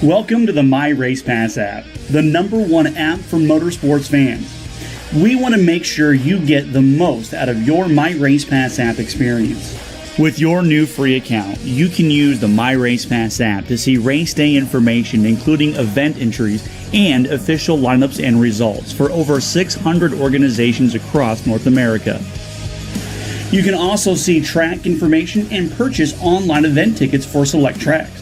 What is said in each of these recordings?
Welcome to the My Race Pass app, the #1 app for motorsports fans. We want to make sure you get the most out of your My Race Pass app experience. With your new free account, you can use the My Race Pass app to see race day information, including event entries and official lineups and results for over 600 organizations across North America. You can also see track information and purchase online event tickets for select tracks.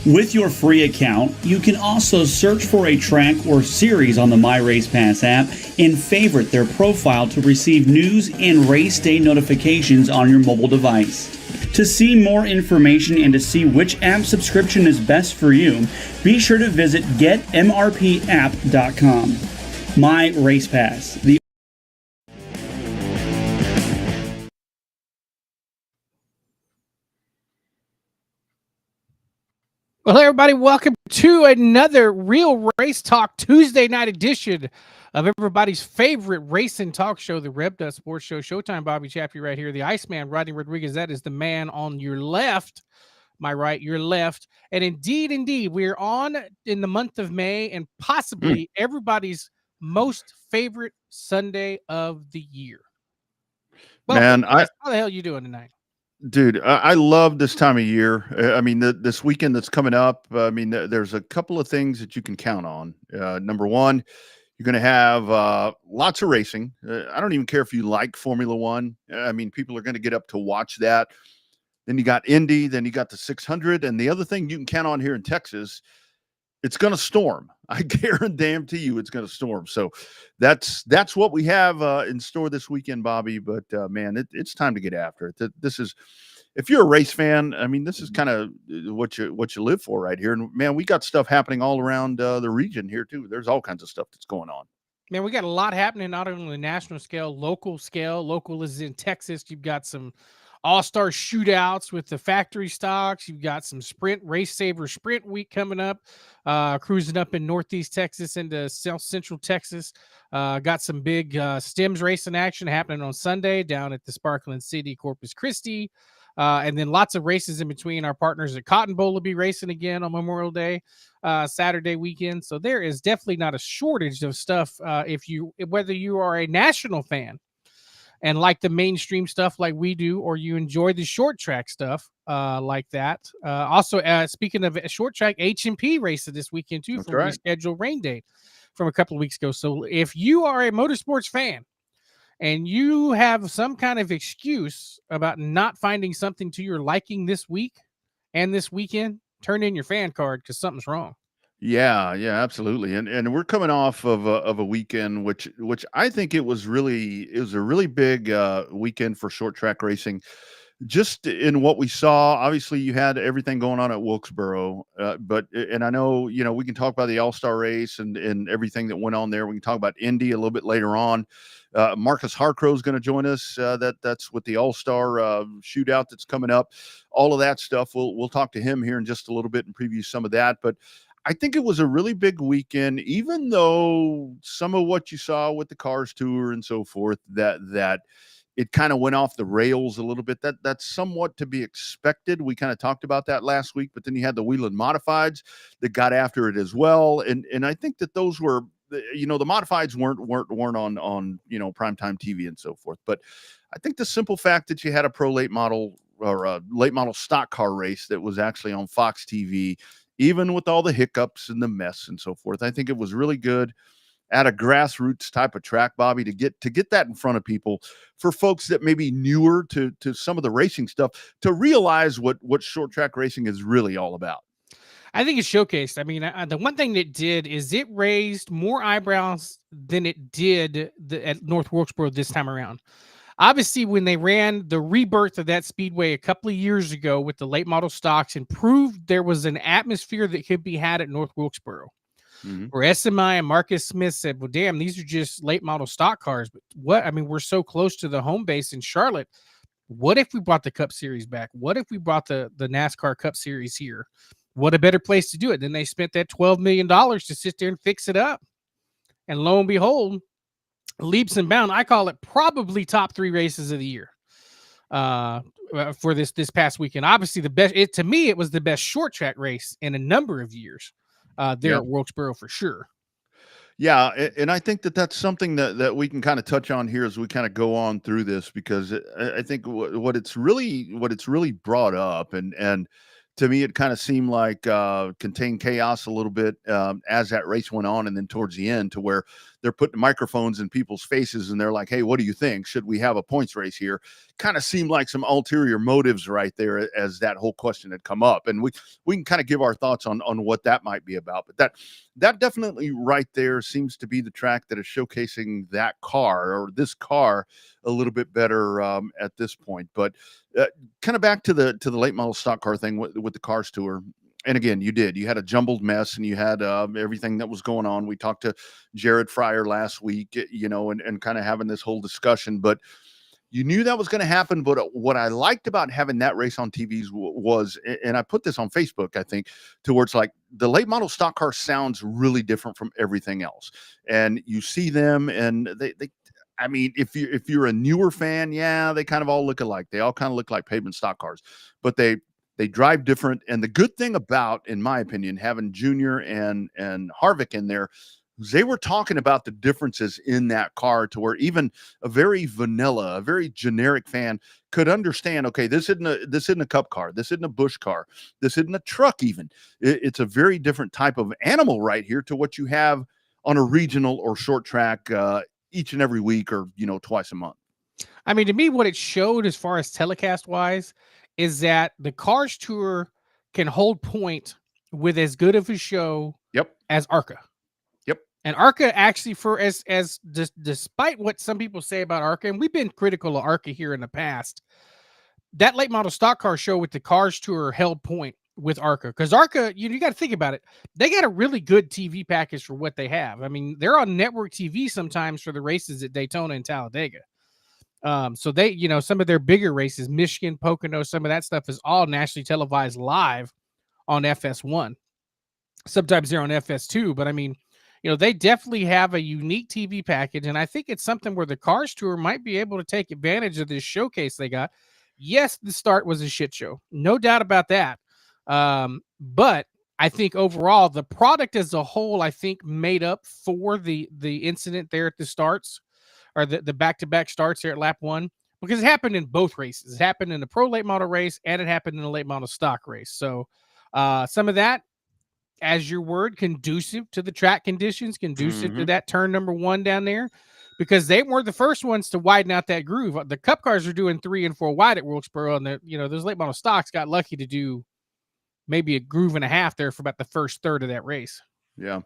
With your free account, you can also search for a track or series on the My Race Pass app and favorite their profile to receive news and race day notifications on your mobile device. To see more information and to see which app subscription is best for you, be sure to visit getmrpapp.com. My Race Pass, the Well, hey everybody, welcome to another Real Race Talk Tuesday night edition of everybody's favorite racing talk show, the Revved Sports Show. Showtime, Bobby Chappie right here. The Iceman, Rodney Rodriguez, that is the man on your left. My right, your left. And indeed, we're on in the month of May and possibly everybody's most favorite Sunday of the year. Welcome, Man, how the hell are you doing tonight? dude, I love this time of year. I mean, this weekend that's coming up. I mean, there's a couple of things that you can count on. Number one, you're going to have lots of racing. I don't even care if you like Formula One. I mean, people are going to get up to watch that. Then you got Indy, then you got the 600, and the other thing you can count on here in Texas, it's going to storm. I guarantee you it's going to storm. So that's what we have in store this weekend, Bobby. But man, it's time to get after it. This is, if you're a race fan, I mean, this is kind of what you live for right here. And man, we got stuff happening all around the region here too. There's all kinds of stuff that's going on. Man, we got a lot happening, not only national scale, local scale. Local is in Texas. You've got some all-star shootouts with the factory stocks. You've got some sprint, Race Saver Sprint Week coming up, cruising up in Northeast Texas into South Central Texas. Got some big Stems racing action happening on Sunday down at the Sparkling City, Corpus Christi. And then lots of races in between. Our partners at Cotton Bowl will be racing again on Memorial Day, Saturday weekend. So there is definitely not a shortage of stuff whether you are a national fan and like the mainstream stuff like we do, or you enjoy the short track stuff like that. Also, speaking of short track, H&P racing this weekend too from rescheduled rain date from a couple of weeks ago. So if you are a motorsports fan and you have some kind of excuse about not finding something to your liking this week and this weekend, turn in your fan card because something's wrong. Yeah, absolutely. And we're coming off of a weekend which I think it was a really big weekend for short track racing. Just in what we saw, obviously you had everything going on at Wilkesboro, but I know, we can talk about the All-Star race and everything that went on there. We can talk about Indy a little bit later on. Marcus Harcrow is going to join us. That's with the All-Star shootout that's coming up. All of that stuff. We'll talk to him here in just a little bit and preview some of that. But I think it was a really big weekend, even though some of what you saw with the Cars Tour and so forth, that it kind of went off the rails a little bit. That's somewhat to be expected. We kind of talked about that last week, but then you had the Wheeling Modifieds that got after it as well. And I think that those were, the Modifieds weren't on primetime TV and so forth. But I think the simple fact that you had a pro late model or a late model stock car race that was actually on Fox TV, even with all the hiccups and the mess and so forth, I think it was really good at a grassroots type of track, Bobby, to get that in front of people, for folks that may be newer to some of the racing stuff, to realize what short track racing is really all about. I think it showcased. I mean, the one thing that it did is it raised more eyebrows than it did at North Wilkesboro this time around. Obviously, when they ran the rebirth of that speedway a couple of years ago with the late model stocks and proved there was an atmosphere that could be had at North Wilkesboro, where SMI and Marcus Smith said, well, damn, these are just late model stock cars. But we're so close to the home base in Charlotte. What if we brought the Cup Series back? What if we brought the NASCAR Cup Series here? What a better place to do it. Then they spent that $12 million to sit there and fix it up. And lo and behold, leaps and bounds. I call it probably top 3 races of the year for this past weekend. Obviously, the best. To me, it was the best short track race in a number of years. there Yeah. at Wilkesboro for sure. Yeah, and I think that that's something that we can kind of touch on here as we kind of go on through this, because I think what it's really brought up, and to me it kind of seemed like contained chaos a little bit as that race went on, and then towards the end, to where they're putting microphones in people's faces and they're like, "Hey, what do you think? Should we have a points race here?" Kind of seemed like some ulterior motives right there as that whole question had come up, and we can kind of give our thoughts on what that might be about, but that definitely right there seems to be the track that is showcasing that car, or this car, a little bit better at this point. But kind of back to the late model stock car thing with the Cars Tour. And again, you had a jumbled mess, and you had everything that was going on. We talked to Jared Fryer last week, and kind of having this whole discussion, but you knew that was going to happen. But what I liked about having that race on TVs was, and I put this on Facebook, I think, towards like the late model stock car sounds really different from everything else. And you see them, and they I mean, if you're a newer fan, yeah, they kind of all look alike. They all kind of look like pavement stock cars, but they drive different. And the good thing about, in my opinion, having Junior and Harvick in there, they were talking about the differences in that car, to where even a very generic fan could understand, okay, this isn't a cup car, this isn't a Busch car, this isn't a truck even. It's a very different type of animal right here to what you have on a regional or short track each and every week, or twice a month. I mean, to me, what it showed as far as telecast wise is that the Cars Tour can hold point with as good of a show Yep. as ARCA. Yep. And ARCA actually, despite what some people say about ARCA, and we've been critical of ARCA here in the past, that late model stock car show with the Cars Tour held point with ARCA, because ARCA, you got to think about it. They got a really good TV package for what they have. I mean, they're on network TV sometimes for the races at Daytona and Talladega. So they, some of their bigger races, Michigan, Pocono, some of that stuff is all nationally televised live on FS1. Sometimes they're on FS2, but I mean, they definitely have a unique TV package, and I think it's something where the Cars Tour might be able to take advantage of this showcase they got. Yes, the start was a shit show, no doubt about that. But I think overall, the product as a whole, I think, made up for the incident there at the starts, or the back-to-back starts there at lap 1, because it happened in both races. It happened in the pro late model race, and it happened in the late model stock race. So some of that, as your word, conducive to the track conditions, conducive to that turn number 1 down there, because they weren't the first ones to widen out that groove. The Cup cars are doing 3 and 4 wide at Wilkesboro, and those late model stocks got lucky to do maybe a groove and a half there for about the first third of that race. Yeah.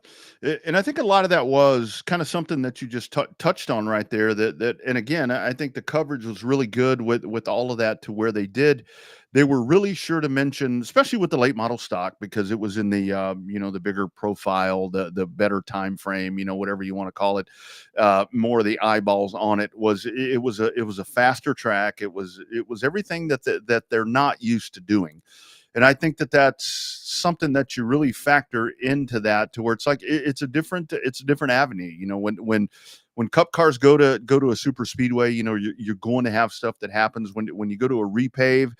And I think a lot of that was kind of something that you just touched on right there, and again, I think the coverage was really good with all of that, to where they were really sure to mention, especially with the late model stock, because it was in the, the bigger profile, the better time frame, whatever you want to call it, more of the eyeballs on it. It was a faster track. It was everything that they're not used to doing. And I think that's something that you really factor into that, to where it's like it's a different avenue. When Cup cars go to a super speedway, you're going to have stuff that happens when you go to a repave.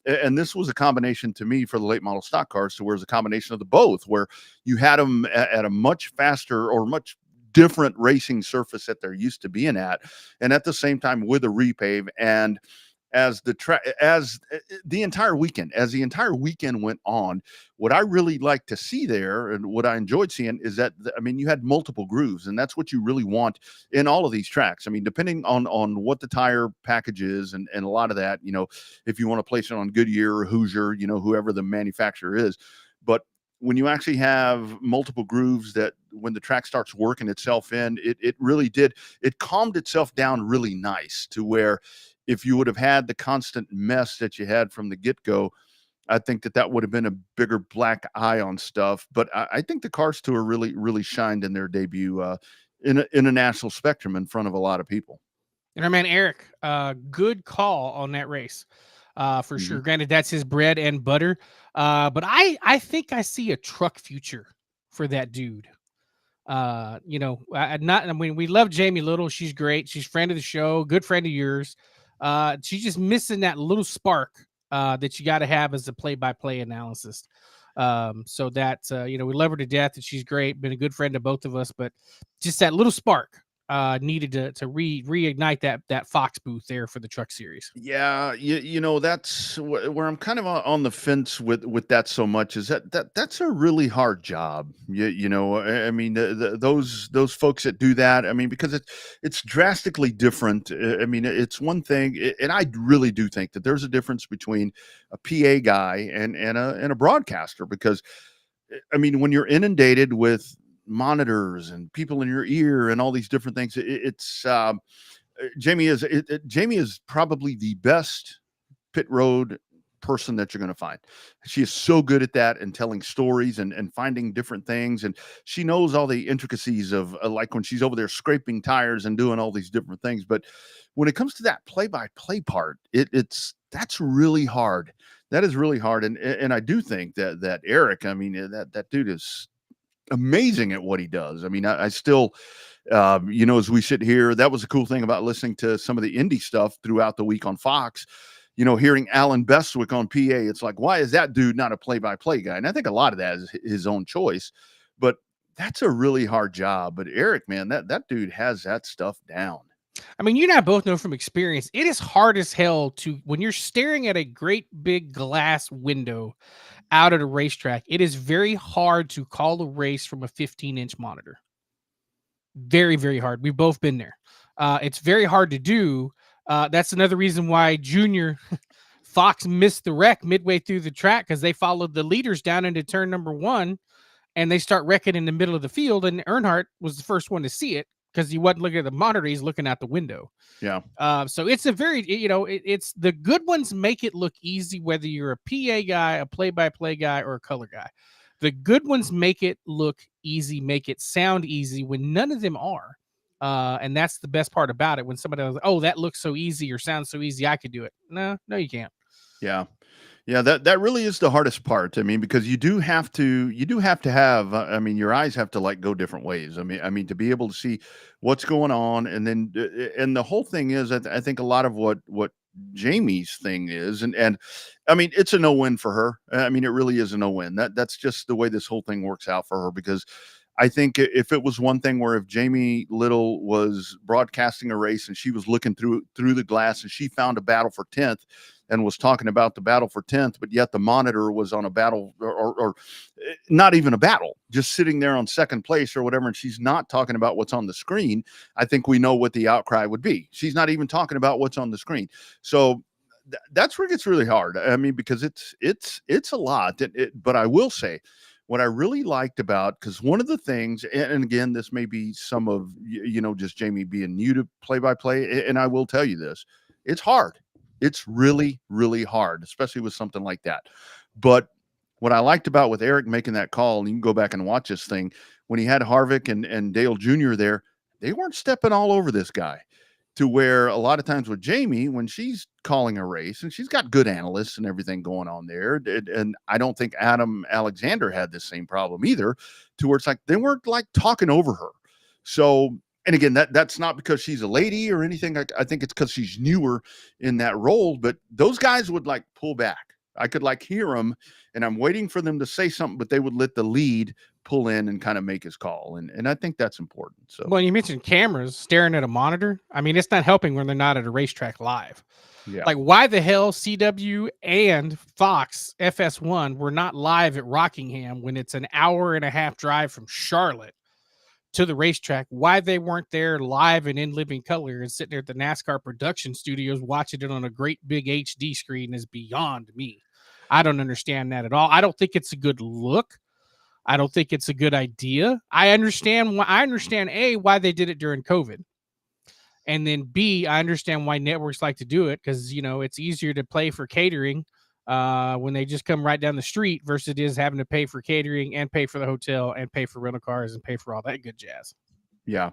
And this was a combination, to me, for the late model stock cars, to where it's a combination of the both, where you had them at a much faster or much different racing surface that they're used to being at, and at the same time with a repave. And as the entire weekend went on, what I really like to see there, and what I enjoyed seeing, is that you had multiple grooves, and that's what you really want in all of these tracks. I mean, depending on what the tire package is, and a lot of that, if you want to place it on Goodyear or Hoosier, whoever the manufacturer is. But when you actually have multiple grooves, that when the track starts working itself in, it really calmed itself down really nice, to where if you would have had the constant mess that you had from the get-go, I think that would have been a bigger black eye on stuff. But I think the Cars Tour really, really shined in their debut in a national spectrum in front of a lot of people. And our man Eric, good call on that race, for sure. Granted, that's his bread and butter, but I think I see a truck future for that dude. We love Jamie Little. She's great. She's friend of the show, good friend of yours. She's just missing that little spark that you got to have as a play-by-play analysis. So that we love her to death, and she's great, been a good friend to both of us, but just that little spark needed to reignite that Fox booth there for the Truck Series. Yeah, that's where I'm kind of on the fence with that so much is that's a really hard job. I mean, those folks that do that, I mean, because it's drastically different. I mean, it's one thing, and I really do think that there's a difference between a PA guy and a broadcaster, because I mean, when you're inundated with monitors and people in your ear and all these different things, it's Jamie is probably the best pit road person that you're going to find. She is so good at that and telling stories and finding different things. And she knows all the intricacies of like when she's over there scraping tires and doing all these different things. But when it comes to that play-by-play part, that's really hard. That is really hard. And I do think that Eric, I mean, that dude is amazing at what he does. I mean, I still, as we sit here, that was a cool thing about listening to some of the indie stuff throughout the week on Fox. Hearing Alan Bestwick on PA, it's like, why is that dude not a play-by-play guy? And I think a lot of that is his own choice, but that's a really hard job. But Eric, man, that dude has that stuff down. I mean, you and I both know from experience, it is hard as hell when you're staring at a great big glass window out at a racetrack. It is very hard to call a race from a 15-inch monitor. Very, very hard. We've both been there. It's very hard to do. That's another reason why Junior Fox missed the wreck midway through the track, because they followed the leaders down into turn number 1, and they start wrecking in the middle of the field. And Earnhardt was the first one to see it because he wasn't looking at the monitor; he's looking out the window. Yeah. So it's a very, it's the good ones make it look easy, whether you're a PA guy, a play-by-play guy, or a color guy. The good ones make it look easy, make it sound easy, when none of them are. And that's the best part about it. When somebody goes, "Oh, that looks so easy or sounds so easy, I could do it." No, you can't. Yeah. Yeah, that really is the hardest part. I mean, because you do have to have, I mean, your eyes have to like go different ways. I mean, to be able to see what's going on. And then, and the whole thing is, I think a lot of what Jamie's thing is, and I mean, it's a no-win for her. I mean, it really is a no-win. That's just the way this whole thing works out for her, because I think if it was one thing where if Jamie Little was broadcasting a race and she was looking through the glass and she found a battle for 10th and was talking about the battle for 10th, but yet the monitor was on a battle or not even a battle, just sitting there on second place or whatever, and she's not talking about what's on the screen, I think we know what the outcry would be. She's not even talking about what's on the screen. So that's where it gets really hard. I mean, because it's a lot. But I will say, what I really liked about, because one of the things, and again, this may be some of, just Jamie being new to play-by-play, and I will tell you this, it's hard. It's really, really hard, especially with something like that. But what I liked about with Eric making that call, and you can go back and watch this thing, when he had Harvick and Dale Jr. there, they weren't stepping all over this guy. To where a lot of times with Jamie, when she's calling a race, and she's got good analysts and everything going on there, and I don't think Adam Alexander had the same problem either, to where it's like they weren't like talking over her. So, and again, that's not because she's a lady or anything. I think it's because she's newer in that role, but those guys would like pull back. I could like hear them, and I'm waiting for them to say something, but they would let the lead pull in and kind of make his call. And I think that's important. So, well, you mentioned cameras staring at a monitor. I mean, it's not helping when they're not at a racetrack live. Yeah. Like, why the hell CW and Fox FS1 were not live at Rockingham when it's an hour and a half drive from Charlotte to the racetrack? Why they weren't there live and in living color and sitting there at the NASCAR production studios watching it on a great big HD screen is beyond me. I don't understand that at all. I don't think it's a good look. I don't think it's a good idea. I understand A, why they did it during COVID. And then B, I understand why networks like to do it, because, it's easier to play for catering when they just come right down the street versus it is having to pay for catering and pay for the hotel and pay for rental cars and pay for all that good jazz. Yeah.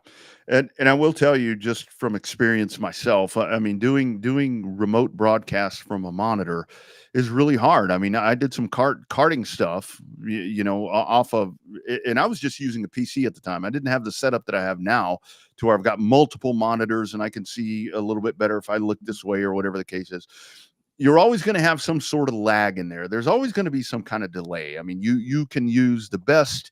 And I will tell you, just from experience myself, I mean, doing remote broadcasts from a monitor is really hard. I mean, I did some karting stuff, off of, and I was just using a PC at the time. I didn't have the setup that I have now, to where I've got multiple monitors and I can see a little bit better if I look this way or whatever the case is. you're always going to have some sort of lag in there. There's always going to be some kind of delay. I mean, you can use the best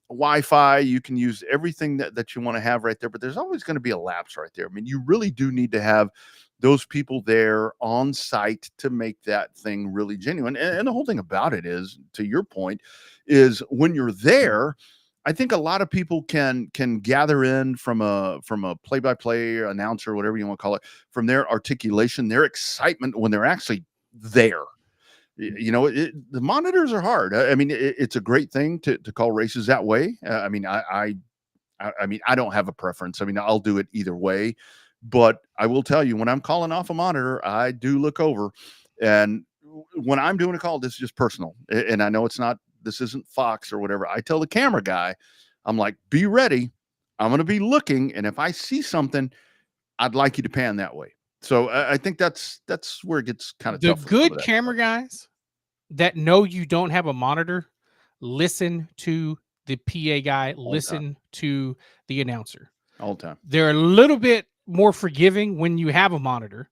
Wi-Fi, you can use everything that you want to have right there, but there's always going to be a lapse right there. I mean, you really do need to have those people there on site to make that thing really genuine. And the whole thing about it is, to your point, is when you're there, I think a lot of people can gather in from a play-by-play announcer, whatever you want to call it, from their articulation, their excitement when they're actually there. You know, the monitors are hard. I mean, it's a great thing to call races that way. I mean, I mean, I don't have a preference. I mean, I'll do it either way. But I will tell you, when I'm calling off a monitor, I do look over. And when I'm doing a call, this is just personal. And I know this isn't Fox or whatever. I tell the camera guy, I'm like, be ready. I'm going to be looking. And if I see something, I'd like you to pan that way. So I think that's where it gets kind of tough. The good camera guys that know you don't have a monitor, listen to the PA guy, listen to the announcer. All the time. They're a little bit more forgiving when you have a monitor,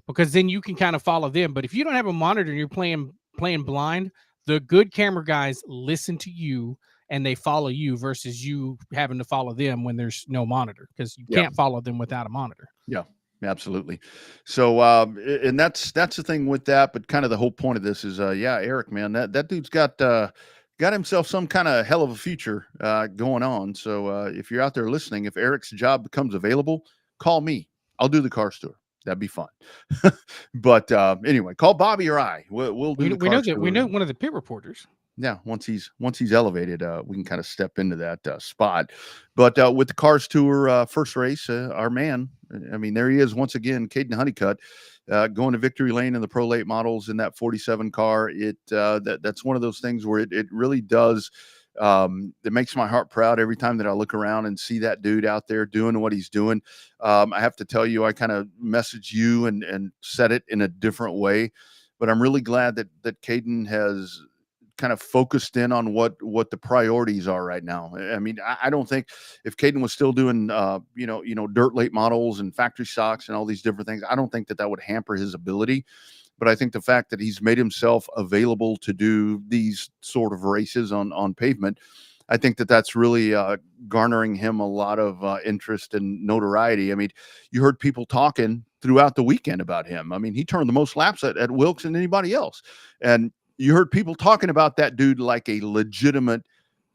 because then you can kind of follow them. But if you don't have a monitor and you're playing blind, the good camera guys listen to you and they follow you versus you having to follow them when there's no monitor, because you can't follow them without a monitor. Yeah, absolutely. So, and that's the thing with that. But kind of the whole point of this is, Eric, man, that dude's got himself some kind of hell of a future going on. So if you're out there listening, if Eric's job becomes available, call me. I'll do the car tour. That'd be fun. But anyway, call Bobby or I. We'll do. We know one of the pit reporters. Yeah, once he's elevated, we can kind of step into that spot. But with the Cars Tour first race, our man, I mean, there he is once again, Caden Honeycutt, going to victory lane in the Pro Late Models in that 47 car. That's one of those things where it really does. It makes my heart proud every time that I look around and see that dude out there doing what he's doing. I have to tell you, I kind of messaged you and said it in a different way, but I'm really glad that Caden has kind of focused in on what the priorities are right now. I mean, I don't think if Caden was still doing, dirt late models and factory stocks and all these different things, I don't think that would hamper his ability. But I think the fact that he's made himself available to do these sort of races on pavement, I think that's really garnering him a lot of interest and notoriety. I mean, you heard people talking throughout the weekend about him. I mean, he turned the most laps at Wilkes than anybody else. And you heard people talking about that dude like a legitimate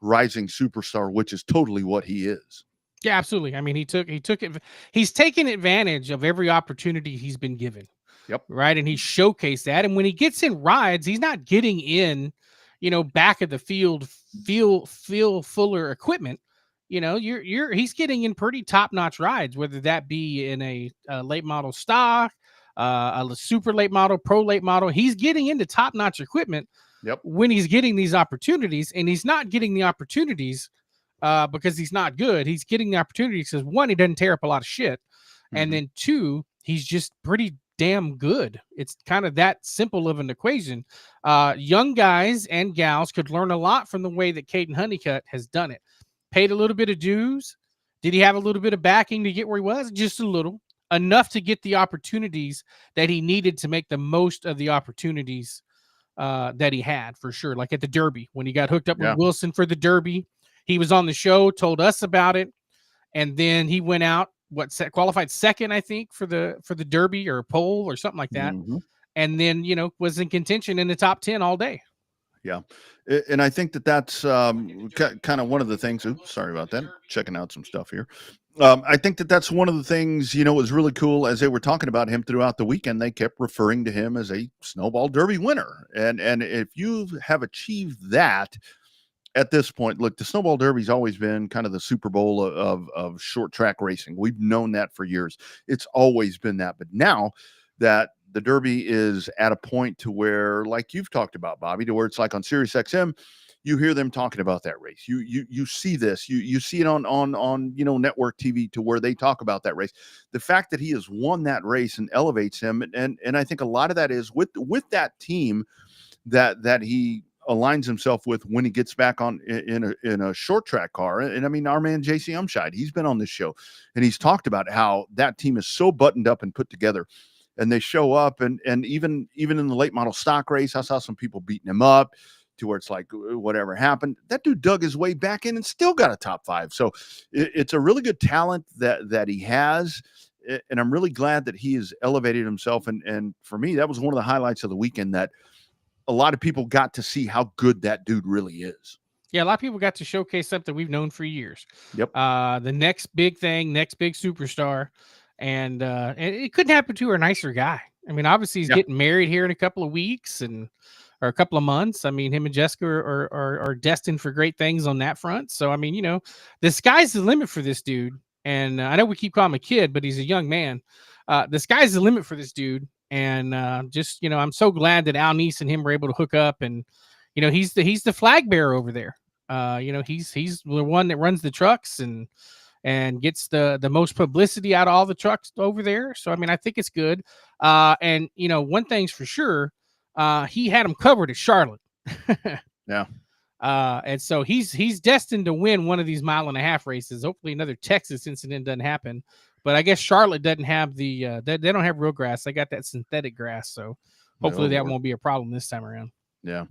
rising superstar, which is totally what he is. Yeah, absolutely. I mean, he took it. He's taken advantage of every opportunity he's been given. Yep. Right. And he showcased that. And when he gets in rides, he's not getting in, back of the field, feel fuller equipment. He's getting in pretty top-notch rides, whether that be in a late model stock, a super late model, pro late model. He's getting into top-notch equipment. Yep. When he's getting these opportunities, and he's not getting the opportunities because he's not good. He's getting the opportunities because, one, he doesn't tear up a lot of shit. Mm-hmm. And then two, he's just pretty damn good. It's kind of that simple of an equation. Young guys and gals could learn a lot from the way that Caden Honeycutt has done it. Paid a little bit of dues. Did he have a little bit of backing to get where he was? Just a little. Enough to get the opportunities that he needed to make the most of the opportunities that he had, for sure. Like at the Derby, when he got hooked up with Wilson for the Derby, he was on the show, told us about it, and then he went out, qualified second, I think, for the Derby or pole or something like that. Mm-hmm. And then, was in contention in the top 10 all day. Yeah. And I think that's kind of one of the things. Oops, sorry about that. Checking out some stuff here. I think that's one of the things, was really cool as they were talking about him throughout the weekend. They kept referring to him as a Snowball Derby winner. And if you have achieved that at this point, look, the Snowball Derby's always been kind of the Super Bowl of short track racing. We've known that for years. It's always been that. But now that the Derby is at a point to where, like you've talked about, Bobby, to where it's like on Sirius XM, you hear them talking about that race. You see this. You see it on network TV to where they talk about that race. The fact that he has won that race and elevates him, and I think a lot of that is with that team that he aligns himself with when he gets back in a short track car. And I mean, our man JC Umscheid, he's been on this show and he's talked about how that team is so buttoned up and put together. and they show up, and even in the late model stock race, I saw some people beating him up to where it's like, whatever happened, that dude dug his way back in and still got a top 5. So it's a really good talent that he has. And I'm really glad that he has elevated himself. And for me, that was one of the highlights of the weekend, that a lot of people got to see how good that dude really is. Yeah, a lot of people got to showcase something we've known for years. Yep. The next big thing, next big superstar. And it couldn't happen to a nicer guy. I mean, obviously he's getting married here in a couple of weeks or a couple of months. I mean, him and Jessica are destined for great things on that front. So, I mean, you know, the sky's the limit for this dude. And I know we keep calling him a kid, but he's a young man. The sky's the limit for this dude. And just, you know, I'm so glad that Al Neese and him were able to hook up. And, you know, he's the flag bearer over there. You know, he's the one that runs the trucks and gets the most publicity out of all the trucks over there. So, I mean, I think it's good. And, you know, one thing's for sure, he had him covered at Charlotte. Yeah. And so he's destined to win one of these 1.5-mile races. Hopefully another Texas incident doesn't happen. But I guess Charlotte doesn't have they don't have real grass. They got that synthetic grass. So hopefully that won't be a problem this time around. Yeah.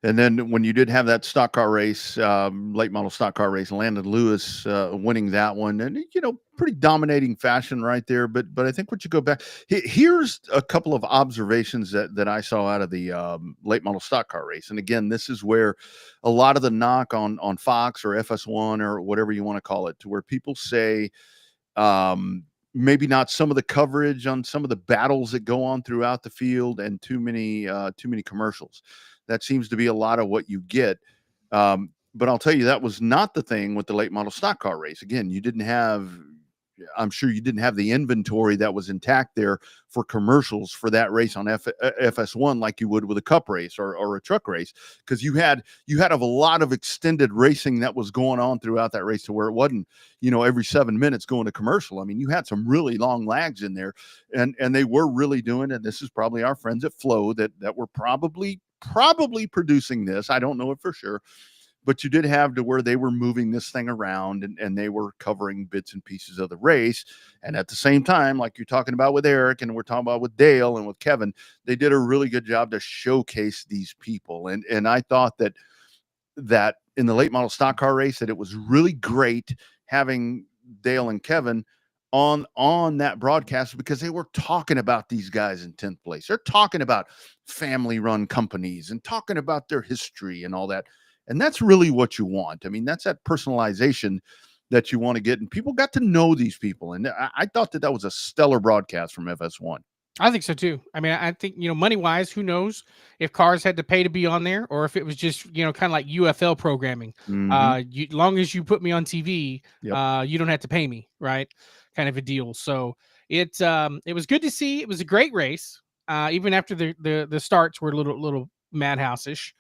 And then when you did have that stock car race, late model stock car race, Landon Lewis winning that one, and, you know, pretty dominating fashion right there. But I think once you go back, here's a couple of observations that I saw out of the late model stock car race. And again, this is where a lot of the knock on Fox or FS1 or whatever you want to call it, to where people say, maybe not some of the coverage on some of the battles that go on throughout the field, and too many commercials. That seems to be a lot of what you get. But I'll tell you, that was not the thing with the late model stock car race. Again, I'm sure you didn't have the inventory that was intact there for commercials for that race on FS1 like you would with a cup race or a truck race, because you had a lot of extended racing that was going on throughout that race, to where it wasn't, you know, every 7 minutes going to commercial. I mean, you had some really long lags in there, and they were really doing, and this is probably our friends at Flow that were probably producing this. I don't know it for sure. But you did have to where they were moving this thing around, and they were covering bits and pieces of the race. And at the same time, like you're talking about with Eric, and we're talking about with Dale and with Kevin, they did a really good job to showcase these people. And I thought that in the late model stock car race, that it was really great having Dale and Kevin on that broadcast, because they were talking about these guys in 10th place. They're talking about family run companies and talking about their history and all that. And that's really what you want. I mean, that's that personalization that you want to get. And people got to know these people. And I thought that was a stellar broadcast from FS1. I think so too. I mean, I think, you know, money wise, who knows if cars had to pay to be on there, or if it was just, you know, kind of like UFL programming. Mm-hmm. Long as you put me on TV, Yep. you don't have to pay me, right? Kind of a deal. So it was good to see. It was a great race. Even after the starts were a little madhouse-ish.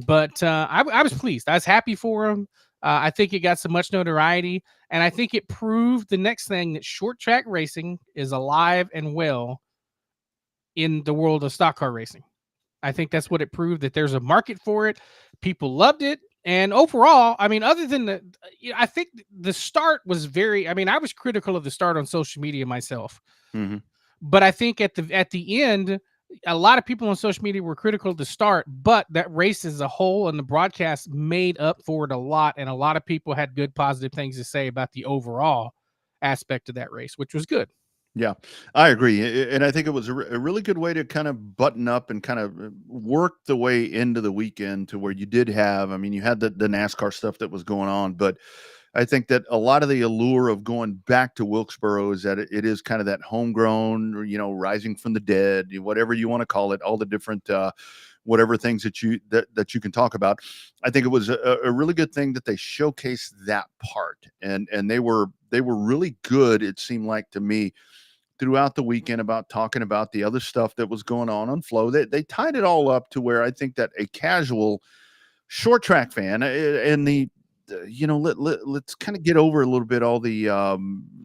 But I was pleased. I was happy for him. I think it got some much notoriety, and I think it proved the next thing, that short track racing is alive and well in the world of stock car racing. I think that's what it proved, that there's a market for it. People loved it. And overall, I mean, other than I think the start was I was critical of the start on social media myself. Mm-hmm. But I think at the end, a lot of people on social media were critical to start, but that race as a whole and the broadcast made up for it a lot. And a lot of people had good, positive things to say about the overall aspect of that race, which was good. Yeah, I agree. And I think it was a really good way to kind of button up and kind of work the way into the weekend, to where you did have, I mean, you had the NASCAR stuff that was going on, but I think that a lot of the allure of going back to Wilkesboro is that it is kind of that homegrown, you know, rising from the dead, whatever you want to call it, all the different, whatever things that you can talk about. I think it was a really good thing that they showcased that part, and they were really good. It seemed like to me throughout the weekend about talking about the other stuff that was going on Flow. They tied it all up to where I think that a casual short track fan, and the, you know, let's kind of get over a little bit all the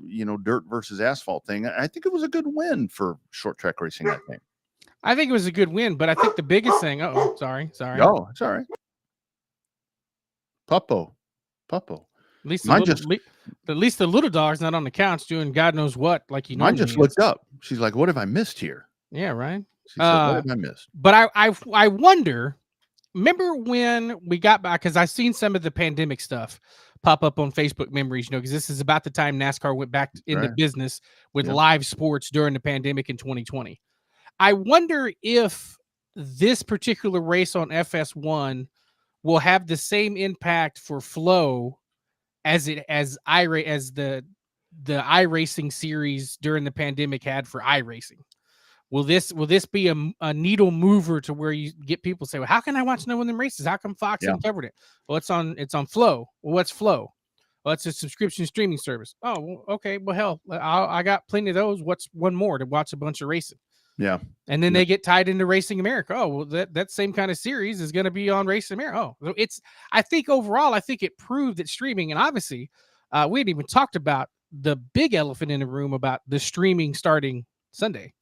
you know, dirt versus asphalt thing. I think it was a good win for short track racing. I think it was a good win, but I think the biggest thing, sorry. Oh, it's all right. Puppo. At least the little dog's not on the couch doing God knows what, like mine just looked up. She's like, what have I missed here? Yeah, right. She said, what have I missed? But I wonder. Remember when we got back? Because I've seen some of the pandemic stuff pop up on Facebook memories. Because this is about the time NASCAR went back into business with live sports during the pandemic in 2020. I wonder if this particular race on FS1 will have the same impact for Flow as the iRacing series during the pandemic had for iRacing. Will this be a needle mover to where you get people say, well, how can I watch no one in races? How come Fox hasn't covered it? Well, it's on Flow. Well, what's Flow? Well, it's a subscription streaming service. Oh, well, okay. Well, hell, I got plenty of those. What's one more to watch a bunch of racing? Yeah. And then they get tied into Racing America. Oh, well, that same kind of series is going to be on Racing America. Oh, I think overall, it proved that streaming, and obviously we hadn't even talked about the big elephant in the room about the streaming starting Sunday.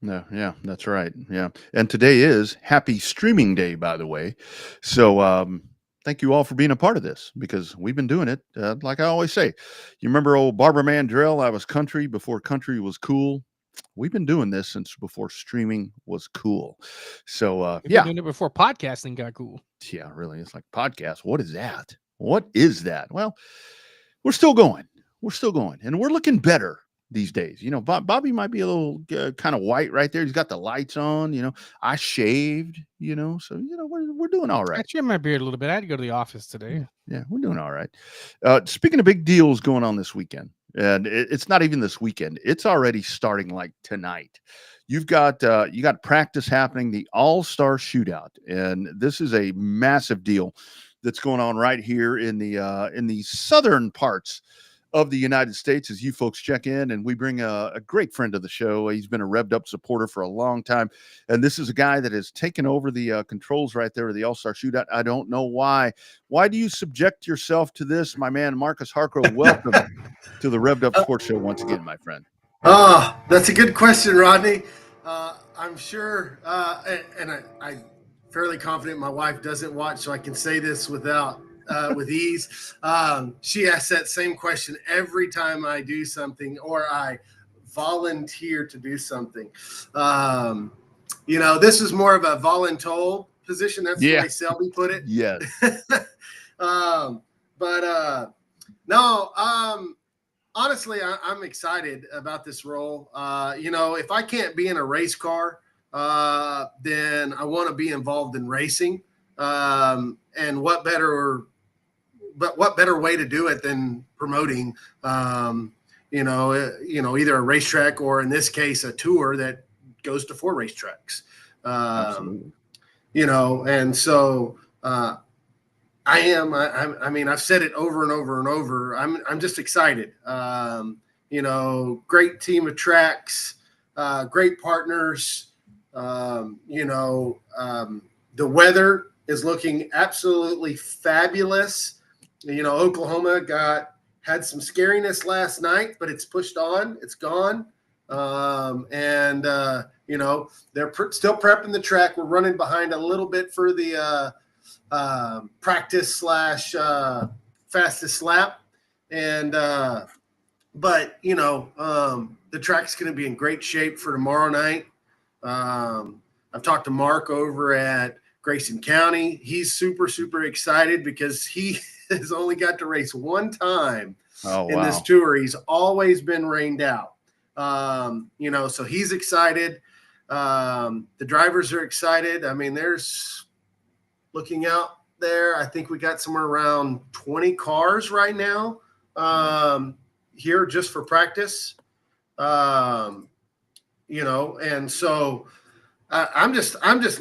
No, yeah, that's right. Yeah. And today is Happy Streaming Day, by the way. So thank you all for being a part of this, because we've been doing it. Like I always say, you remember old Barbara Mandrell, I was country before country was cool. We've been doing this since before streaming was cool. So We've been doing it before podcasting got cool. Yeah, really. It's like podcast. What is that? What is that? Well, we're still going. We're still going. And we're looking better these days. You know, Bobby might be a little kind of white right there. He's got the lights on, you know. I shaved, you know. So, you know, we're doing all right. I trimmed my beard a little bit. I had to go to the office today. Yeah, we're doing all right. Speaking of big deals going on this weekend, and it's not even this weekend. It's already starting like tonight. You got practice happening, the All-Star Shootout, and this is a massive deal that's going on right here in the southern parts of the United States as you folks check in, and we bring a great friend of the show. He's been a Revved Up supporter for a long time, and this is a guy that has taken over the controls right there of the All-Star Shootout. I don't know why. Why do you subject yourself to this, my man, Marcus Harkrow? Welcome to the Revved Up Sports Show once again, my friend. That's a good question, Rodney. I'm sure, and I'm fairly confident my wife doesn't watch, so I can say this with ease. She asks that same question every time I do something or I volunteer to do something. You know, this is more of a voluntold position. That's the way Selby put it. Yes. Honestly, I'm excited about this role. You know, if I can't be in a race car, then I want to be involved in racing. And what better way to do it than promoting, either a racetrack or in this case, a tour that goes to 4 racetracks. Absolutely. You know, and so, I mean, I've said it over and over and over. I'm just excited. You know, great team of tracks, great partners. The weather is looking absolutely fabulous. You know, Oklahoma had some scariness last night, but it's pushed on. It's gone. You know, they're still prepping the track. We're running behind a little bit for the practice / fastest lap. But you know, the track's going to be in great shape for tomorrow night. I've talked to Mark over at Grayson County. He's super, super excited because he has only got to race one time in this tour. He's always been rained out. You know, so he's excited. The drivers are excited. I mean, there's looking out there, I think we got somewhere around 20 cars right now here just for practice. You know, and so I'm just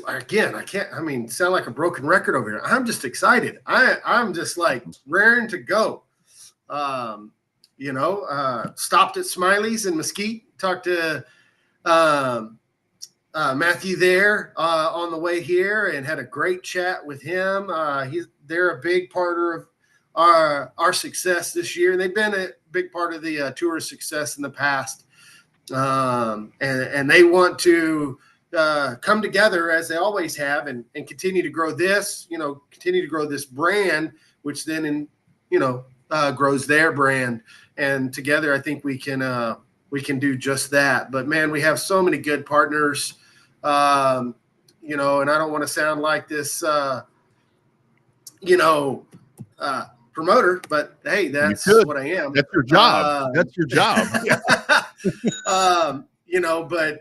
again, sound like a broken record over here. I'm just excited. I'm just like raring to go. You know, stopped at Smiley's in Mesquite, talked to Matthew there on the way here and had a great chat with him. They're a big part of our success this year. And they've been a big part of the tour's success in the past. And they want to come together as they always have and continue to grow this, you know, continue to grow this brand, which then, grows their brand. And together, I think we can we can do just that. But man, we have so many good partners, you know, and I don't want to sound like this, you know, promoter, but hey, that's what I am. That's your job. That's your job. You know, but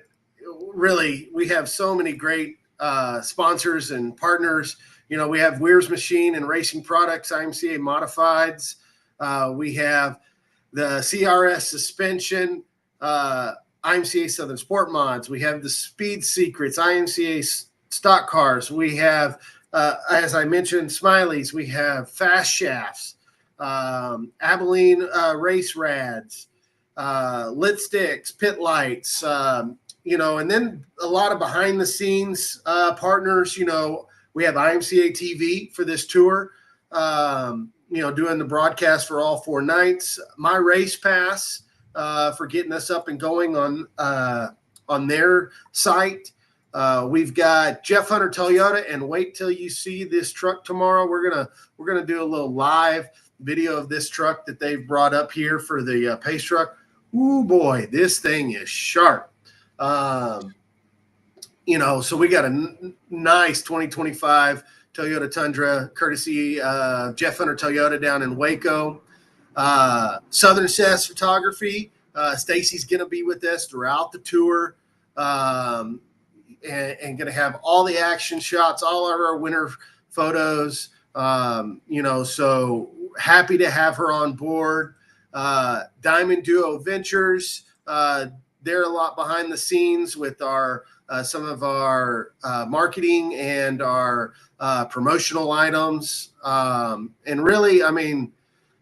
really, we have so many great sponsors and partners. You know, we have Weir's Machine and Racing Products, IMCA Modifieds. We have the CRS Suspension, IMCA Southern Sport Mods. We have the Speed Secrets, IMCA Stock Cars. We have, as I mentioned, Smileys. We have Fast Shafts, Abilene Race Rads, Lit Sticks, Pit Lights, you know, and then a lot of behind the scenes partners. You know, we have IMCA TV for this tour, you know, doing the broadcast for all 4 nights. My Race Pass for getting us up and going on their site. We've got Jeff Hunter Toyota, and wait till you see this truck tomorrow. We're gonna do a little live video of this truck that they've brought up here for the pace truck. Ooh boy, this thing is sharp. You know, so we got a nice 2025 Toyota Tundra, courtesy Jeff Hunter Toyota down in Waco. Southern Sass Photography. Stacy's going to be with us throughout the tour, and going to have all the action shots, all of our winter photos. You know, so happy to have her on board. Diamond Duo Ventures. They're a lot behind the scenes with our some of our marketing and our promotional items. And really, I mean,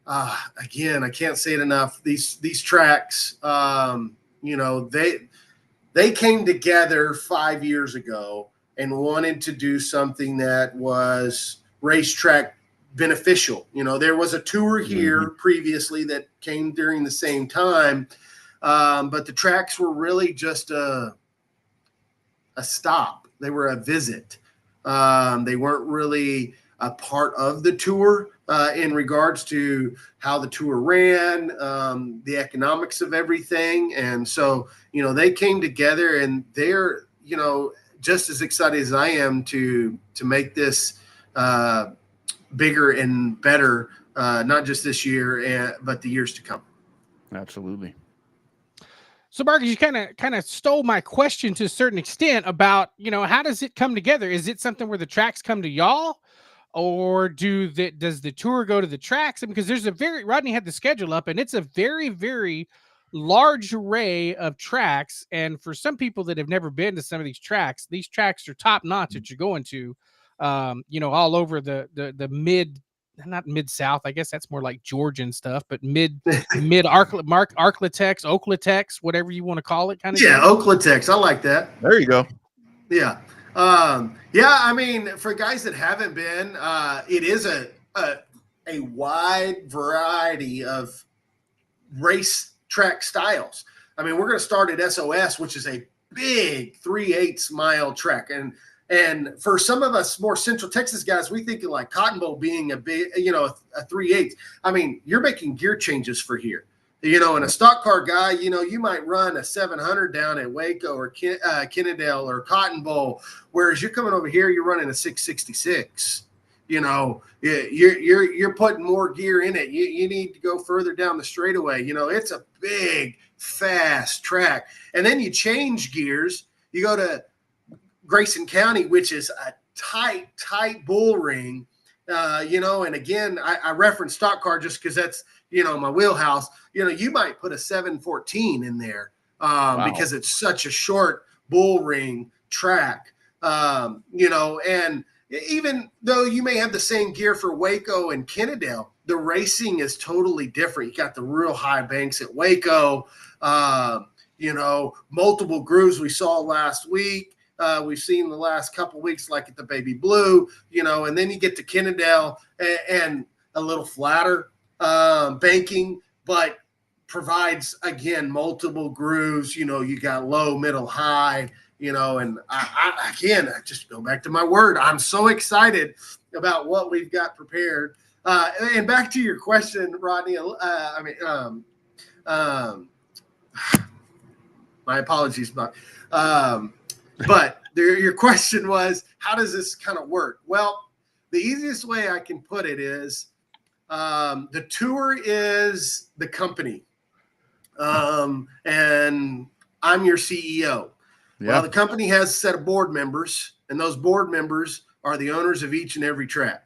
again, I can't say it enough. These tracks, you know, they came together 5 years ago and wanted to do something that was racetrack beneficial. You know, there was a tour here previously that came during the same time, but the tracks were really just a stop. They were a visit. They weren't really a part of the tour in regards to how the tour ran, the economics of everything. And so, you know, they came together, and they're, you know, just as excited as I am to make this bigger and better, not just this year, but the years to come. Absolutely. So, Marcus, you kind of stole my question to a certain extent about, you know, how does it come together? Is it something where the tracks come to y'all, or does the tour go to the tracks? And because Rodney had the schedule up, and it's a very, very large array of tracks. And for some people that have never been to some of these tracks are top notch that you're going to, you know, all over the not mid-south, I guess that's more like Georgian stuff, but mid Arklatex, Oklatex, whatever you want to call it, kind of. Yeah, Oklatex. I like that. There you go. Yeah. Yeah, I mean, for guys that haven't been, it is a wide variety of race track styles. I mean, we're going to start at SOS, which is a big 3/8 mile track. And for some of us more Central Texas guys, we think of like Cotton Bowl being a big, you know, a 3/8. I mean, you're making gear changes for here, you know, and a stock car guy, you know, you might run a 700 down at Waco or Kennedale or Cotton Bowl, whereas you're coming over here, you're running a 666. You know, you're putting more gear in it. You need to go further down the straightaway. You know, it's a big, fast track. And then you change gears. You go to Grayson County, which is a tight bull ring, you know, and again, I reference stock car just because that's, you know, my wheelhouse. You know, you might put a 714 in there because it's such a short bull ring track, you know, and even though you may have the same gear for Waco and Kennedale, the racing is totally different. You got the real high banks at Waco, you know, multiple grooves we saw last week. We've seen the last couple of weeks, like at the Baby Blue, you know, and then you get to Kennedale and a little flatter banking, but provides, again, multiple grooves. You know, you got low, middle, high, you know, and I just go back to my word. I'm so excited about what we've got prepared. And back to your question, Rodney, My apologies, Buck. But your question was, how does this kind of work? Well, the easiest way I can put it is the tour is the company, and I'm your CEO. Yeah. Well, the company has a set of board members, and those board members are the owners of each and every track.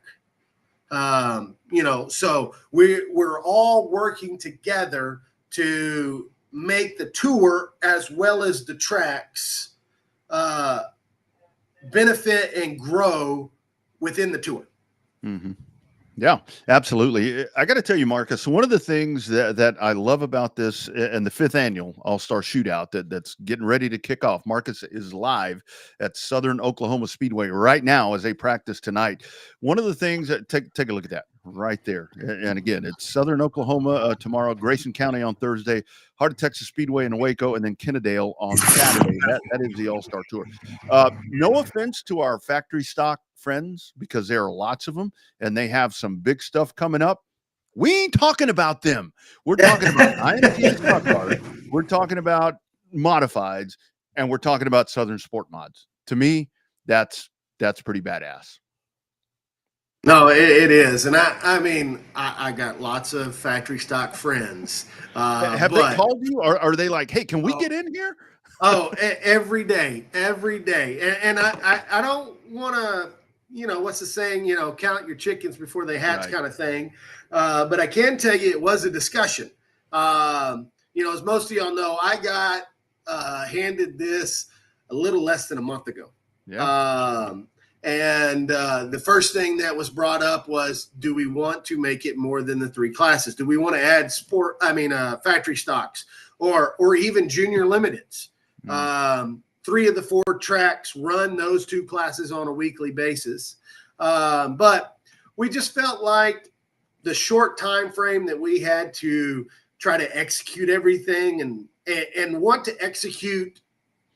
So we're all working together to make the tour as well as the tracks benefit and grow within the tour. Mm-hmm. Yeah, absolutely. I got to tell you, Marcus, one of the things that I love about this and the 5th annual All-Star Shootout that's getting ready to kick off. Marcus is live at Southern Oklahoma Speedway right now as they practice tonight. One of the things that take a look at that right there. And again, it's Southern Oklahoma tomorrow, Grayson County on Thursday, Heart of Texas Speedway in Waco, and then Kennedale on Saturday. That is the All-Star Tour. No offense to our factory stock friends, because there are lots of them and they have some big stuff coming up. We ain't talking about them. We're talking about IMT stock cars. We're talking about modifieds, and we're talking about Southern Sport Mods. To me, that's pretty badass. No, it is. And I got lots of factory stock friends. Have they called you? Or are they like, hey, can we get in here? Every day. And I don't want to, what's the saying, count your chickens before they hatch, right, kind of thing. But I can tell you it was a discussion. As most of y'all know, I got handed this a little less than a month ago. Yeah. And the first thing that was brought up was, do we want to make it more than the 3 classes? Do we want to add factory stocks or even junior limiteds? 3 of the 4 tracks run those 2 classes on a weekly basis. But we just felt like the short time frame that we had to try to execute everything and want to execute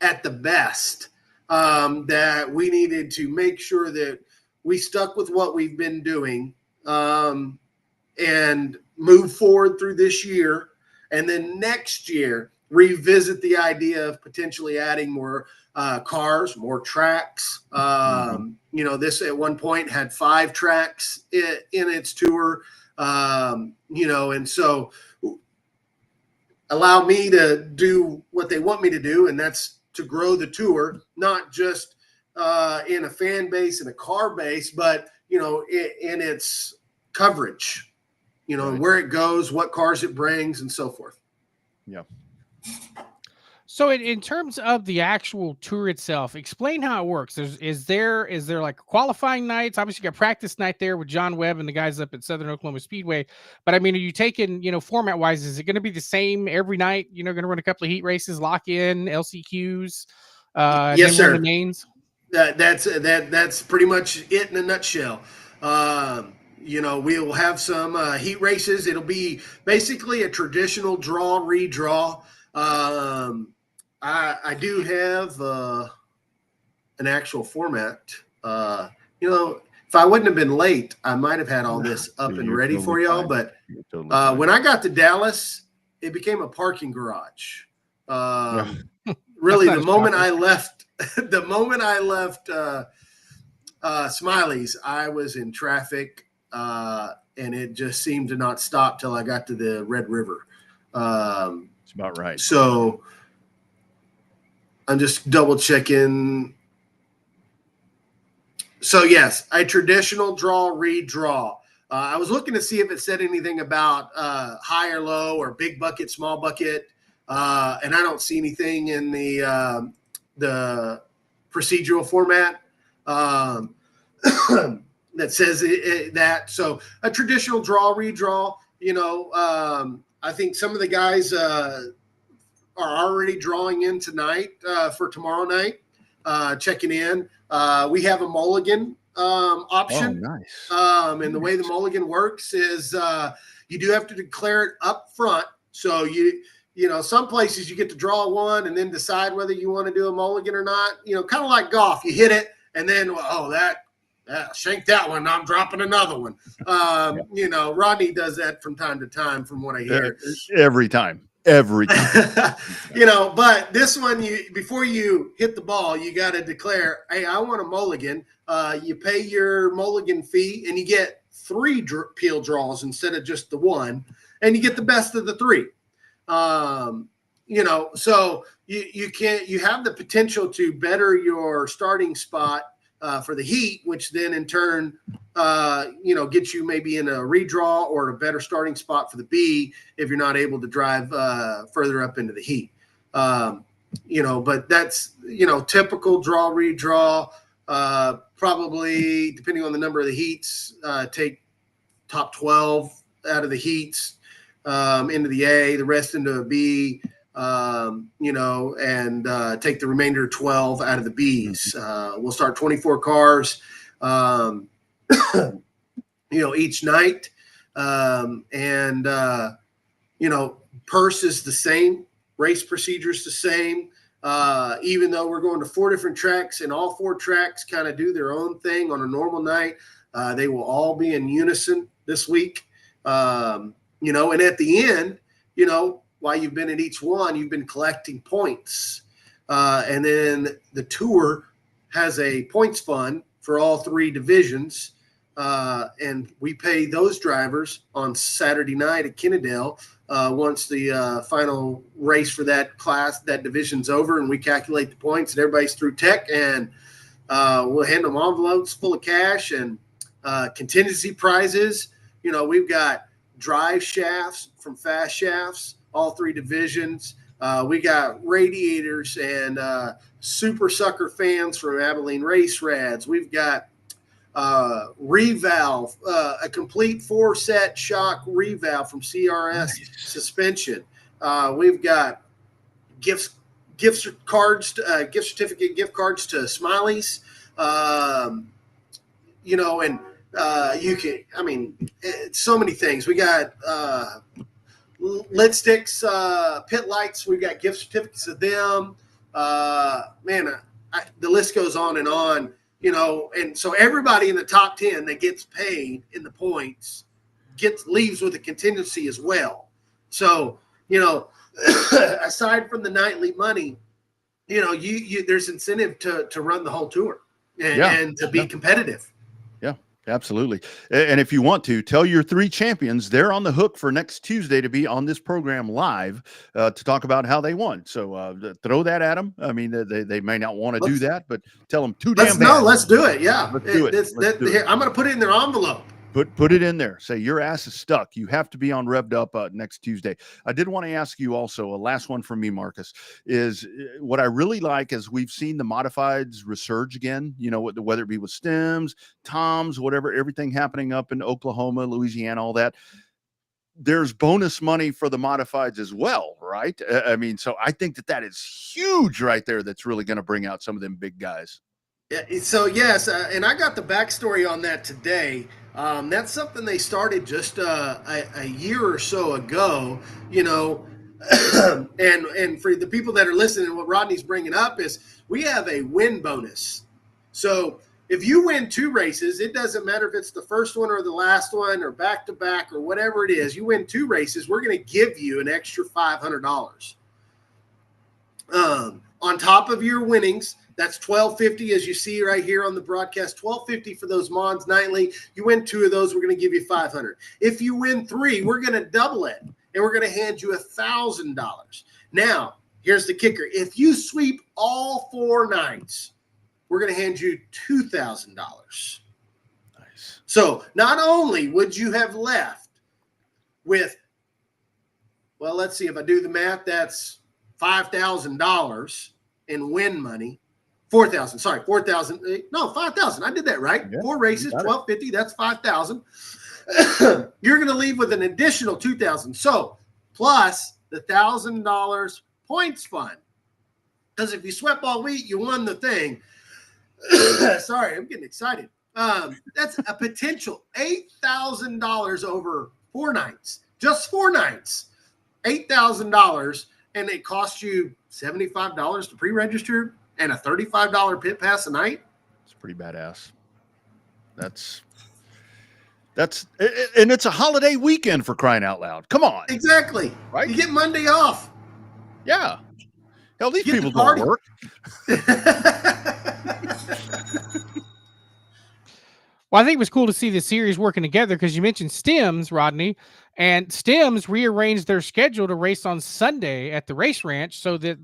at the best, that we needed to make sure that we stuck with what we've been doing and move forward through this year. And then next year, revisit the idea of potentially adding more cars, more tracks. This at one point had 5 tracks in its tour, and so allow me to do what they want me to do, and that's to grow the tour, not just in a fan base and a car base, but, in its coverage, right, where it goes, what cars it brings, and so forth. Yeah. So in terms of the actual tour itself, explain how it works. Is there like qualifying nights? Obviously, you got practice night there with John Webb and the guys up at Southern Oklahoma Speedway. But are you taking, format wise, is it going to be the same every night? Going to run a couple of heat races, lock in LCQs. Yes, sir. The mains. That's pretty much it in a nutshell. We will have some heat races. It'll be basically a traditional draw, redraw. I do have an actual format. If I wouldn't have been late, I might have had all this up and ready for y'all. But when I got to Dallas, it became a parking garage. Really, the moment I left Smiley's, I was in traffic, and it just seemed to not stop till I got to the Red River. That's about right. So I'm just double checking. So yes, a traditional draw, redraw. I was looking to see if it said anything about high or low or big bucket, small bucket. And I don't see anything in the procedural format that says that. So a traditional draw, redraw, I think some of the guys are already drawing in tonight for tomorrow night, checking in. We have a mulligan option. Oh, nice. And the way the mulligan works is you do have to declare it up front. So some places you get to draw one and then decide whether you want to do a mulligan or not. Kind of like golf. You hit it and then, shank that one. I'm dropping another one. Rodney does that from time to time, from what I hear. Every time. every time. But this one, before you hit the ball, you got to declare, hey, I want a mulligan. You pay your mulligan fee, and you get 3 peel draws instead of just the 1, and you get the best of the 3. So you have the potential to better your starting spot for the heat, which then in turn, gets you maybe in a redraw or a better starting spot for the B if you're not able to drive further up into the heat. But that's, typical draw, redraw, probably depending on the number of the heats, take top 12 out of the heats into the A, the rest into a B, and take the remainder 12 out of the Bs. We'll start 24 cars, each night. Purse is the same. Race procedure is the same. Even though we're going to 4 different tracks, and all 4 tracks kind of do their own thing on a normal night, they will all be in unison this week. And at the end, while you've been at each one, you've been collecting points. And then the tour has a points fund for all 3 divisions. And we pay those drivers on Saturday night at Kennedale once the final race for that class, that division's over, and we calculate the points, and everybody's through tech, and we'll hand them envelopes full of cash and contingency prizes. We've got drive shafts from Fast Shafts, all 3 divisions. We got radiators and Super Sucker fans from Abilene Race Rads. We've got revalve, a complete 4-set shock revalve from CRS Suspension. We've got gift certificate gift cards to Smiley's. You can, so many things. We got lid sticks, pit lights. We got gift certificates of them. The list goes on and on. And so everybody in the top 10 that gets paid in the points leaves with a contingency as well. So, aside from the nightly money, there's incentive to run the whole tour and to be competitive. Yeah, absolutely. And if you want to tell your 3 champions, they're on the hook for next Tuesday to be on this program live to talk about how they won. So throw that at them. I mean, they may not want to do that, but tell them too damn bad. No, let's do it. Yeah. Let's do it. I'm going to put it in their envelope. Put it in there. Say your ass is stuck. You have to be on Revved Up next Tuesday. I did want to ask you also, a last one from me, Marcus, is what I really like is we've seen the modifieds resurge again, whether it be with stems, toms, whatever, everything happening up in Oklahoma, Louisiana, all that. There's bonus money for the modifieds as well, right? So I think that is huge right there. That's really going to bring out some of them big guys. Yeah, so yes, and I got the backstory on that today. That's something they started just a year or so ago, and for the people that are listening, what Rodney's bringing up is we have a win bonus. So if you win 2 races, it doesn't matter if it's the first one or the last one or back-to-back or whatever it is, you win 2 races, we're going to give you an extra $500. On top of your winnings, that's $1,250, as you see right here on the broadcast. $1,250 for those mods nightly. You win 2 of those, we're going to give you $500. If you win 3, we're going to double it, and we're going to hand you $1,000. Now, here's the kicker: if you sweep all 4 nights, we're going to hand you $2,000. Nice. So not only would you have left with, well, let's see, if I do the math, that's $5,000 in win money. 4,000. Sorry, 4,000. No, 5,000. I did that right. Yeah, 4 races, $1,250. That's 5,000. You're going to leave with an additional 2,000. So plus the $1,000 points fund. Because if you swept all wheat, you won the thing. Sorry, I'm getting excited. That's a potential $8,000 over 4 nights. Just 4 nights. $8,000, and it costs you $75 to pre-register and a $35 pit pass a night. It's pretty badass. That's And it's a holiday weekend, for crying out loud. Come on. Exactly. Right? You get Monday off. Yeah. Hell, these Get people the party. don't work. Well, I think it was cool to see the series working together because you mentioned Stems, Rodney, and Stems rearranged their schedule to race on Sunday at the race ranch so that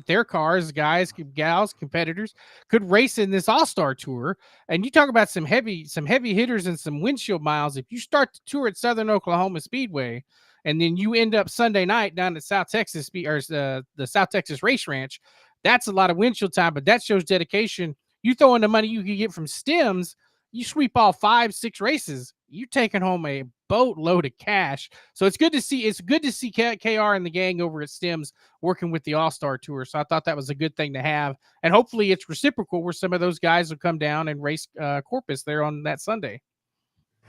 their cars, guys, gals, competitors could race in this All-Star Tour. And you talk about some heavy hitters and some windshield miles. If you start the tour at Southern Oklahoma Speedway, and then you end up Sunday night down at South Texas the South Texas Race Ranch, that's a lot of windshield time, but that shows dedication. You throw in the money you can get from Stems, you sweep all 5-6 races, you're taking home a boatload of cash. So it's good to see. It's good to see KR and the gang over at Stems working with the All-Star Tour. So I thought that was a good thing to have, and hopefully it's reciprocal where some of those guys will come down and race Corpus there on that Sunday.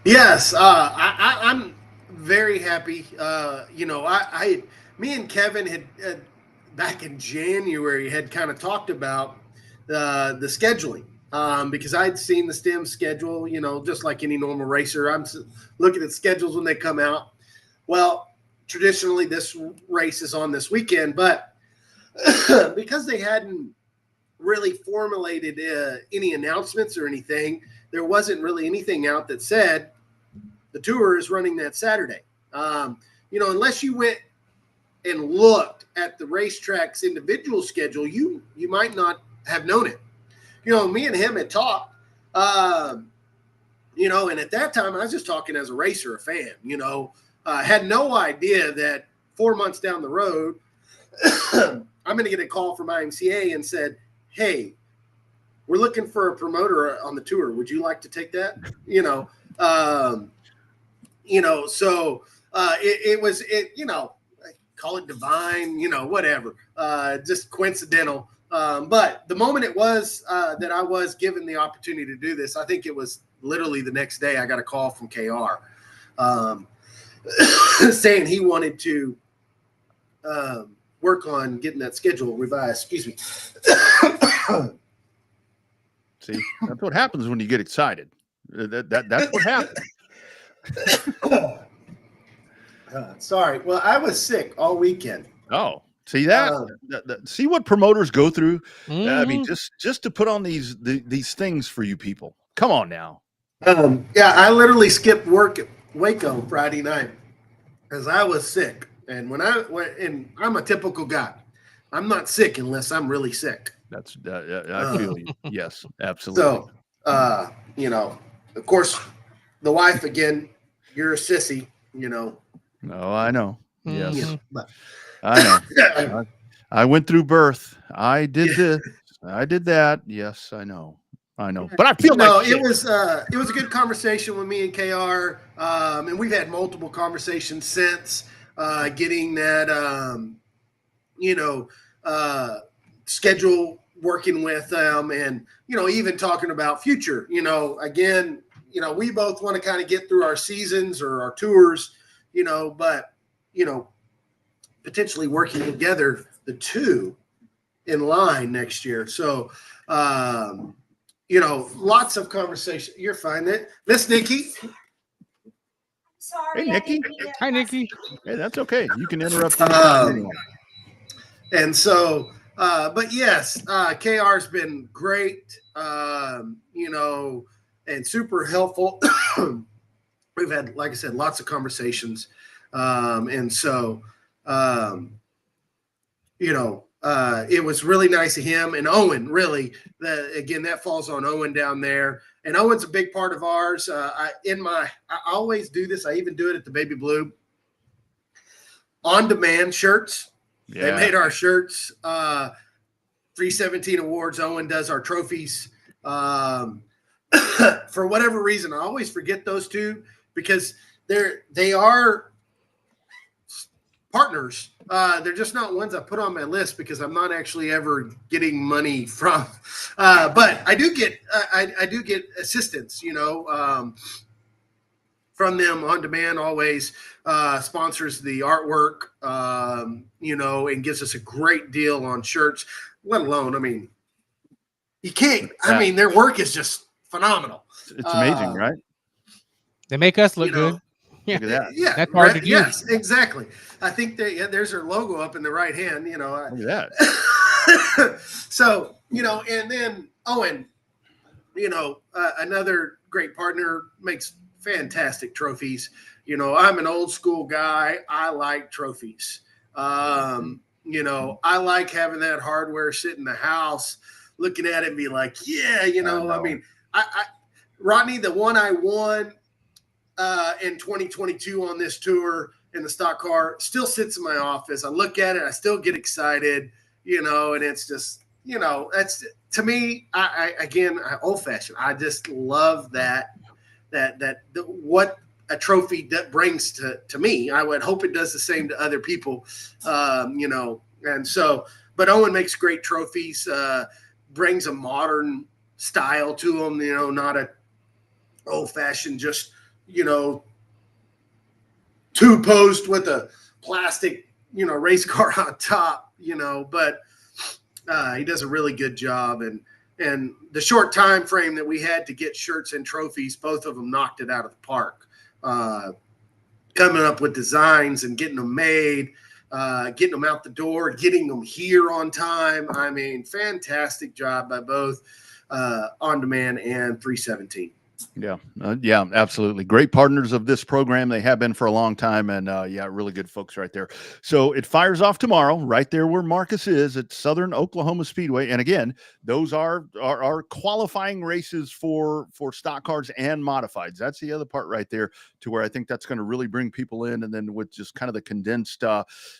Yes, I'm very happy. Me and Kevin had back in January had kind of talked about the scheduling. Because I'd seen the STEM schedule, just like any normal racer. I'm looking at schedules when they come out. Well, traditionally this race is on this weekend, but because they hadn't really formulated any announcements or anything, there wasn't really anything out that said the tour is running that Saturday. Unless you went and looked at the racetrack's individual schedule, you might not have known it. Me and him had talked, and at that time I was just talking as a racer, a fan, had no idea that 4 months down the road, I'm going to get a call from IMCA and said, hey, we're looking for a promoter on the tour. Would you like to take that? Call it divine, whatever, just coincidental. But the moment it was that I was given the opportunity to do this, I think it was literally the next day I got a call from KR saying he wanted to work on getting that schedule revised. Excuse me. See, that's what happens when you get excited. That's what happens. Sorry. Well, I was sick all weekend. Oh. See see what promoters go through. I mean, just to put on these things for you people. Come on now. I literally skipped work at Waco Friday night because I was sick. And and I'm a typical guy. I'm not sick unless I'm really sick. That's I feel you. Yes, absolutely. So, of course, the wife again. You're a sissy. No, I know. Yes. But, I know. I went through birth. I did this. I did that. Yes, I know. But I feel like it was a good conversation with me and KR, and we've had multiple conversations since getting that schedule, working with them, and even talking about future. Again, we both want to kind of get through our seasons or our tours, but potentially working together, the two in line next year. So, lots of conversation. You're fine. Miss Nikki. Sorry. Hey, Nikki. Hi, Nikki. Hey, that's okay. You can interrupt. And so, but yes, KR's been great, and super helpful. We've had, like I said, lots of conversations. And so, it was really nice of him and Owen, really. Again, that falls on Owen down there. And Owen's a big part of ours. I always do this. I even do it at the Baby Blue. On-demand shirts. Yeah. They made our shirts. 317 Awards. Owen does our trophies. For whatever reason, I always forget those two because they are partners. They're just not ones I put on my list because I'm not actually ever getting money from. But I do get assistance, from them. On Demand always sponsors the artwork, and gives us a great deal on shirts. Let alone, you can't. Their work is just phenomenal. It's amazing, right? They make us look You know, good. Yeah, Look at that. yeah, that's hard to do. yes, exactly. I think there's their logo up in the right hand. Look at that. So and then Owen, another great partner, makes fantastic trophies. I'm an old school guy. I like trophies. I like having that hardware sit in the house, looking at it and be like, yeah, I mean, I Rodney, the one I won in 2022 on this tour in the stock car still sits in my office. I look at it, I still get excited, and it's just, that's to me, I old fashioned. I just love what a trophy that brings to me. I would hope it does the same to other people, and so, but Owen makes great trophies, brings a modern style to them, not a old fashioned, just, two post with a plastic, race car on top, but he does a really good job. And the short time frame that we had to get shirts and trophies, both of them knocked it out of the park. Coming up with designs and getting them made, getting them out the door, getting them here on time. I mean, fantastic job by both On Demand and 317. Yeah, absolutely. Great partners of this program. They have been for a long time, and really good folks right there. So it fires off tomorrow, right there where Marcus is at Southern Oklahoma Speedway. And again, those are qualifying races for stock cars and modifieds. That's the other part right there, to where I think that's going to really bring people in. And then with just kind of the condensed,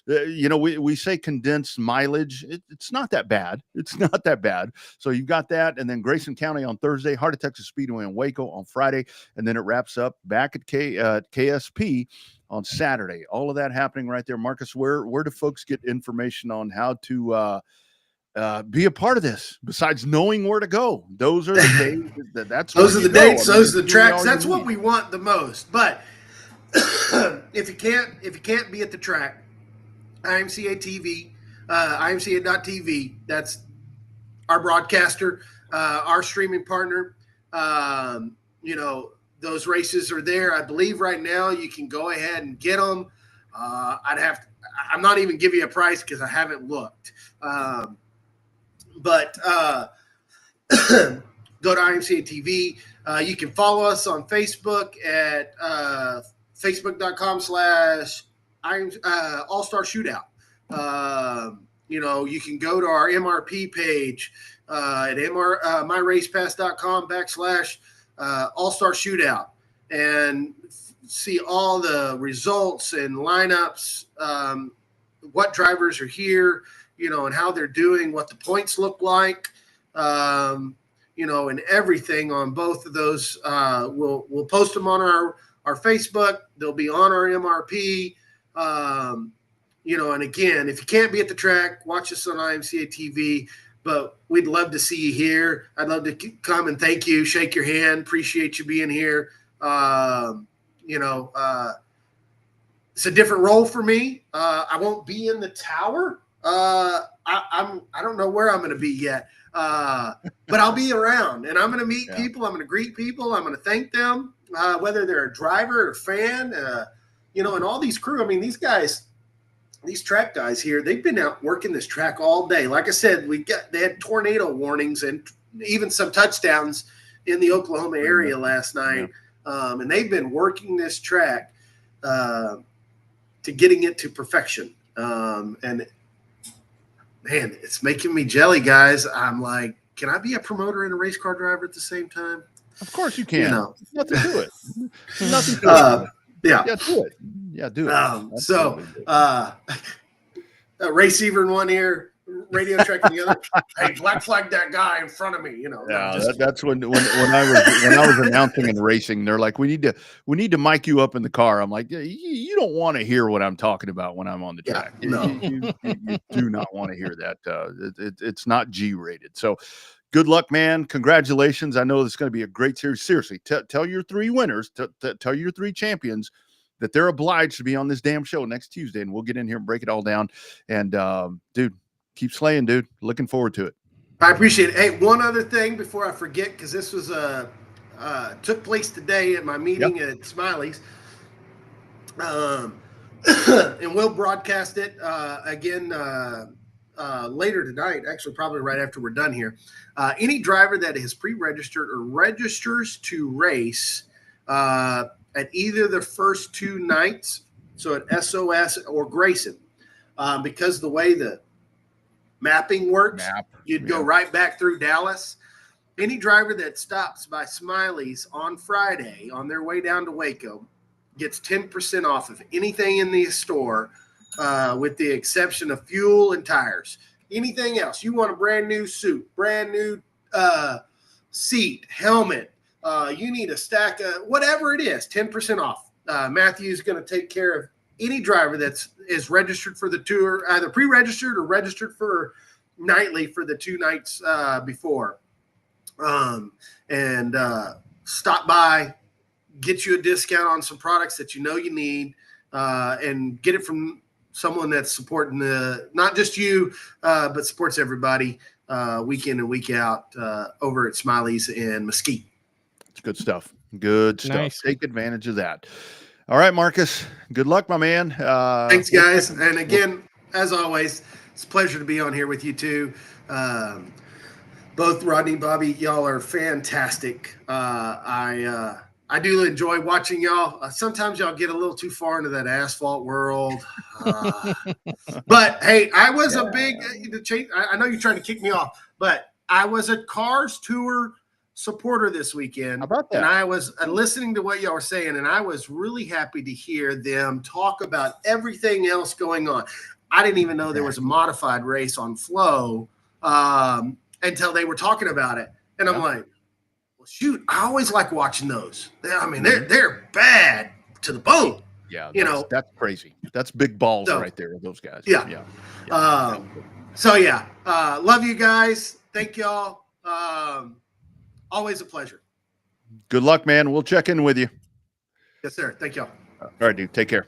we say condensed mileage. It's not that bad. It's not that bad. So you've got that, and then Grayson County on Thursday, Heart of Texas Speedway in Waco on Friday, and then it wraps up back at KSP on Saturday. All of that happening right there. Marcus, where do folks get information on how to be a part of this besides knowing where to go? Those are the days. Those are the dates. Those are the tracks. That's what we want the most. But if you can't be at the track, IMCA TV, IMCA.tv. That's our broadcaster, our streaming partner. Those races are there. I believe right now you can go ahead and get them. I'm not even giving you a price because I haven't looked. But go to IMCA TV. You can follow us on Facebook at facebook.com/All-Star Shootout. You can go to our MRP page at myracepass.com/All-Star Shootout and see all the results and lineups, what drivers are here, and how they're doing, what the points look like, and everything on both of those. We'll post them on our Facebook. They'll be on our MRP. And again, if you can't be at the track, watch us on IMCA TV. But we'd love to see you here. I'd love to come and thank you, shake your hand, appreciate you being here. It's a different role for me. I won't be in the tower. I don't know where I'm going to be yet, but I'll be around, and I'm going to meet people. I'm going to greet people. I'm going to thank them, whether they're a driver or a fan. And all these crew. I mean, these guys. These track guys here, they've been out working this track all day. Like I said, they had tornado warnings and even some touchdowns in the Oklahoma area last night. And they've been working this track to getting it to perfection. And man, it's making me jelly, guys. I'm like, can I be a promoter and a race car driver at the same time? Of course you can. Nothing to it. Nothing to it. Yeah, do it. Yeah, do it. Race Seaver in one ear, radio track in the other. Hey, black flag that guy in front of me. That's when I was announcing and racing. They're like, we need to mic you up in the car. I'm like, you don't want to hear what I'm talking about when I'm on the track. No, you do not want to hear that. It's not G-rated. So. Good luck, man. Congratulations. I know it's going to be a great series. Seriously, tell your three winners, tell your three champions that they're obliged to be on this damn show next Tuesday, and we'll get in here and break it all down. And, dude, keep slaying, dude. Looking forward to it. I appreciate it. Hey, one other thing before I forget, because this was took place today at my meeting at Smiley's. And we'll broadcast it again later tonight, actually probably right after we're done here. Any driver that is pre-registered or registers to race at either the first two nights, so at SOS or Grayson, because the way the mapping works, you'd go right back through Dallas. Any driver that stops by Smiley's on Friday on their way down to Waco gets 10% off of anything in the store, with the exception of fuel and tires. Anything else, you want a brand new suit, brand new seat, helmet, you need a stack of whatever it is, 10% off. Matthew's going to take care of any driver is registered for the tour, either pre-registered or registered for nightly for the 2 nights before. And stop by, get you a discount on some products that you know you need, and get it from someone that's supporting not just you, but supports everybody week in and week out over at Smiley's in Mesquite. It's good stuff. Good stuff. Nice. Take advantage of that. All right, Marcus. Good luck, my man. Thanks, guys. And again, as always, it's a pleasure to be on here with you too. Both Rodney and Bobby, y'all are fantastic. I do enjoy watching y'all. Sometimes y'all get a little too far into that asphalt world. But hey, I was a big I know you're trying to kick me off, but I was a Cars Tour supporter this weekend. How about that? And I was listening to what y'all were saying, and I was really happy to hear them talk about everything else going on. I didn't even know there was a modified race on Flow until they were talking about it. And I'm like, well, shoot, I always like watching those. I mean, they're bad to the bone. Yeah, that's crazy. That's big balls right there with those guys. Yeah. Love you guys. Thank y'all. Always a pleasure. Good luck, man. We'll check in with you. Yes, sir. Thank y'all. All right, dude. Take care.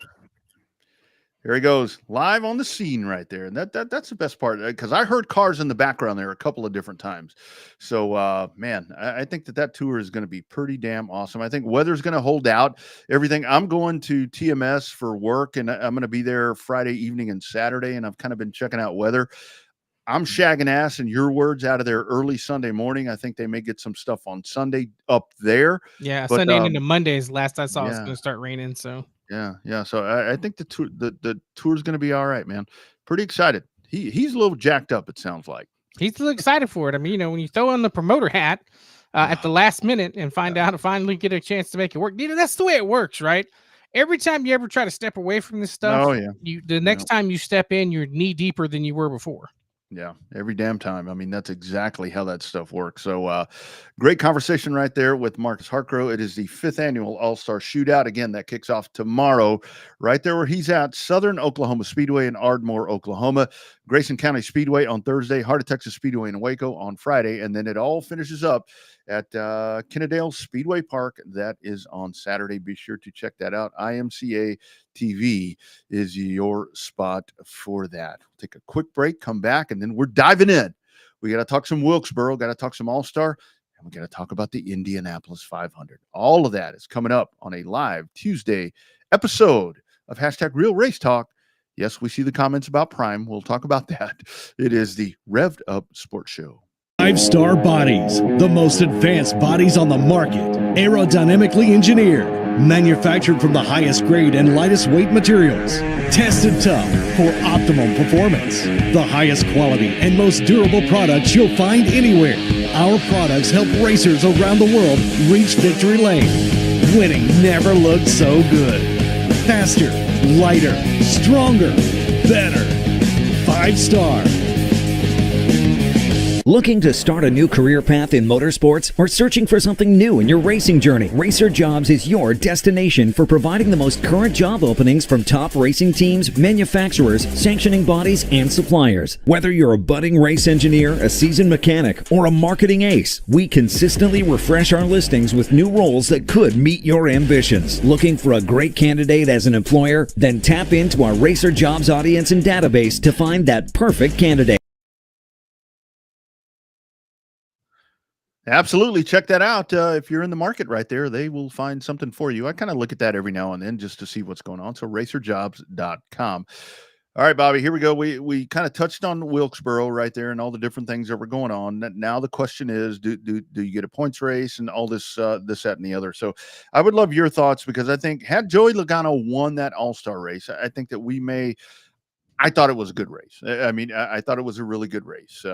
There he goes, live on the scene right there. And that's the best part, because I heard cars in the background there a couple of different times. So, man, I think that tour is going to be pretty damn awesome. I think weather's going to hold out everything. I'm going to TMS for work, and I'm going to be there Friday evening and Saturday, and I've kind of been checking out weather. I'm shagging ass, in your words, out of there early Sunday morning. I think they may get some stuff on Sunday up there. Yeah, but, Sunday into Mondays. Last I saw, it's going to start raining. So yeah. So I think the tour's going to be all right, man. Pretty excited. He's a little jacked up, it sounds like. He's still excited for it. I mean, when you throw on the promoter hat at the last minute and finally get a chance to make it work, that's the way it works, right? Every time you ever try to step away from this stuff, the next time you step in, you're knee deeper than you were before. Yeah, every damn time. I mean, that's exactly how that stuff works. So great conversation right there with Marcus Hartgrove. It is the 5th annual All-Star Shootout. Again, that kicks off tomorrow right there where he's at, Southern Oklahoma Speedway in Ardmore, Oklahoma, Grayson County Speedway on Thursday, Heart of Texas Speedway in Waco on Friday, and then it all finishes up at Kennedale Speedway Park. That is on Saturday. Be sure to check that out. IMCA TV is your spot for that. We'll take a quick break, come back, and then we're diving in. We got to talk some Wilkesboro, got to talk some All-Star, and we got to talk about the Indianapolis 500. All of that is coming up on a live Tuesday episode of #Real Race Talk. Yes, we see the comments about Prime. We'll talk about that. It is the Revved Up Sports Show. 5-star bodies, the most advanced bodies on the market, aerodynamically engineered, manufactured from the highest grade and lightest weight materials, tested tough for optimum performance, the highest quality and most durable products you'll find anywhere. Our products help racers around the world reach victory lane. Winning never looked so good. Faster, lighter, stronger, better. 5-star. Looking to start a new career path in motorsports or searching for something new in your racing journey? Racer Jobs is your destination for providing the most current job openings from top racing teams, manufacturers, sanctioning bodies, and suppliers. Whether you're a budding race engineer, a seasoned mechanic, or a marketing ace, we consistently refresh our listings with new roles that could meet your ambitions. Looking for a great candidate as an employer? Then tap into our Racer Jobs audience and database to find that perfect candidate. Absolutely. Check that out. If you're in the market right there, they will find something for you. I kind of look at that every now and then just to see what's going on. So racerjobs.com. All right, Bobby, here we go. We kind of touched on Wilkesboro right there and all the different things that were going on. Now the question is, do you get a points race and all this, that, and the other? So I would love your thoughts, because I think had Joey Logano won that All-Star race, I think that I thought it was a good race. I mean, I thought it was a really good race.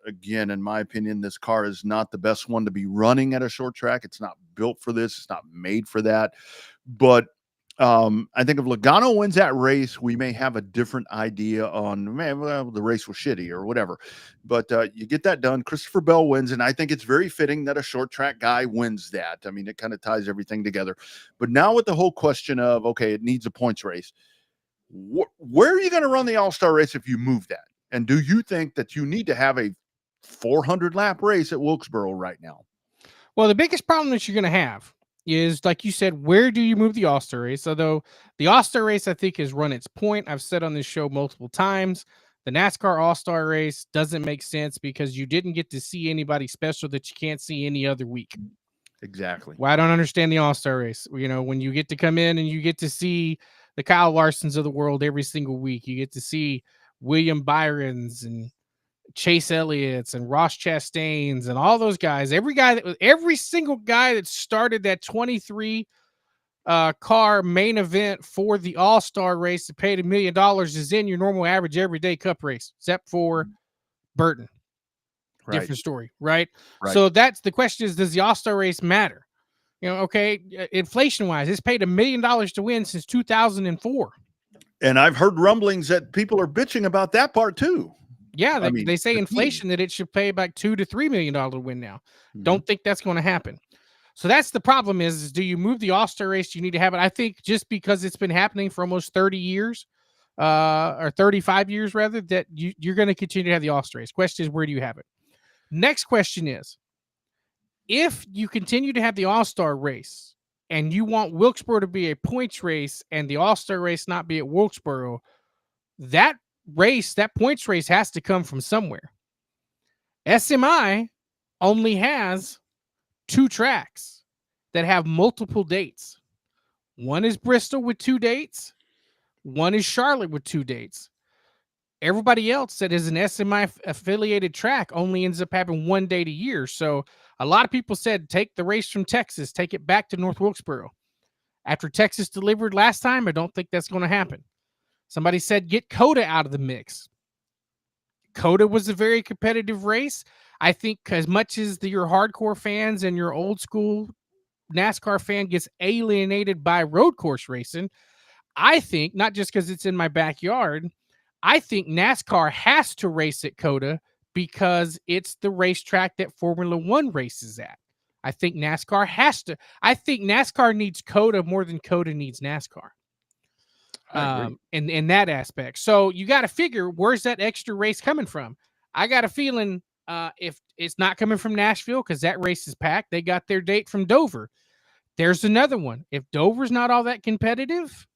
Again, in my opinion, this car is not the best one to be running at a short track. It's not built for this. It's not made for that. But I think if Logano wins that race, we may have a different idea on, man, well, the race was shitty or whatever. But you get that done. Christopher Bell wins, and I think it's very fitting that a short track guy wins that. I mean, it kind of ties everything together. But now with the whole question of, okay, it needs a points race. Where are you going to run the All-Star race if you move that? And do you think that you need to have a 400 lap race at Wilkesboro right now? Well, the biggest problem that you're going to have is, like you said, where do you move the All-Star race? Although the All-Star race, I think, has run its point. I've said on this show multiple times, the NASCAR All-Star race doesn't make sense because you didn't get to see anybody special that you can't see any other week. Exactly. Well, I don't understand the All-Star race. You know, when you get to come in and you get to see the Kyle Larsons of the world every single week, you get to see William Byrons and Chase Elliott's and Ross Chastain's and all those guys. Every single guy that started that 23 car main event for the All-Star race that paid $1 million is in your normal average everyday cup race, except for Burton. Right. Different story, right? Right. So that's the question: is, does the All-Star race matter? You know, okay, inflation-wise, it's paid $1 million to win since 2004. And I've heard rumblings that people are bitching about that part too. Yeah, I mean, they say inflation that it should pay about $2 to $3 million to win now. Mm-hmm. Don't think that's going to happen. So that's the problem is do you move the All-Star race? You need to have it. I think just because it's been happening for almost 30 years or 35 years rather, that you're going to continue to have the All-Star race. Question is, where do you have it? Next question is, if you continue to have the All-Star race and you want Wilkesboro to be a points race and the All-Star race not be at Wilkesboro, that points race has to come from somewhere. SMI only has 2 tracks that have multiple dates. One is Bristol with 2 dates. One is Charlotte with 2 dates. Everybody else that is an SMI affiliated track only ends up having 1 date a year. So a lot of people said, take the race from Texas, take it back to North Wilkesboro. After Texas delivered last time, I don't think that's going to happen. Somebody said, get COTA out of the mix. COTA was a very competitive race. I think as much as your hardcore fans and your old school NASCAR fan gets alienated by road course racing, I think, not just because it's in my backyard, I think NASCAR has to race at COTA because it's the racetrack that Formula One races at. I think NASCAR has to. I think NASCAR needs COTA more than COTA needs NASCAR. In that aspect. So you got to figure, where's that extra race coming from? I got a feeling if it's not coming from Nashville, because that race is packed, they got their date from Dover. There's another one. If Dover's not all that competitive,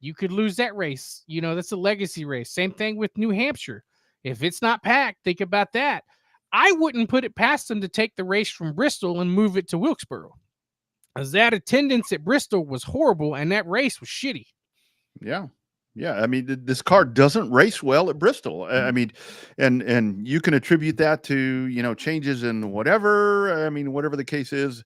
you could lose that race. You know, that's a legacy race. Same thing with New Hampshire. If it's not packed, think about that. I wouldn't put it past them to take the race from Bristol and move it to Wilkesboro, because that attendance at Bristol was horrible and that race was shitty. Yeah. Yeah. I mean, this car doesn't race well at Bristol. I mean, and you can attribute that to, changes in whatever, whatever the case is,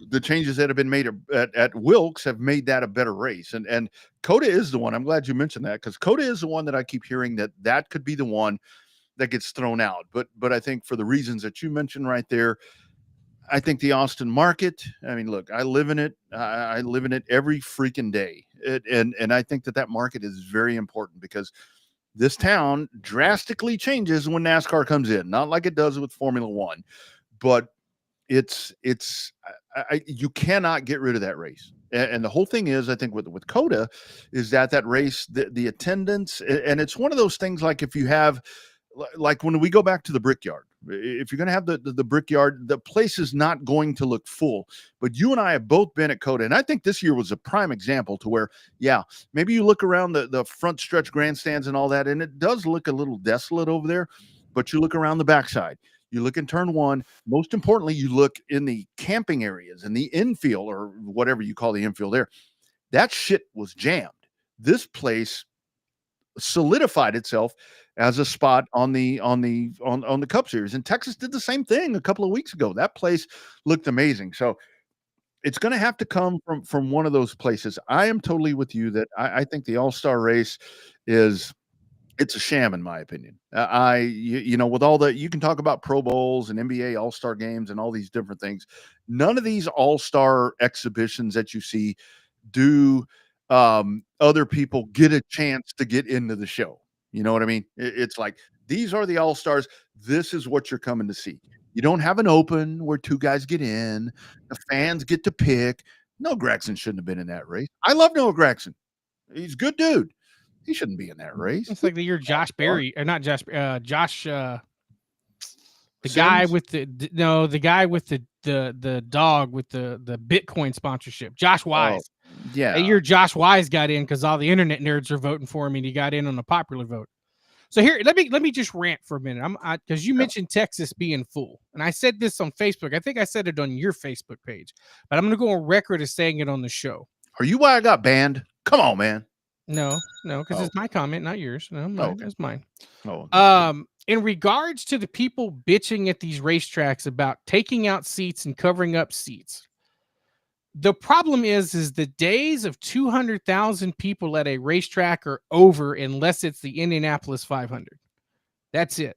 the changes that have been made at Wilkes have made that a better race. And COTA is the one. I'm glad you mentioned that, because COTA is the one that I keep hearing that could be the one that gets thrown out. But I think for the reasons that you mentioned right there, I think the Austin market, look, I live in it. I live in it every freaking day. And I think that market is very important, because this town drastically changes when NASCAR comes in, not like it does with Formula One, but you cannot get rid of that race. And the whole thing is, I think with COTA is that race, the attendance, and it's one of those things, like if you have, like when we go back to the Brickyard, if you're going to have the Brickyard, the place is not going to look full. But you and I have both been at COTA, and I think this year was a prime example to where, yeah, maybe you look around the front stretch grandstands and all that, and it does look a little desolate over there. But you look around the backside, You look in turn one. Most importantly, you look in the camping areas and the infield, or whatever you call the infield there. That shit was jammed. This place solidified itself as a spot on the Cup Series. And Texas did the same thing a couple of weeks ago. That place looked amazing. So it's going to have to come from one of those places. I am totally with you that I think the All-Star race it's a sham in my opinion. You know, with all the, you can talk about Pro Bowls and NBA All-Star games and all these different things. None of these All-Star exhibitions that you see do other people get a chance to get into the show. You know what I mean? It's like, these are the All-Stars. This is what you're coming to see. You don't have an open where two guys get in. The fans get to pick. Noah Gragson shouldn't have been in that race. I love Noah Gragson. He's a good dude. He shouldn't be in that race. It's like the year Josh Berry, or not Josh, Josh, the Sims? guy with the guy with the dog with the Bitcoin sponsorship, Josh Wise. Yeah. That year Josh Wise got in because all the internet nerds are voting for him, and he got in on the popular vote. So here, let me just rant for a minute. Because you mentioned Texas being full, and I said this on Facebook. I think I said it on your Facebook page, but I'm going to go on record as saying it on the show. Are you why I got banned? Come on, man. No, because it's my comment, not yours. No, mine. Okay. It's mine. Oh, In regards to the people bitching at these racetracks about taking out seats and covering up seats, the problem is the days of 200,000 people at a racetrack are over unless it's the Indianapolis 500. That's it.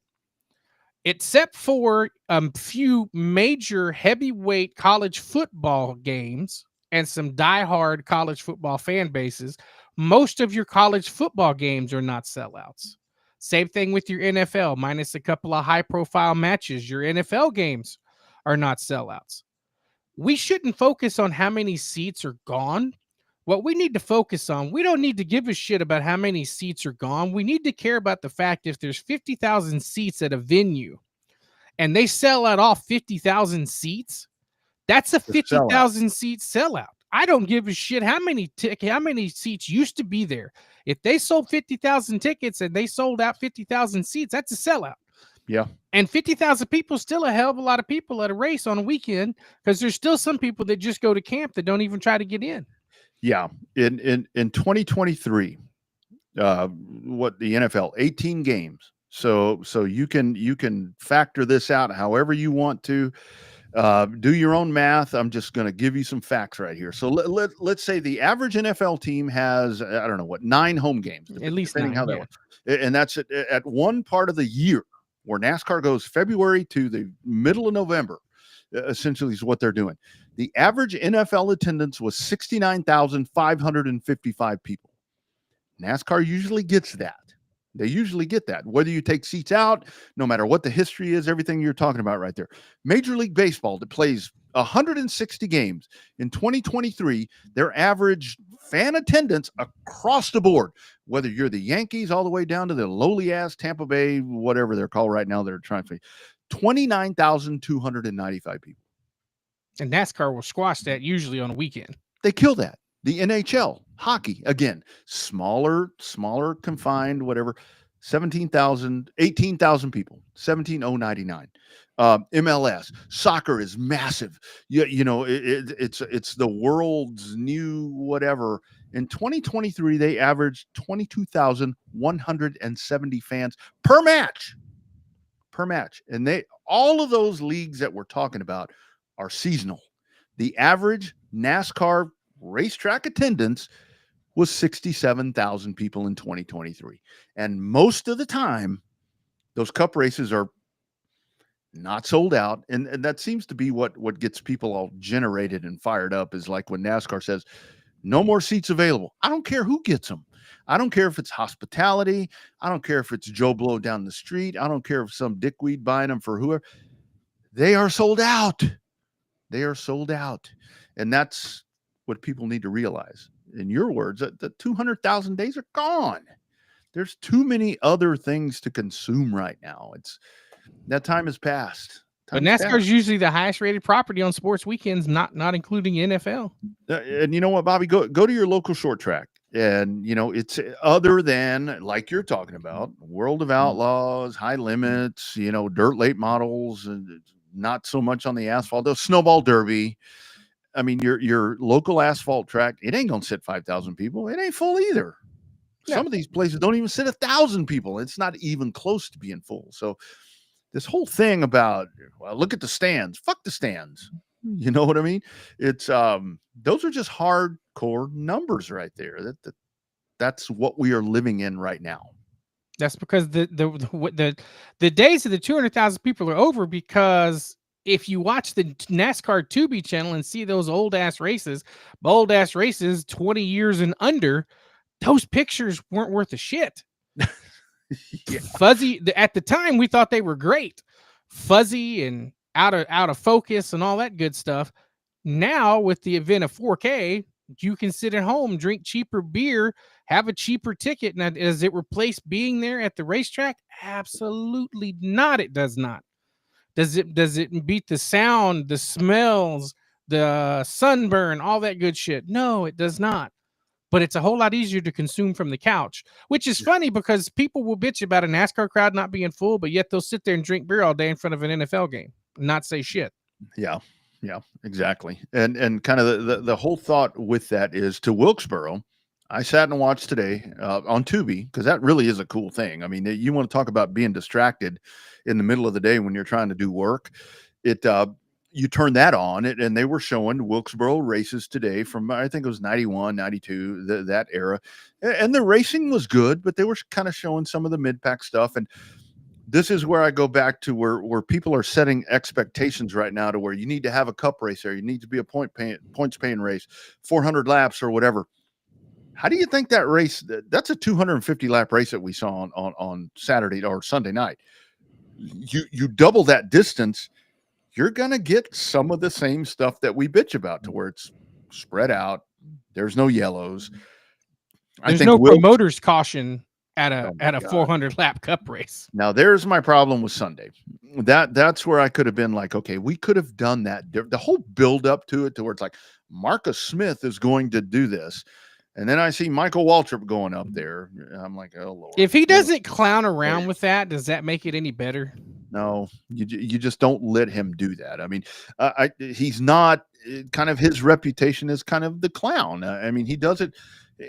Except for a few major heavyweight college football games and some diehard college football fan bases, most of your college football games are not sellouts. Same thing with your NFL, minus a couple of high-profile matches. Your NFL games are not sellouts. We shouldn't focus on how many seats are gone. What we need to focus on, we don't need to give a shit about how many seats are gone. We need to care about the fact if there's 50,000 seats at a venue and they sell out all 50,000 seats, that's a 50,000 seat sellout. I don't give a shit how many seats used to be there. If they sold 50,000 tickets and they sold out 50,000 seats, that's a sellout. Yeah. And 50,000 people is still a hell of a lot of people at a race on a weekend, because there's still some people that just go to camp that don't even try to get in. Yeah. In 2023, what the NFL, 18 games. So you can factor this out however you want to. Do your own math. I'm just going to give you some facts right here. So let's say the average NFL team has, I don't know what, 9 home games, at least depending 9, how that works. And that's at one part of the year where NASCAR goes February to the middle of November, essentially is what they're doing. The average NFL attendance was 69,555 people. NASCAR usually gets that. They usually get that, whether you take seats out, no matter what the history is, everything you're talking about right there. Major League Baseball that plays 160 games in 2023, their average fan attendance across the board, whether you're the Yankees all the way down to the lowly ass Tampa Bay, whatever they're called right now, they're trying to 29,295 people. And NASCAR will squash that usually on a weekend. They kill that. The NHL, hockey, again, smaller, confined, whatever, 18,000 people, 17,099. MLS, soccer is massive. You know, it's the world's new whatever. In 2023, they averaged 22,170 fans per match. And all of those leagues that we're talking about are seasonal. The average NASCAR racetrack attendance was 67,000 people in 2023. And most of the time, those cup races are not sold out. And that seems to be what gets people all generated and fired up, is like when NASCAR says, no more seats available. I don't care who gets them. I don't care if it's hospitality. I don't care if it's Joe Blow down the street. I don't care if some dickweed buying them for whoever. They are sold out. They are sold out. And that's what people need to realize. In your words, that the 200,000 days are gone. There's too many other things to consume right now. That time has passed. But NASCAR is usually the highest rated property on sports weekends, not including NFL. And you know what, Bobby? Go to your local short track And, it's other than like you're talking about World of Outlaws, high limits, dirt late models, and not so much on the asphalt, though snowball derby. I mean, your local asphalt track, it ain't going to sit 5,000 people. It ain't full either. No. Some of these places don't even sit 1,000 people. It's not even close to being full. So this whole thing about, well, look at the stands, fuck the stands. You know what I mean? It's, those are just hardcore numbers right there. That's what we are living in right now. That's because the days of the 200,000 people are over, because if you watch the NASCAR Tubi channel and see those old ass races, 20 years and under, those pictures weren't worth a shit. Yeah. Fuzzy at the time, we thought they were great, fuzzy and out of focus and all that good stuff. Now with the event of 4K, you can sit at home, drink cheaper beer, have a cheaper ticket. Now, does it replace being there at the racetrack? Absolutely not. It does not. Does it beat the sound, the smells, the sunburn, all that good shit? No, it does not. But it's a whole lot easier to consume from the couch, which is funny because people will bitch about a NASCAR crowd not being full, but yet they'll sit there and drink beer all day in front of an NFL game and not say shit. Yeah. Yeah, exactly. And kind of the whole thought with that is to Wilkesboro. I sat and watched today on Tubi, because that really is a cool thing. I mean, you want to talk about being distracted in the middle of the day when you're trying to do work. You turn that on, and they were showing Wilkesboro races today from, I think it was 91, 92, that era. And the racing was good, but they were kind of showing some of the mid-pack stuff. And this is where I go back to where people are setting expectations right now to where you need to have a cup race there. You need to be a points paying race, 400 laps or whatever. How do you think that race, that's a 250 lap race that we saw on Saturday or Sunday night. You double that distance, you're going to get some of the same stuff that we bitch about, to where it's spread out. There's no yellows. There's no promoter's caution at a 400 lap cup race. Now there's my problem with Sunday. That's where I could have been like, okay, we could have done that. The whole build up to it, to where it's like Marcus Smith is going to do this. And then I see Michael Waltrip going up there. I'm like, oh Lord. If he doesn't clown around with that, does that make it any better? No, you just don't let him do that. I mean, he's not, kind of, his reputation is kind of the clown. I mean, he does it.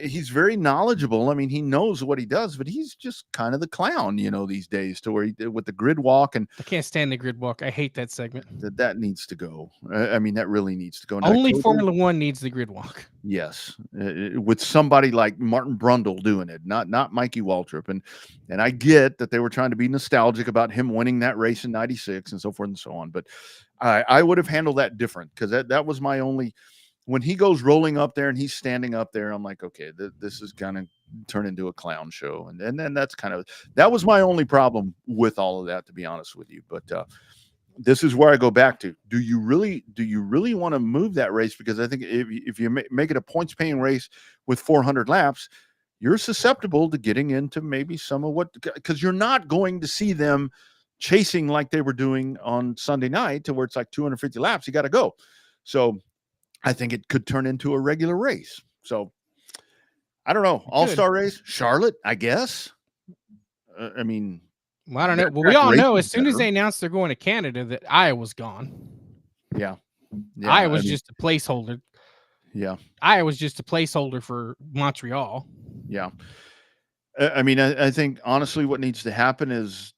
He's very knowledgeable. I mean, he knows what he does, but he's just kind of the clown, these days, to where with the grid walk. And I can't stand the grid walk. I hate that segment. That needs to go. I mean, that really needs to go. Only Formula One needs the grid walk. Yes, with somebody like Martin Brundle doing it, not Mikey Waltrip. And I get that they were trying to be nostalgic about him winning that race in '96 and so forth and so on. But I would have handled that different, because that was my only. When he goes rolling up there and he's standing up there, I'm like, okay, this is going to turn into a clown show. And then that was my only problem with all of that, to be honest with you. But this is where I go back to, do you really want to move that race? Because I think if you make it a points paying race with 400 laps, you're susceptible to getting into maybe some of because you're not going to see them chasing like they were doing on Sunday night, to where it's like 250 laps. You got to go. So I think it could turn into a regular race. So I don't know. All-star race, Charlotte, I guess. I mean, well, I don't know. Well, we all know as soon as they announced they're going to Canada that Iowa's gone. Yeah. Iowa's just a placeholder. Yeah. Iowa's just a placeholder for Montreal. Yeah. I mean, I think honestly what needs to happen is,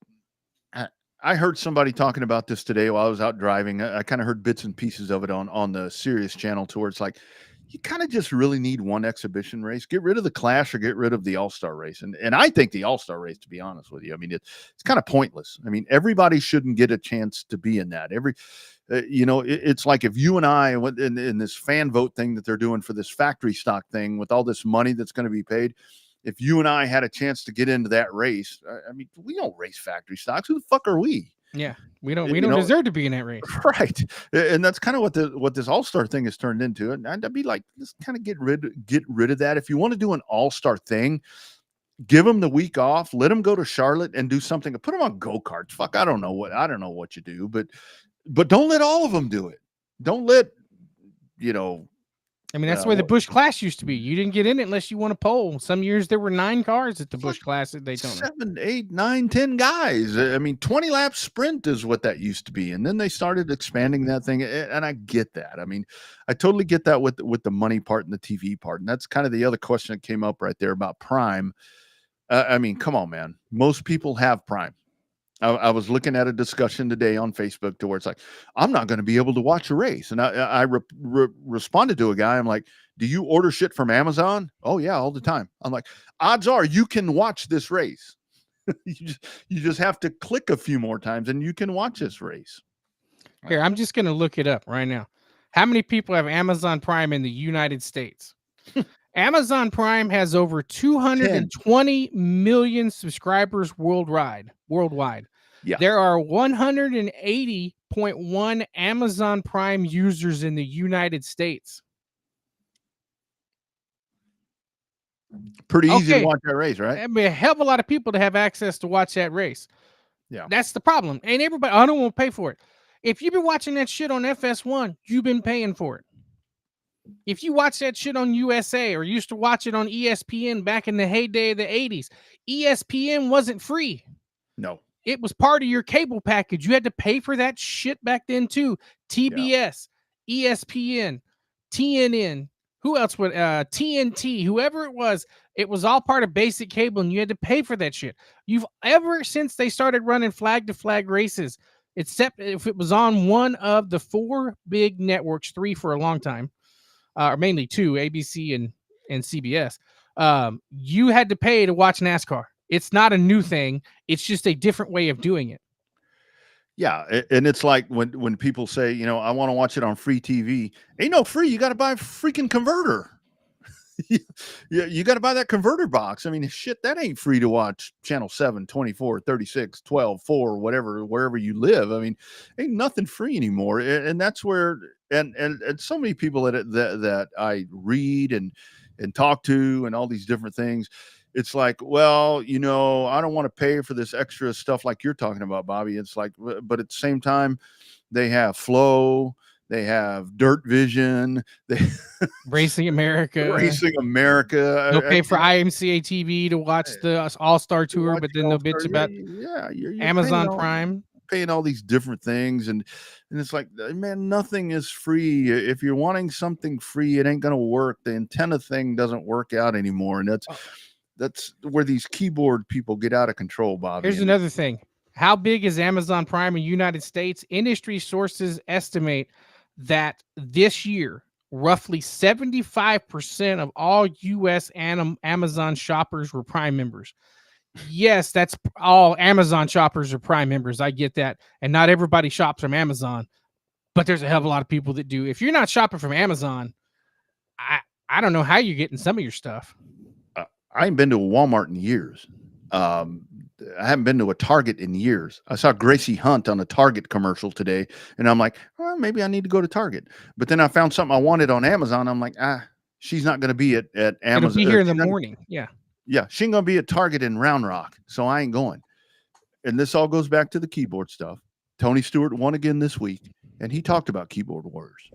I heard somebody talking about this today while I was out driving. I kind of heard bits and pieces of it on the Sirius channel, to where it's like, you kind of just really need one exhibition race. Get rid of the Clash or get rid of the All-Star race. And I think the All-Star race, to be honest with you, I mean, it's kind of pointless. I mean, everybody shouldn't get a chance to be in that. It's like if you and I went in this fan vote thing that they're doing for this factory stock thing with all this money that's going to be paid. If you and I had a chance to get into that race, I mean, we don't race factory stocks. Who the fuck are we? Yeah, we don't deserve to be in that race. Right. And that's kind of what this All-Star thing has turned into. And I'd be like, let's kind of get rid of that. If you want to do an All-Star thing, give them the week off, let them go to Charlotte and do something. Put them on go-karts. Fuck, I don't know what you do, but don't let all of them do it. Don't let, I mean, that's the way the Busch Clash used to be. You didn't get in it unless you won a pole. Some years there were 9 cars at the Busch Clash at Daytona. 7, 8, 9, 10 guys. I mean, 20 lap sprint is what that used to be. And then they started expanding that thing. And I get that. I mean, I totally get that with the money part and the TV part. And that's kind of the other question that came up right there about Prime. I mean, come on, man. Most people have Prime. I was looking at a discussion today on Facebook to where it's like, I'm not going to be able to watch a race. And I responded to a guy. I'm like, do you order shit from Amazon? Oh yeah, all the time. I'm like, odds are you can watch this race. you just have to click a few more times and you can watch this race. Here, I'm just going to look it up right now. How many people have Amazon Prime in the United States? Amazon Prime has over 220 million subscribers worldwide. Yeah. There are 180.1 Amazon Prime users in the United States. Pretty easy to watch that race, right? That'd be a hell of a lot of people to have access to watch that race. Yeah. That's the problem. And everybody, I don't want to pay for it. If you've been watching that shit on FS1, you've been paying for it. If you watch that shit on USA or used to watch it on ESPN back in the heyday of the 80s, ESPN wasn't free. No. It was part of your cable package. You had to pay for that shit back then too. TBS, ESPN, TNN, who else would TNT, whoever it was all part of basic cable and you had to pay for that shit. You've ever since they started running flag to flag races, except if it was on one of the 4 big networks, 3 for a long time. Or mainly 2, ABC and CBS, you had to pay to watch NASCAR. It's not a new thing. It's just a different way of doing it. Yeah. And it's like when people say, you know, I want to watch it on free TV. Ain't no free. You got to buy a freaking converter. You got to buy that converter box. I mean, shit, that ain't free to watch channel 7, 24, 36, 12, 4, whatever, wherever you live. I mean, ain't nothing free anymore. And that's where, and so many people that I read and talk to and all these different things. It's like, well, you know, I don't want to pay for this extra stuff like you're talking about, Bobby. It's like, but at the same time, they have Flow. They have Dirt Vision. They Racing America. They'll pay for IMCA TV to watch the All-Star Tour, but then they'll bitch about you're Amazon Prime. Paying all these different things. And it's like, man, nothing is free. If you're wanting something free, it ain't going to work. The antenna thing doesn't work out anymore. And that's where these keyboard people get out of control, Bobby. Here's another thing. How big is Amazon Prime in the United States? Industry sources estimate that this year, roughly 75% of all U.S. Amazon shoppers were Prime members. Yes, that's all Amazon shoppers are Prime members. I get that. And not everybody shops from Amazon, but there's a hell of a lot of people that do. If you're not shopping from Amazon, I don't know how you're getting some of your stuff. I ain't been to a Walmart in years. I haven't been to a Target in years. I saw Gracie Hunt on a Target commercial today, and I'm like, well, maybe I need to go to Target. But then I found something I wanted on Amazon. I'm like, she's not going to be at Amazon. It'll be here in the morning. Yeah. Yeah. She ain't going to be at Target in Round Rock. So I ain't going. And this all goes back to the keyboard stuff. Tony Stewart won again this week, and he talked about keyboard warriors.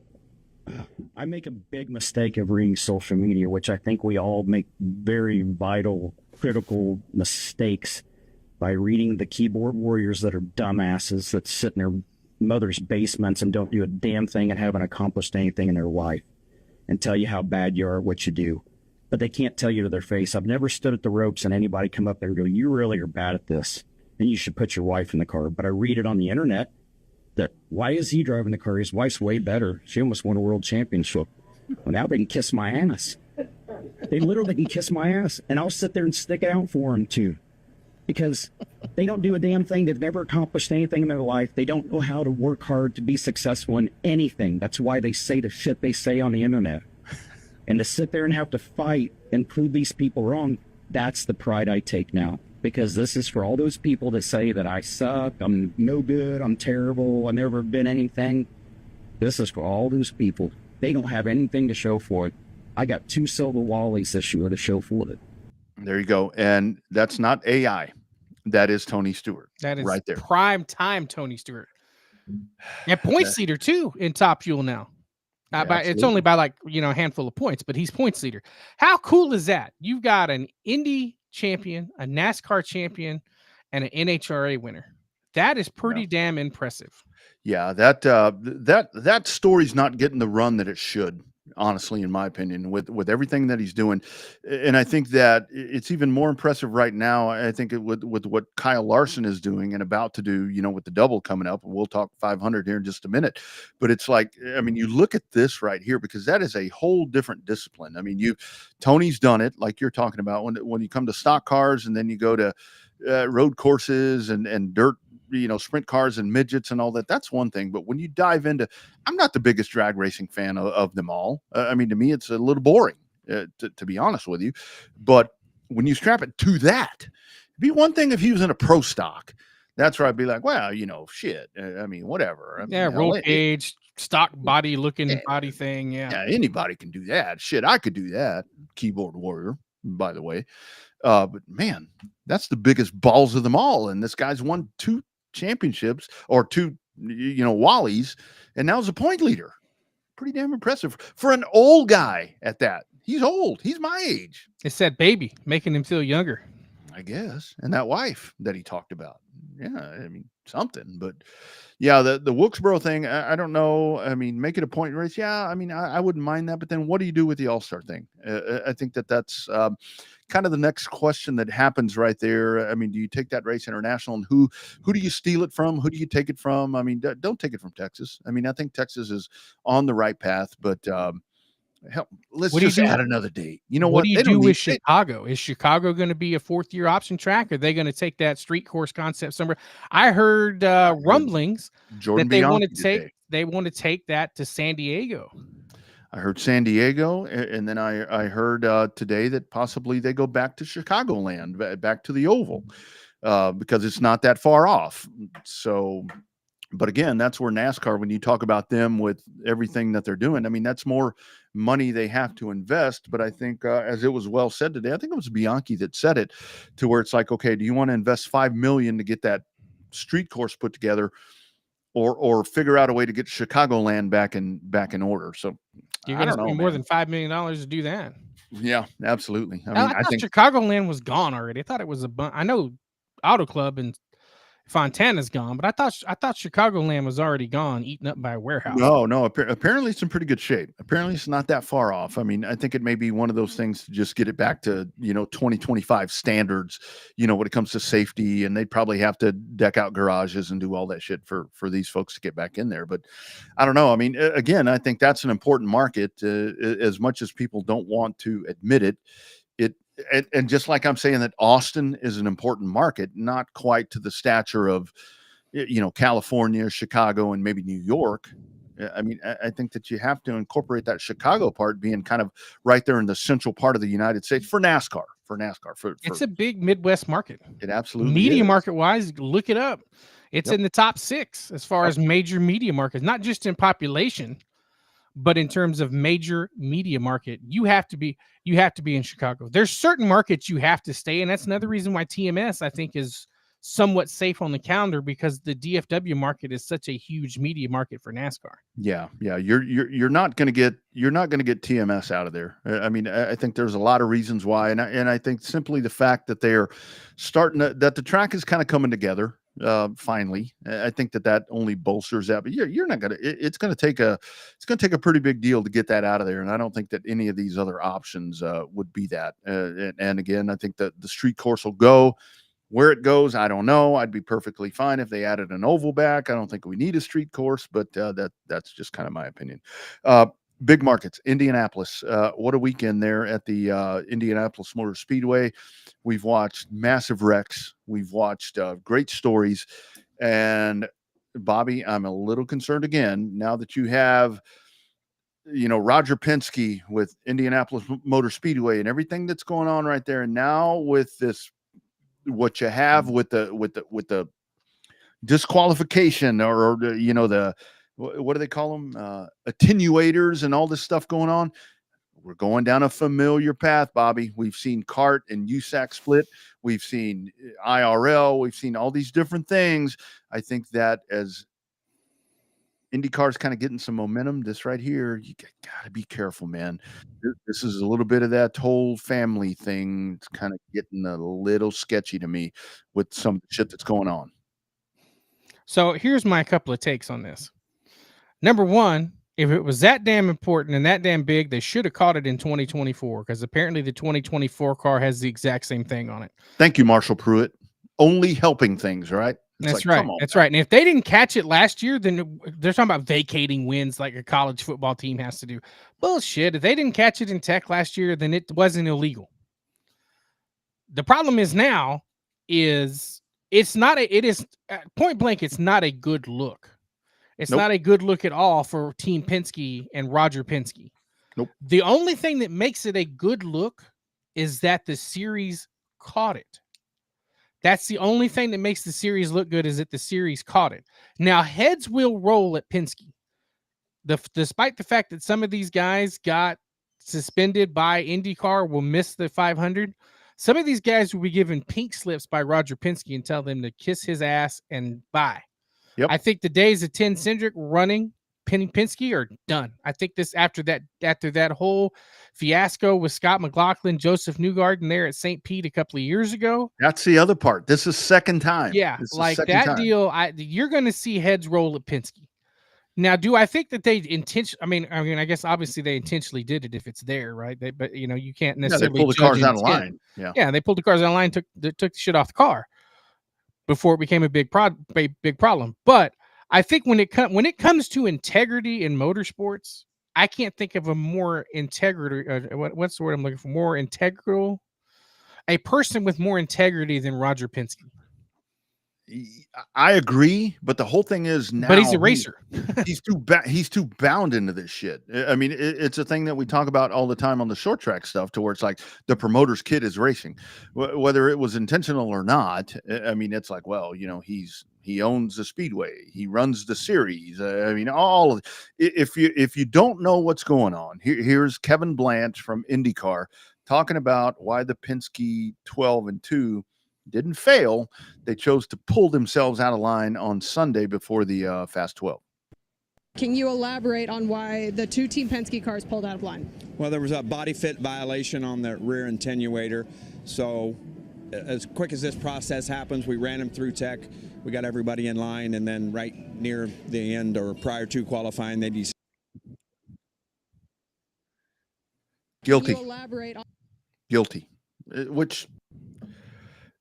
I make a big mistake of reading social media, which I think we all make very vital, critical mistakes by reading the keyboard warriors that are dumbasses that sit in their mother's basements and don't do a damn thing and haven't accomplished anything in their life and tell you how bad you are at what you do. But they can't tell you to their face. I've never stood at the ropes and anybody come up there and go, you really are bad at this, and you should put your wife in the car. But I read it on the internet that why is he driving the car? His wife's way better. She almost won a world championship. Well, now they can kiss my ass. They literally can kiss my ass, and I'll sit there and stick it out for them too. Because they don't do a damn thing. They've never accomplished anything in their life. They don't know how to work hard to be successful in anything. That's why they say the shit they say on the internet. And to sit there and have to fight and prove these people wrong, that's the pride I take now. Because this is for all those people that say that I suck, I'm no good, I'm terrible, I've never been anything. This is for all those people. They don't have anything to show for it. I got 2 silver wallies this year to show for it. There you go. And that's not AI. That is Tony Stewart. That is right there. Prime time Tony Stewart. And points leader too in Top Fuel now. It's only by like, a handful of points, but he's points leader. How cool is that? You've got an Indy champion, a NASCAR champion, and an NHRA winner. That is pretty damn impressive. Yeah, that story's not getting the run that it should, honestly, in my opinion, with everything that he's doing. And I think that it's even more impressive right now. I think with what Kyle Larson is doing and about to do, with the double coming up, and we'll talk 500 here in just a minute. But it's like, I mean, you look at this right here, because that is a whole different discipline. I mean, Tony's done it, like you're talking about, when you come to stock cars, and then you go to road courses and dirt, sprint cars and midgets and all that. That's one thing. But when you dive into, I'm not the biggest drag racing fan of them all. I mean, to me, it's a little boring, to be honest with you. But when you strap it to that, it'd be one thing if he was in a pro stock. That's where I'd be like, well, shit. I mean, whatever. Roll cage, stock body looking body thing. Yeah, anybody can do that. Shit, I could do that. Keyboard warrior, by the way. But man, that's the biggest balls of them all. And this guy's won 2 championships, or 2 Wallies, and now he's a point leader. Pretty damn impressive for an old guy at that. He's old. He's my age. It's that baby making him feel younger, I guess. And that wife that he talked about. Yeah, I mean, something. But yeah, the Wilkesboro thing, I don't know. I mean, make it a point race. Yeah, I mean, I wouldn't mind that. But then what do you do with the All-Star thing? I think that's kind of the next question that happens right there. I mean, do you take that race international, and who do you steal it from? Who do you take it from? I mean, don't take it from Texas. I mean, I think Texas is on the right path, but hell, let's just add another date. You know what? What do you do with Chicago? Is Chicago going to be a 4th-year option track? Are they going to take that street course concept somewhere? I heard rumblings that they want to take that to San Diego. I heard San Diego, and then I heard today that possibly they go back to Chicagoland, back to the Oval, because it's not that far off. So, but again, that's where NASCAR, when you talk about them with everything that they're doing, I mean, that's more money they have to invest. But I think, as it was well said today, I think it was Bianchi that said it, to where it's like, okay, do you want to invest $5 million to get that street course put together, or figure out a way to get Chicagoland back in order? So you're going to spend more than $5 million to do that. Yeah, absolutely. I think Chicagoland was gone already. I thought it was I know Auto Club and Fontana's gone, but I thought Chicagoland was already gone, eaten up by a warehouse. No. Apparently it's in pretty good shape. Apparently it's not that far off. I mean, I think it may be one of those things to just get it back to 2025 standards. When it comes to safety, and they'd probably have to deck out garages and do all that shit for these folks to get back in there. But I don't know. I mean, again, I think that's an important market, as much as people don't want to admit it. And just like I'm saying that Austin is an important market, not quite to the stature of, California, Chicago, and maybe New York. I mean, I think that you have to incorporate that Chicago part being kind of right there in the central part of the United States for NASCAR. It's a big Midwest market. It absolutely media is. Market wise, look it up. It's in the top 6 as far as major media markets, not just in population, but in terms of major media market. You have to be in Chicago. There's certain markets you have to stay in. That's another reason why TMS, I think, is somewhat safe on the calendar, because the DFW market is such a huge media market for NASCAR. Yeah. You're not going to get TMS out of there. I mean, I think there's a lot of reasons why, and I think simply the fact that they're that the track is kind of coming together. Finally, I think that only bolsters that. But you're not gonna. It's gonna take a pretty big deal to get that out of there, and I don't think that any of these other options would be that. And again, I think that the street course will go. Where it goes, I don't know. I'd be perfectly fine if they added an oval back. I don't think we need a street course, but that's just kind of my opinion. Big markets, Indianapolis. What a weekend there at the Indianapolis Motor Speedway. We've watched massive wrecks. We've watched great stories. And Bobby, I'm a little concerned again, now that you have, Roger Penske with Indianapolis Motor Speedway and everything that's going on right there. And now with this, what you have with the disqualification or the, what do they call them? Attenuators and all this stuff going on. We're going down a familiar path, Bobby. We've seen CART and USAC split. We've seen IRL. We've seen all these different things. I think that as IndyCar's kind of getting some momentum. This right here, you got to be careful, man. This is a little bit of that whole family thing. It's kind of getting a little sketchy to me with some shit that's going on. So here's my couple of takes on this. Number one, if it was that damn important and that damn big, they should have caught it in 2024, because apparently the 2024 car has the exact same thing on it. Thank you, Marshall Pruitt. Only helping things, right? That's right. That's right. And if they didn't catch it last year, then they're talking about vacating wins like a college football team has to do. Bullshit. If they didn't catch it in Tech last year, then it wasn't illegal. The problem is now is it's not a, it is point blank. It's not a good look. It's not a good look at all for Team Penske and Roger Penske. Nope. The only thing that makes it a good look is that the series caught it. That's the only thing that makes the series look good, is that the series caught it. Now, heads will roll at Penske. Despite the fact that some of these guys got suspended by IndyCar, will miss the 500, some of these guys will be given pink slips by Roger Penske and tell them to kiss his ass and bye. Yep. I think the days of Tim Cindric running Penske are done. I think this after that whole fiasco with Scott McLaughlin, Joseph Newgarden there at St. Pete a couple of years ago. That's the other part. This is second time. Yeah, like that deal. You're going to see heads roll at Penske. Now, do I think that they intentionally? I mean, I guess obviously they intentionally did it if it's there, right? But you can't necessarily. They pulled the cars out of line. Yeah, they pulled the cars out of line. Took the shit off the car before it became a big problem. But I think when it comes to integrity in motorsports, I can't think of a more integrity. What's the word I'm looking for? More integral. A person with more integrity than Roger Penske. I agree, but the whole thing is now. But he's a racer. He's too bound into this shit. I mean, it's a thing that we talk about all the time on the short track stuff, to where it's like the promoter's kid is racing, whether it was intentional or not. I mean, it's like, well, he owns the speedway, he runs the series. I mean, all of it. If you don't know what's going on, here's Kevin Blanch from IndyCar talking about why the Penske 12 and 2 didn't fail. They chose to pull themselves out of line on Sunday before the Fast 12. Can you elaborate on why the two Team Penske cars pulled out of line? Well, there was a body fit violation on the rear attenuator. So as quick as this process happens, we ran them through tech. We got everybody in line, and then right near the end or prior to qualifying, they decided. Guilty. Can you elaborate on- Guilty. Which...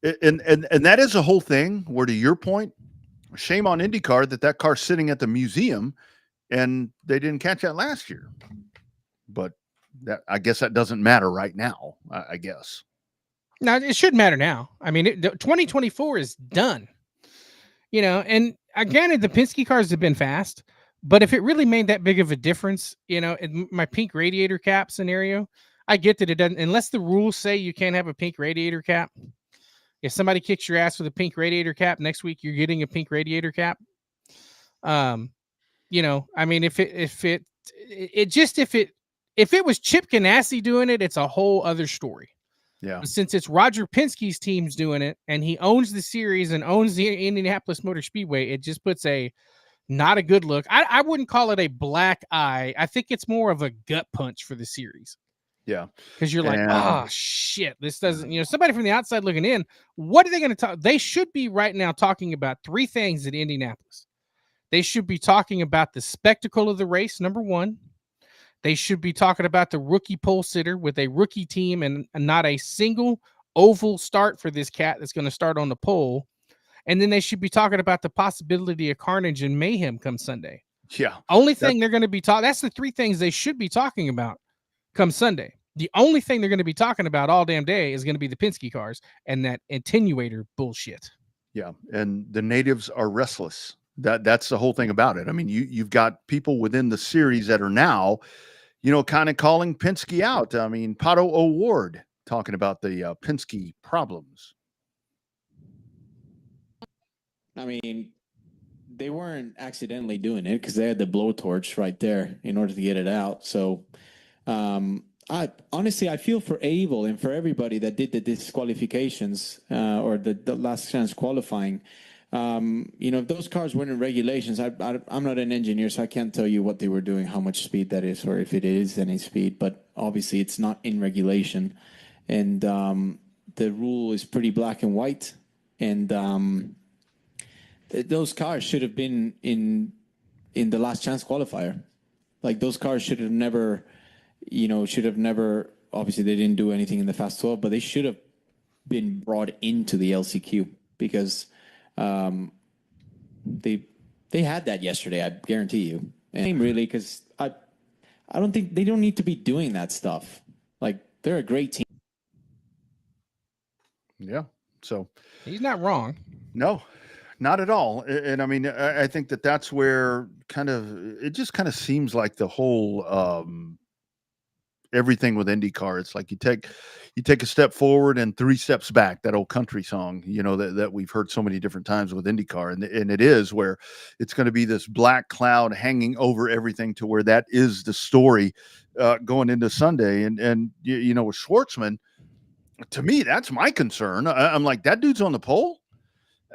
And that is a whole thing where, to your point, shame on IndyCar that car's sitting at the museum and they didn't catch that last year. But I guess that doesn't matter right now, I guess. No, it should matter now. I mean, 2024 is done. And granted, the Penske cars have been fast, but if it really made that big of a difference, in my pink radiator cap scenario, I get that it doesn't, unless the rules say you can't have a pink radiator cap. If somebody kicks your ass with a pink radiator cap, next week you're getting a pink radiator cap. I mean, if it was Chip Ganassi doing it, it's a whole other story. Yeah. But since it's Roger Penske's team's doing it, and he owns the series and owns the Indianapolis Motor Speedway, it just puts not a good look. I wouldn't call it a black eye. I think it's more of a gut punch for the series. Yeah. Because you're like, oh, shit, this doesn't, somebody from the outside looking in, what are they going to talk? They should be right now talking about three things at Indianapolis. They should be talking about the spectacle of the race, number one. They should be talking about the rookie pole sitter with a rookie team and not a single oval start for this cat that's going to start on the pole. And then they should be talking about the possibility of carnage and mayhem come Sunday. Yeah. Only thing they're going to be talking, that's the three things they should be talking about come Sunday. The only thing they're going to be talking about all damn day is going to be the Penske cars and that attenuator bullshit. Yeah. And the natives are restless. That's the whole thing about it. I mean, you've got people within the series that are now, kind of calling Penske out. I mean, Pato O'Ward talking about the Penske problems. I mean, they weren't accidentally doing it because they had the blowtorch right there in order to get it out. So, I feel for Abel and for everybody that did the disqualifications or the last chance qualifying. If those cars weren't in regulations, I'm not an engineer, so I can't tell you what they were doing, how much speed that is, or if it is any speed. But obviously, it's not in regulation, and the rule is pretty black and white. And those cars should have been in the last chance qualifier. Like those cars should have never. Obviously, they didn't do anything in the Fast 12, but they should have been brought into the LCQ because they had that yesterday. I guarantee you, and really, because I don't think they don't need to be doing that stuff. Like they're a great team. Yeah. So he's not wrong. No, not at all. And I mean, I think that's where it just kind of seems like the whole everything with IndyCar. It's like you take a step forward and 3 steps back. That old country song, that we've heard so many different times with IndyCar, and it is where it's going to be this black cloud hanging over everything to where that is the story going into Sunday. And with Schwartzman, to me, that's my concern. I'm like, that dude's on the pole.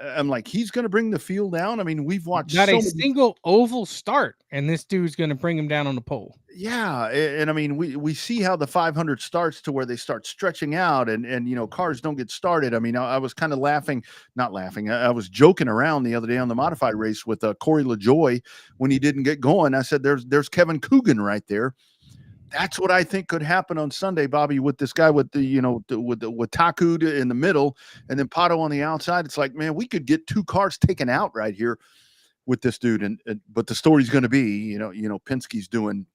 I'm like, he's going to bring the field down. I mean, we've watched not a single oval start, and this dude's going to bring him down on the pole. Yeah, and I mean, we see how the 500 starts to where they start stretching out, and cars don't get started. I mean, I was kind of not laughing. I was joking around the other day on the modified race with Corey LaJoy when he didn't get going. I said, "There's Kevin Coogan right there." That's what I think could happen on Sunday, Bobby, with this guy with with Taku in the middle and then Pato on the outside. It's like, man, we could get 2 cars taken out right here with this dude. But the story's going to be, Penske's doing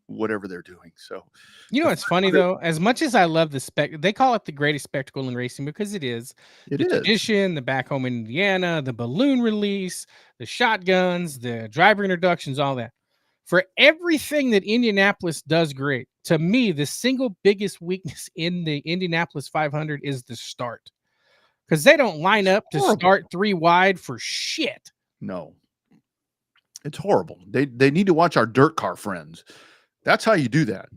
whatever they're doing. So, it's funny though. As much as I love the they call it the greatest spectacle in racing because it is. The tradition, the back home in Indiana, the balloon release, the shotguns, the driver introductions, all that. For everything that Indianapolis does great, to me, the single biggest weakness in the Indianapolis 500 is the start. Because they don't line up to start 3 wide for shit. No. It's horrible. They need to watch our dirt car friends. That's how you do that.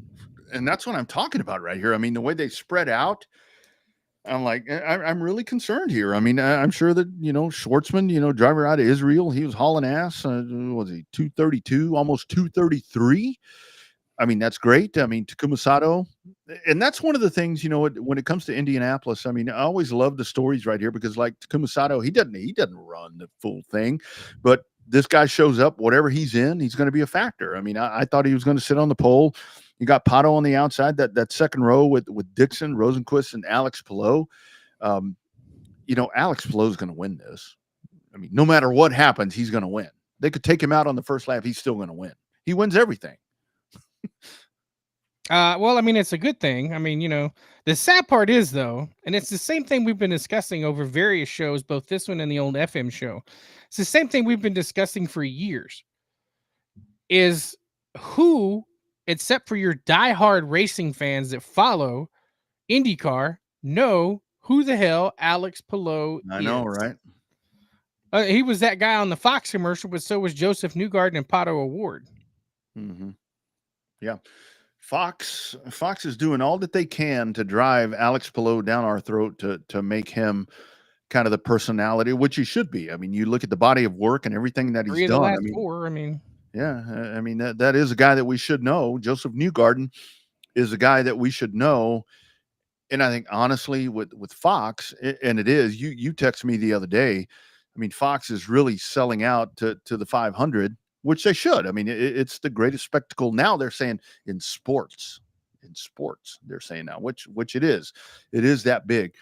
And that's what I'm talking about right here. I mean, the way they spread out, I'm like, I'm really concerned here. I mean, I'm sure that, Schwartzman, driver out of Israel, he was hauling ass. Was he 232, almost 233? I mean, that's great. I mean, Takuma Sato. And that's one of the things, when it comes to Indianapolis, I mean, I always love the stories right here because like Takuma Sato, he doesn't run the full thing, but this guy shows up, whatever he's in, he's going to be a factor. I mean, I thought he was going to sit on the pole. You got Pato on the outside, that second row with Dixon, Rosenquist, and Alex Palou. Alex Palou is going to win this. I mean, no matter what happens, he's going to win. They could take him out on the first lap. He's still going to win. He wins everything. Well, I mean, it's a good thing. I mean, the sad part is, though, and it's the same thing we've been discussing over various shows, both this one and the old FM show. It's the same thing we've been discussing for years, is who, except for your diehard racing fans that follow IndyCar, know who the hell Alex Palou is. I know, right? He was that guy on the Fox commercial, but so was Joseph Newgarden and Pato O'Ward. Mm-hmm. Yeah. Fox is doing all that they can to drive Alex Palou down our throat to make him kind of the personality, which he should be. I mean, you look at the body of work and everything that he's done. I mean, that is a guy that we should know. Joseph Newgarden is a guy that we should know. And I think honestly with Fox, and it is, you text me the other day. I mean, Fox is really selling out to the 500, which they should. I mean, it's the greatest spectacle now. They're saying in sports, they're saying now, which it is that big.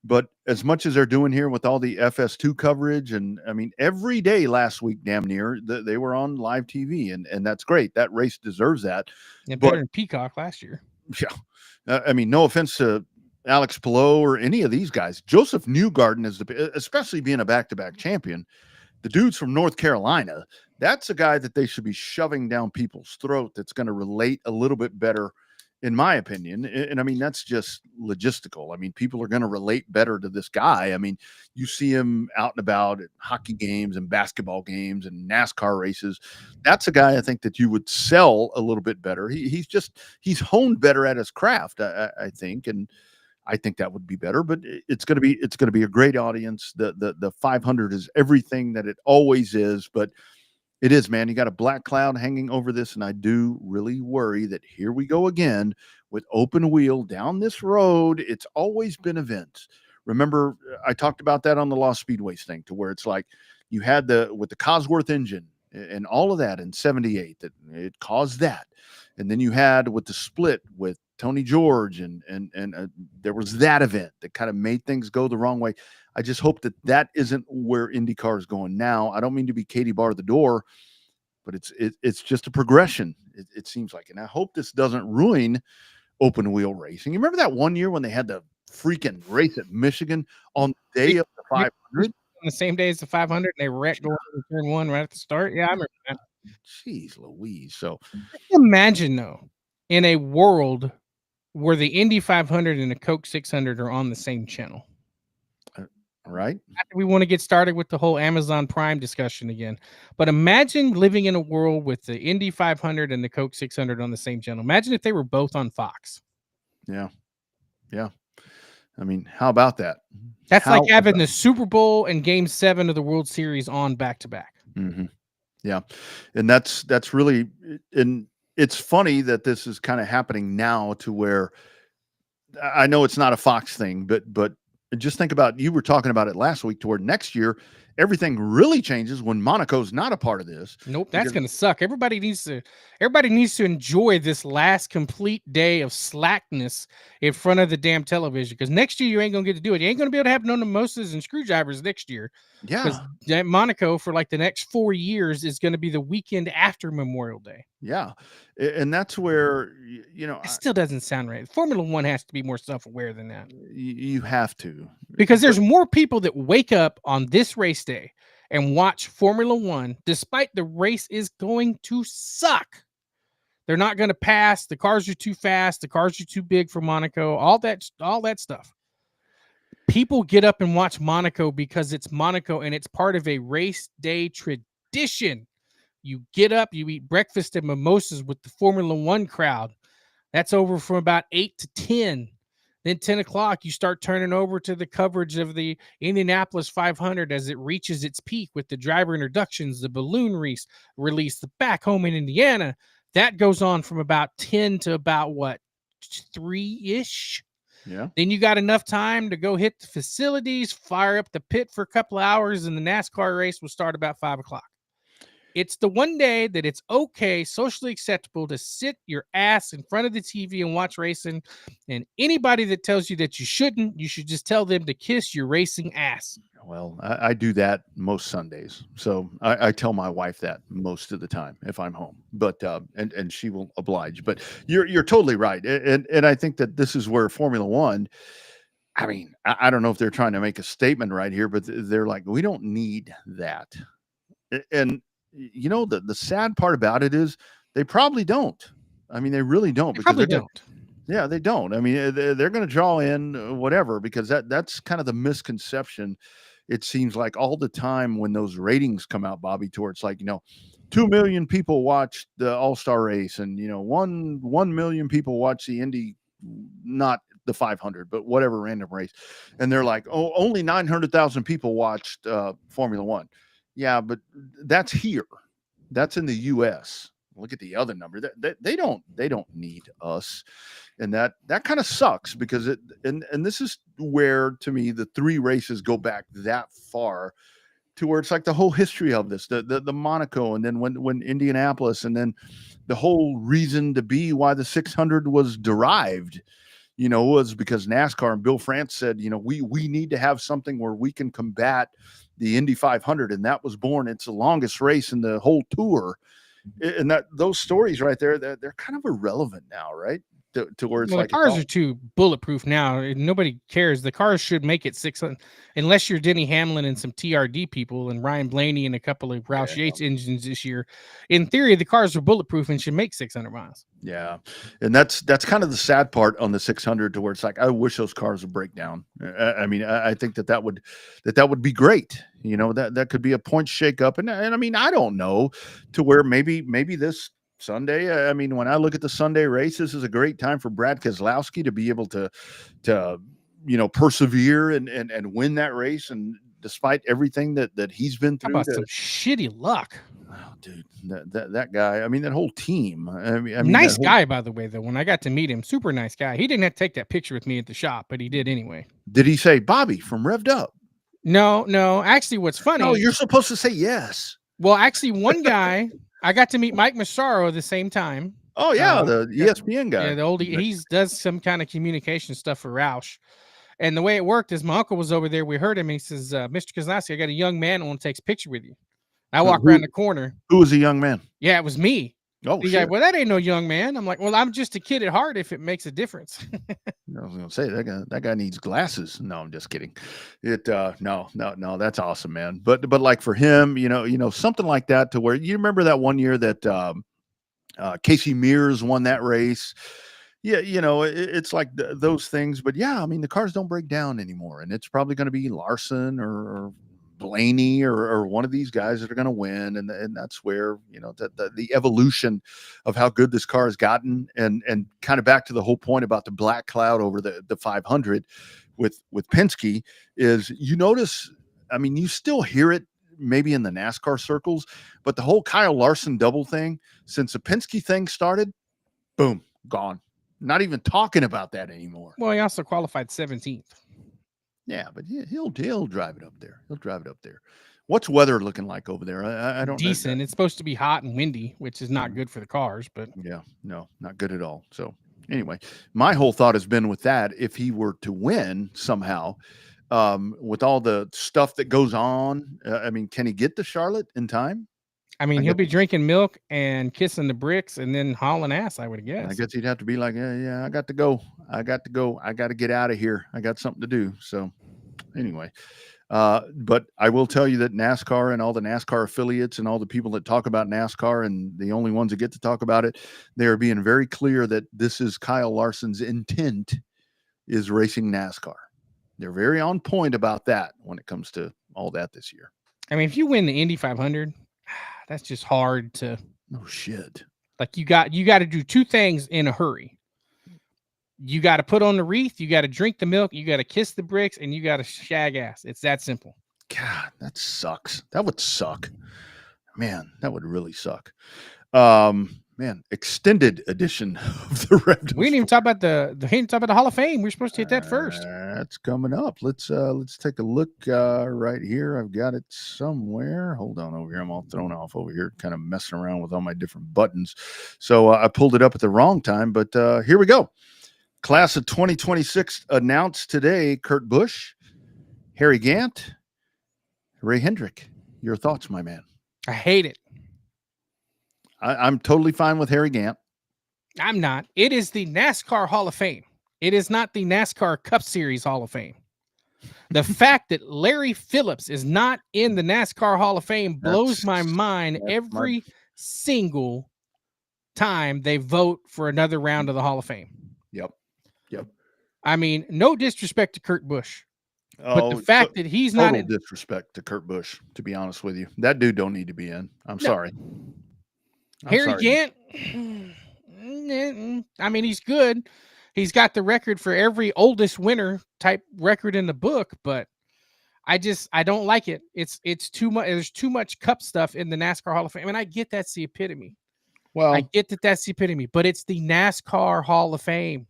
But as much as they're doing here with all the FS2 coverage, and I mean, every day last week, damn near, they were on live TV, and that's great. That race deserves that. Yeah, better than Peacock last year. Yeah. I mean, no offense to Alex Palou or any of these guys. Joseph Newgarden is especially being a back-to-back champion. The dude's from North Carolina. That's a guy that they should be shoving down people's throat that's going to relate a little bit better, in my opinion. And I mean, that's just logistical. I mean, people are going to relate better to this guy. I mean, you see him out and about at hockey games and basketball games and NASCAR races. That's a guy I think that you would sell a little bit better. He's honed better at his craft, I think. And I think that would be better, but it's going to be a great audience. The 500 is everything that it always is, but it is, man. You got a black cloud hanging over this, and I do really worry that here we go again with open wheel down this road. It's always been events. Remember, I talked about that on the Lost Speedways thing, to where it's like you had with the Cosworth engine and all of that in '78 that it caused that, and then you had with the split with Tony George and there was that event that kind of made things go the wrong way. I just hope that isn't where IndyCar is going now. I don't mean to be Katie bar the door, but it's just a progression. It seems like, and I hope this doesn't ruin open wheel racing. You remember that one year when they had the freaking race at Michigan on the day of the 500? On the same day as the 500, and they wrecked going to turn one right at the start. Yeah, I remember that. Jeez Louise. So imagine, though, in a world where the Indy 500 and the Coke 600 are on the same channel. Right. We want to get started with the whole Amazon Prime discussion again. But imagine living in a world with the Indy 500 and the Coke 600 on the same channel. Imagine if they were both on Fox. Yeah. Yeah. I mean, how about that? That's like having the Super Bowl and Game 7 of the World Series on back to back. Mm-hmm. Yeah. And that's really, and it's funny that this is kind of happening now, to where I know it's not a Fox thing, but just think about, you were talking about it last week, toward next year, everything really changes when Monaco's not a part of this. Nope, that's going to suck. Everybody needs to enjoy this last complete day of slackness in front of the damn television, because next year you ain't going to get to do it. You ain't going to be able to have no mimosas and screwdrivers next year. Yeah. Because Monaco for like the next 4 years is going to be the weekend after Memorial Day. Yeah. And that's where, it still doesn't sound right. Formula One has to be more self-aware than that. You have to. Because there's more people that wake up on this race day and watch Formula One, despite the race is going to suck. They're not going to pass. The cars are too fast. The cars are too big for Monaco. All that stuff. People get up and watch Monaco because it's Monaco and it's part of a race day tradition. You get up, you eat breakfast and mimosas with the Formula One crowd. That's over from about 8 to 10. Then 10 o'clock, you start turning over to the coverage of the Indianapolis 500 as it reaches its peak with the driver introductions, the balloon release, the back home in Indiana. That goes on from about 10 to about 3-ish. Yeah. Then you got enough time to go hit the facilities, fire up the pit for a couple of hours, and the NASCAR race will start about 5 o'clock. It's the one day that it's okay, socially acceptable to sit your ass in front of the TV and watch racing. And anybody that tells you that you shouldn't, you should just tell them to kiss your racing ass. Well, I do that most Sundays. So I tell my wife that most of the time if I'm home, but, and she will oblige, but you're totally right. And I think that this is where Formula One, I mean, I don't know if they're trying to make a statement right here, but they're like, we don't need that. And, the sad part about it is they probably don't. I mean, they really don't. They probably don't. Yeah, they don't. I mean, they're going to draw in whatever, because that's kind of the misconception. It seems like all the time when those ratings come out, Bobby, towards like, 2 million people watched the All-Star race, and 1 million people watch the Indy, not the 500, but whatever random race. And they're like, oh, only 900,000 people watched Formula One. Yeah, but that's here. That's in the US. Look at the other number. They don't need us. And that kind of sucks, because and this is where, to me, the 3 races go back that far, to where it's like the whole history of this, the Monaco, and then when Indianapolis, and then the whole reason to be why the 600 was derived, was because NASCAR and Bill France said, we need to have something where we can combat the Indy 500, and that was born. It's the longest race in the whole tour, and those stories right there, they're kind of irrelevant now, right? To where it's the cars are too bulletproof now. Nobody cares. The cars should make it 600, unless you're Denny Hamlin and some TRD people and Ryan Blaney and a couple of Roush Yates engines this year. In theory, the cars are bulletproof and should make 600 miles. Yeah, and that's kind of the sad part on the 600, to where it's like, I wish those cars would break down. I mean, I think that would be great. That could be a point shakeup, and I mean, I don't know, to where maybe this Sunday, I mean, when I look at the Sunday race, this is a great time for Brad Keselowski to be able to persevere and win that race. And despite everything that he's been How through, about some shitty luck? oh, dude, that guy, I mean, that whole team, I mean, Nice that whole, guy, by the way, though. When I got to meet him, super nice guy. He didn't have to take that picture with me at the shop, but he did anyway. did he say Bobby from Revved Up? No. Actually, what's funny? No, you're supposed to say yes. Well, actually, one guy, I got to meet Mike Massaro at the same time. Oh yeah, the ESPN guy. Yeah, the old he's does some kind of communication stuff for Roush. And the way it worked is my uncle was over there. We heard him. He says, Mr. Kozlowski, I got a young man who wants to take a picture with you. I walk around the corner. Who was a young man? Yeah, it was me. Oh, He's shit. like, well, that ain't no young man. I'm like, well, I'm just a kid at heart if it makes a difference. I was gonna say that guy needs glasses. No, I'm just kidding. No, that's awesome, man. But like for him, something like that, to where you remember that one year that Casey Mears won that race. Yeah, it's like those things. But yeah, I mean, the cars don't break down anymore, and it's probably going to be Larson or Blaney or one of these guys that are going to win, and that's where the evolution of how good this car has gotten, and kind of back to the whole point about the black cloud over the 500 with Penske is, you notice, I mean, you still hear it maybe in the NASCAR circles, but the whole Kyle Larson double thing, since the Penske thing started, boom, gone. Not even talking about that anymore. Well, he also qualified 17th. Yeah, but he'll drive it up there. He'll drive it up there. What's weather looking like over there? I don't know. Decent. It's supposed to be hot and windy, which is not good for the cars, but yeah, no, not good at all. So anyway, my whole thought has been with that, if he were to win somehow, with all the stuff that goes on, I mean, can he get to Charlotte in time? I mean, he'll be drinking milk and kissing the bricks and then hauling ass, I would guess. I guess he'd have to be like, yeah, I got to go. I got to get out of here. I got something to do. So anyway, but I will tell you that NASCAR and all the NASCAR affiliates and all the people that talk about NASCAR, and the only ones that get to talk about it, they are being very clear that this is Kyle Larson's intent, is racing NASCAR. They're very on point about that when it comes to all that this year. I mean, if you win the Indy 500, that's just hard to. No shit. Like you got to do two things in a hurry. You got to put on the wreath, you got to drink the milk, you got to kiss the bricks, and you got to shag ass. It's that simple. God, that sucks. That would suck. Man, that would really suck. Man, extended edition of the Revved. We didn't even talk about the Hall of Fame. We're supposed to hit that first. That's coming up. Let's take a look right here. I've got it somewhere. Hold on over here. I'm all thrown off over here, kind of messing around with all my different buttons. So I pulled it up at the wrong time, but here we go. Class of 2026 announced today: Kurt Busch, Harry Gant, Ray Hendrick. Your thoughts, my man? I hate it. I'm totally fine with Harry Gant. I'm not. It is the NASCAR Hall of Fame. It is not the NASCAR Cup Series Hall of Fame. The fact that Larry Phillips is not in the NASCAR Hall of Fame blows my mind every single time they vote for another round of the Hall of Fame. Yep. I mean, no disrespect to Kurt Busch, but the fact that he's not in disrespect to Kurt Busch, to be honest with you, that dude don't need to be in. I'm sorry. Harry Gant, I mean, he's good. He's got the record for every oldest winner type record in the book, but I don't like it. It's too much. There's too much cup stuff in the NASCAR Hall of Fame. I mean, I get that's the epitome. Well, I get that's the epitome, but it's the NASCAR Hall of Fame.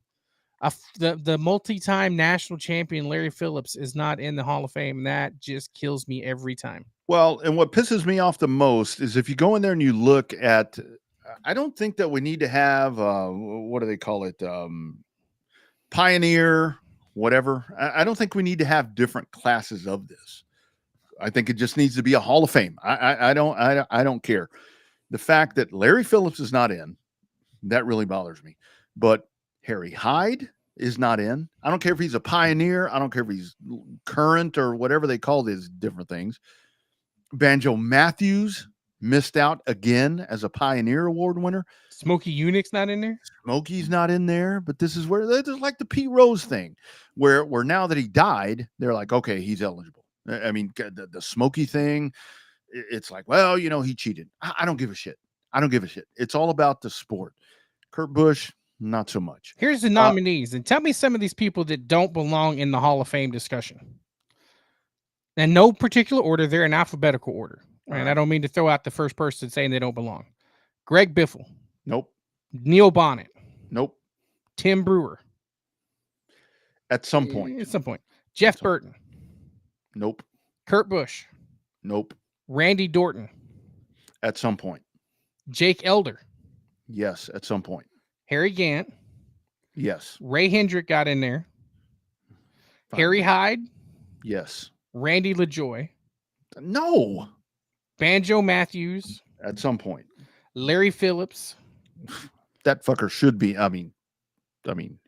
The multi-time national champion Larry Phillips is not in the Hall of Fame. And that just kills me every time. Well, and what pisses me off the most is if you go in there and you look at, I don't think that we need to have, what do they call it? Pioneer, whatever. I don't think we need to have different classes of this. I think it just needs to be a Hall of Fame. I don't care. The fact that Larry Phillips is not in, that really bothers me. But Harry Hyde is not in. I don't care if he's a pioneer. I don't care if he's current or whatever they call these different things. Banjo Matthews missed out again as a Pioneer Award winner. Smokey Unick's not in there. Smokey's not in there, but this is where it's like the P. Rose thing, where now that he died, they're like, okay, he's eligible. I mean, the Smokey thing, it's like, well, he cheated. I don't give a shit. I don't give a shit. It's all about the sport. Kurt Busch, not so much. Here's the nominees, and tell me some of these people that don't belong in the Hall of Fame discussion. In no particular order, they're in alphabetical order. And I don't mean to throw out the first person saying they don't belong. Greg Biffle. Nope. Neil Bonnet. Nope. Tim Brewer. At some point. At some point. Jeff Burton. Nope. Kurt Busch. Nope. Randy Dorton. At some point. Jake Elder. Yes, at some point. Harry Gant. Yes. Ray Hendrick got in there. Fine. Harry Hyde. Yes. Randy LaJoy. No. Banjo Matthews. At some point. Larry Phillips. That fucker should be. I mean,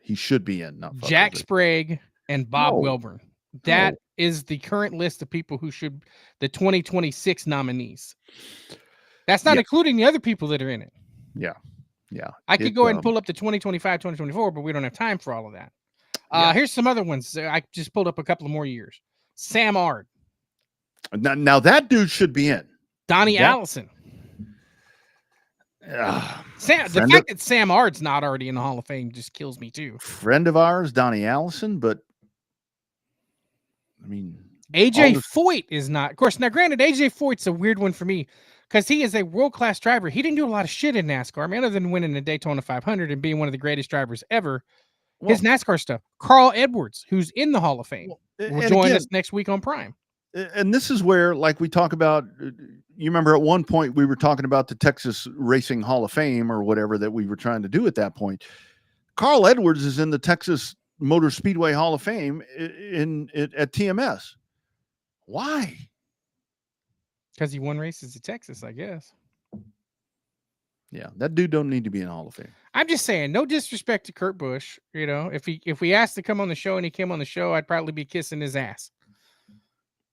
he should be in. Not fucker, Jack but- Sprague and Bob No. Welborn. That No. is the current list of people who should the 2026 nominees. That's not Yeah. including the other people that are in it. Yeah. Yeah. I could go ahead and pull up the 2025, 2024, but we don't have time for all of that. Yeah. Here's some other ones. I just pulled up a couple of more years. Sam Ard, Now that dude should be in. Donnie That- Allison. The friend fact that Sam Ard's not already in the Hall of Fame just kills me too. Friend of ours, Donnie Allison, but I mean, AJ all this- Foyt is not. Of course, now granted, AJ Foyt's a weird one for me because he is a world-class driver. He didn't do a lot of shit in NASCAR, I mean, other than winning the Daytona 500 and being one of the greatest drivers ever. His NASCAR stuff. Carl Edwards, who's in the Hall of Fame, will and join again- us next week on Prime. And this is where, like, we talk about, you remember at one point we were talking about the Texas Racing Hall of Fame or whatever that we were trying to do at that point. Carl Edwards is in the Texas Motor Speedway Hall of Fame at TMS. Why? Because he won races at Texas, I guess. Yeah, that dude don't need to be in the Hall of Fame. I'm just saying, no disrespect to Kurt Busch. You know, if we asked to come on the show and he came on the show, I'd probably be kissing his ass.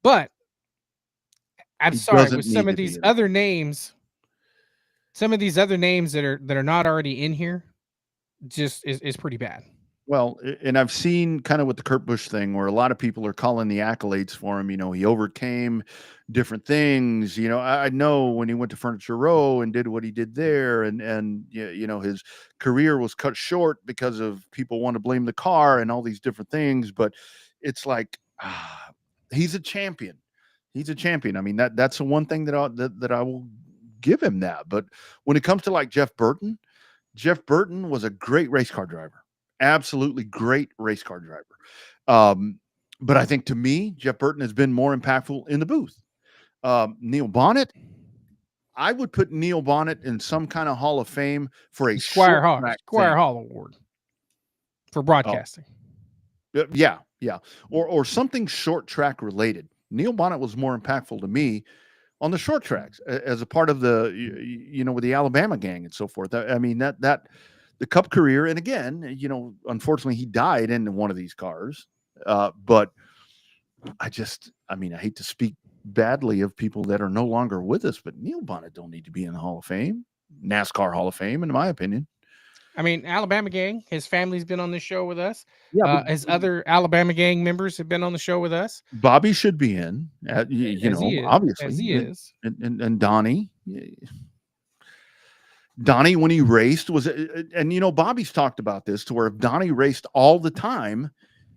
But I'm He sorry, doesn't with need some of to be these in it. other names, that are not already in here, just is pretty bad. Well, and I've seen kind of with the Kurt Busch thing where a lot of people are calling the accolades for him. You know, he overcame different things. You know, I know when he went to Furniture Row and did what he did there, and you know, his career was cut short because of people want to blame the car and all these different things. But it's like, he's a champion. He's a champion. I mean, that's the one thing that I will give him that. But when it comes to like Jeff Burton was a great race car driver. Absolutely great race car driver. But I think to me, Jeff Burton has been more impactful in the booth. Neil Bonnet, I would put Neil Bonnet in some kind of Hall of Fame for a Squire short Hall, track Squire thing. Hall Award for broadcasting. Yeah. Or something short track related. Neil Bonnet was more impactful to me on the short tracks as a part of the, you know, with the Alabama gang and so forth. I mean, that the Cup career. And again, you know, unfortunately he died in one of these cars. But I hate to speak badly of people that are no longer with us, but Neil Bonnet don't need to be in the Hall of Fame, NASCAR Hall of Fame, in my opinion. I mean, Alabama gang, his family's been on the show with us. Yeah, His other Alabama gang members have been on the show with us. Bobby should be in, obviously. As he is. And Donnie. Donnie, when he raced, and you know, Bobby's talked about this to where if Donnie raced all the time,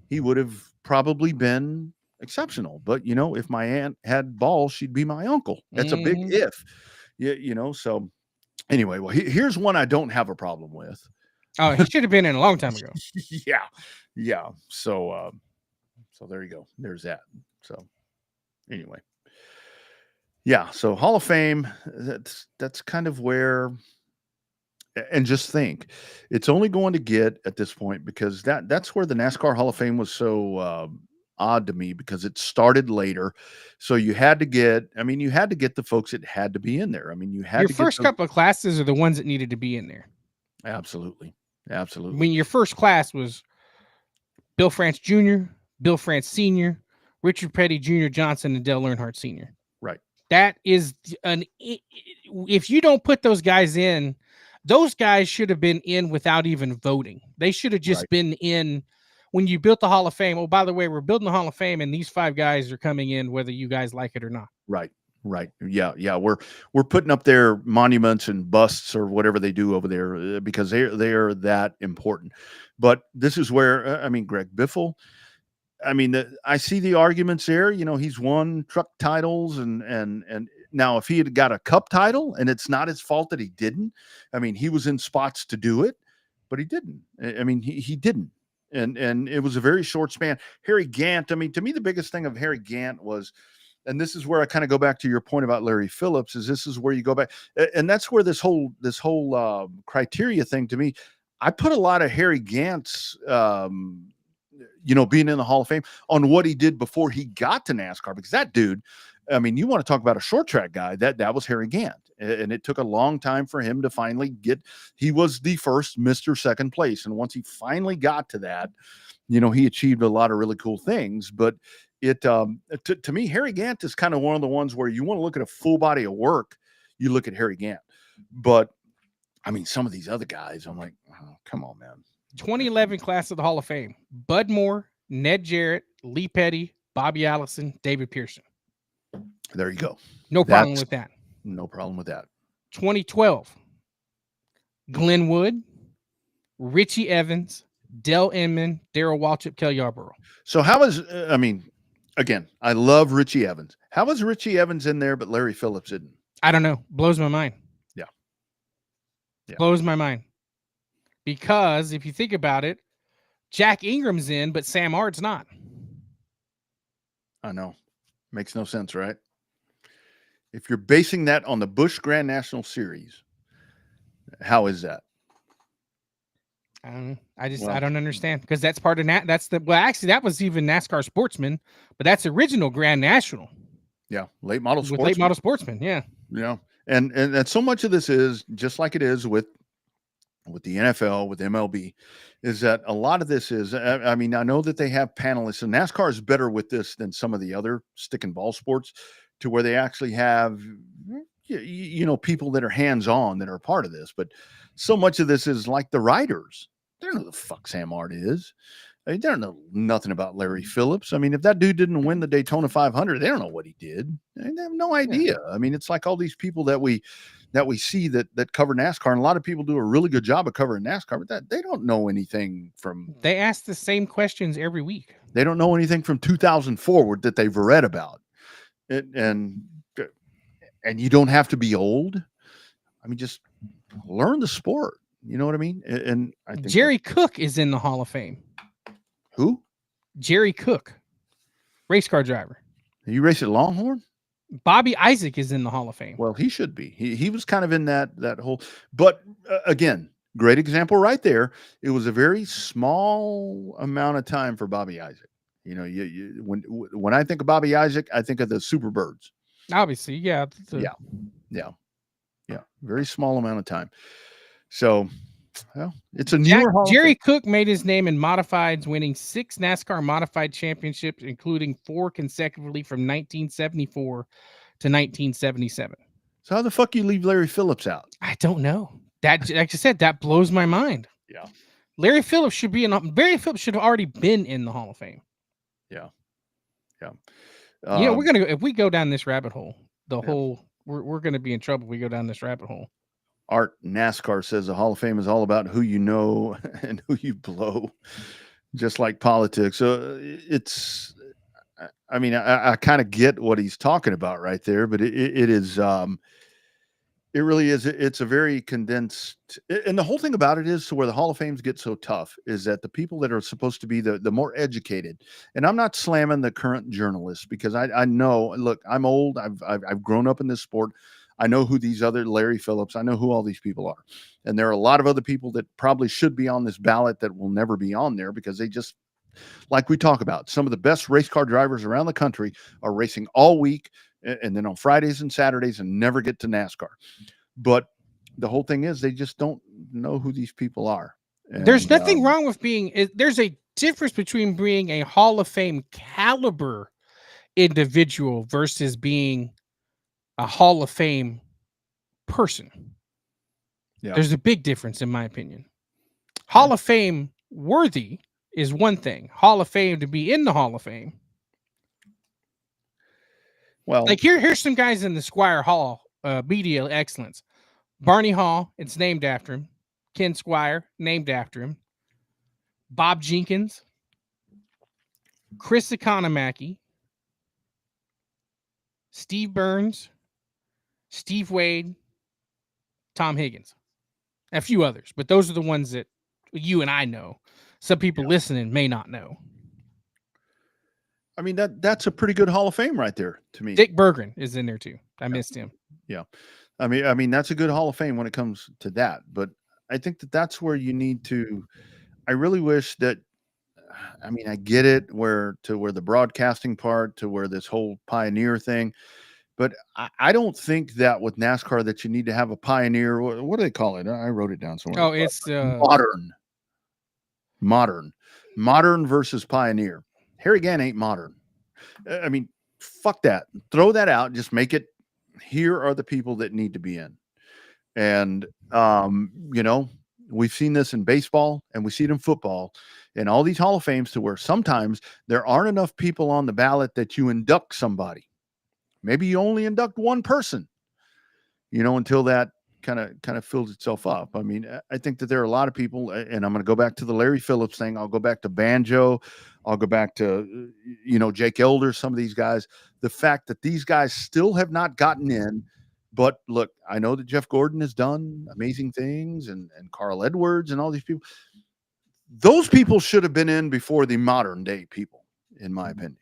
he would have probably been exceptional. But you know, if my aunt had balls, she'd be my uncle. That's a big if. You know, so anyway, well, here's one I don't have a problem with. Oh, he should have been in a long time ago. Yeah. So there you go. There's that. So anyway, yeah. So Hall of Fame. That's kind of where. And just think, it's only going to get at this point because that's where the NASCAR Hall of Fame was so odd to me because it started later. So you had to get the folks that had to be in there. I mean, you had Your to first couple of classes are the ones that needed to be in there. Absolutely. I mean, your first class was Bill France Jr., Bill France Sr., Richard Petty Jr. Johnson, and Dale Earnhardt Sr. Right. That is if you don't put those guys in, those guys should have been in without even voting. They should have just been in when you built the Hall of Fame. Oh, by the way, we're building the Hall of Fame, and these 5 guys are coming in whether you guys like it or not. Right. Right. Yeah. We're putting up their monuments and busts or whatever they do over there because they are that important. But this is where I mean, Greg Biffle. I mean, I see the arguments there. You know, he's won truck titles, and now if he had got a cup title, and it's not his fault that he didn't. I mean, he was in spots to do it, but he didn't. I mean, he didn't, and it was a very short span. Harry Gant. I mean, to me, the biggest thing of Harry Gant was. And this is where I kind of go back to your point about Larry Phillips. Is this is where you go back, and that's where this whole criteria thing to me. I put a lot of Harry Gant's, being in the Hall of Fame on what he did before he got to NASCAR, because that dude. I mean, you want to talk about a short track guy? That was Harry Gant, and it took a long time for him to finally get. He was the first Mr. Second Place, and once he finally got to that, he achieved a lot of really cool things, but. To me, Harry Gant is kind of one of the ones where you want to look at a full body of work. You look at Harry Gant, but I mean, some of these other guys, I'm like, oh, come on, man. 2011 class of the Hall of Fame: Bud Moore, Ned Jarrett, Lee Petty, Bobby Allison, David Pearson. There you go. No problem with that. No problem with that. 2012: Glenn Wood, Richie Evans, Dale Inman, Darrell Waltrip, Kel Yarborough. So how is again, I love Richie Evans. How was Richie Evans in there, but Larry Phillips didn't? I don't know. Blows my mind. Yeah. Blows my mind. Because if you think about it, Jack Ingram's in, but Sam Ard's not. I know. Makes no sense, right? If you're basing that on the Busch Grand National Series, how is that? I don't understand, because that's part of actually that was even NASCAR Sportsman, but that's original Grand National. Yeah, late model sportsman. Late model sportsman, yeah. Yeah, and so much of this is just like it is with the NFL, with MLB, is that a lot of this is. I mean, I know that they have panelists, and NASCAR is better with this than some of the other stick and ball sports, to where they actually have people that are hands on that are a part of this. But so much of this is like the writers. They don't know who the fuck Sam Ard is. They don't know nothing about Larry Phillips. I mean, if that dude didn't win the Daytona 500, they don't know what he did. They have no idea. Yeah. I mean, it's like all these people that we see that cover NASCAR, and a lot of people do a really good job of covering NASCAR, but that they don't know anything from. They ask the same questions every week. They don't know anything from 2000 forward that they've read about. And you don't have to be old. I mean, just learn the sport. You know what I mean? And I think Jerry Cook is in the Hall of Fame. Who? Jerry Cook, race car driver. You race at Longhorn? Bobby Isaac is in the Hall of Fame. Well, he should be. He was kind of in that whole. But again, great example right there. It was a very small amount of time for Bobby Isaac. When I think of Bobby Isaac, I think of the Superbirds. Obviously, yeah. Yeah. Very small amount of time. So, well, it's a newer Jerry Cook made his name in modifieds, winning 6 NASCAR modified championships, including 4 consecutively from 1974 to 1977. So how the fuck you leave Larry Phillips out? I don't know. That, like I said, that blows my mind. Yeah. Larry Phillips should have already been in the Hall of Fame. Yeah. We're gonna if we go down this rabbit hole, we're gonna be in trouble if we go down this rabbit hole. Art NASCAR says the Hall of Fame is all about who you know and who you blow, just like politics. So it's, I mean, I kind of get what he's talking about right there, but it is, it really is. It's a very condensed, and the whole thing about it is, to where the Hall of Fames get so tough is that the people that are supposed to be the more educated, and I'm not slamming the current journalists, because I know, look, I'm old. I've grown up in this sport. I know who these other Larry Phillips, I know who all these people are. And there are a lot of other people that probably should be on this ballot that will never be on there, because they just, like we talk about, some of the best race car drivers around the country are racing all week and then on Fridays and Saturdays and never get to NASCAR. But the whole thing is, they just don't know who these people are. And, there's nothing wrong with there's a difference between being a Hall of Fame caliber individual versus being a Hall of Fame person. Yeah. There's a big difference, in my opinion. Hall of Fame worthy is one thing. Hall of Fame, to be in the Hall of Fame. Well, Like here's some guys in the Squire Hall media excellence. Barney Hall, it's named after him. Ken Squire, named after him. Bob Jenkins, Chris Economaki, Steve Burns, Steve Wade, Tom Higgins, a few others, but those are the ones that you and I know. Some people listening may not know. I mean, that's a pretty good Hall of Fame right there to me. Dick Berggren is in there too. I missed him. Yeah. I mean, that's a good Hall of Fame when it comes to that. But I think that's where you need to, I really wish that, I mean, I get it where the broadcasting part, to where this whole pioneer thing, but I don't think that with NASCAR that you need to have a pioneer. What do they call it? I wrote it down somewhere. Oh, it's modern versus pioneer. Harry Gann ain't modern. I mean, fuck that. Throw that out. Just make it, here are the people that need to be in. And, you know, we've seen this in baseball and we see it in football and all these Hall of Fames, to where sometimes there aren't enough people on the ballot that you induct somebody. Maybe you only induct one person, you know, until that kind of fills itself up. I mean, I think that there are a lot of people, and I'm going to go back to the Larry Phillips thing. I'll go back to Banjo. I'll go back to, you know, Jake Elder, some of these guys. The fact that these guys still have not gotten in. But look, I know that Jeff Gordon has done amazing things, and Carl Edwards and all these people. Those people should have been in before the modern day people, in my opinion.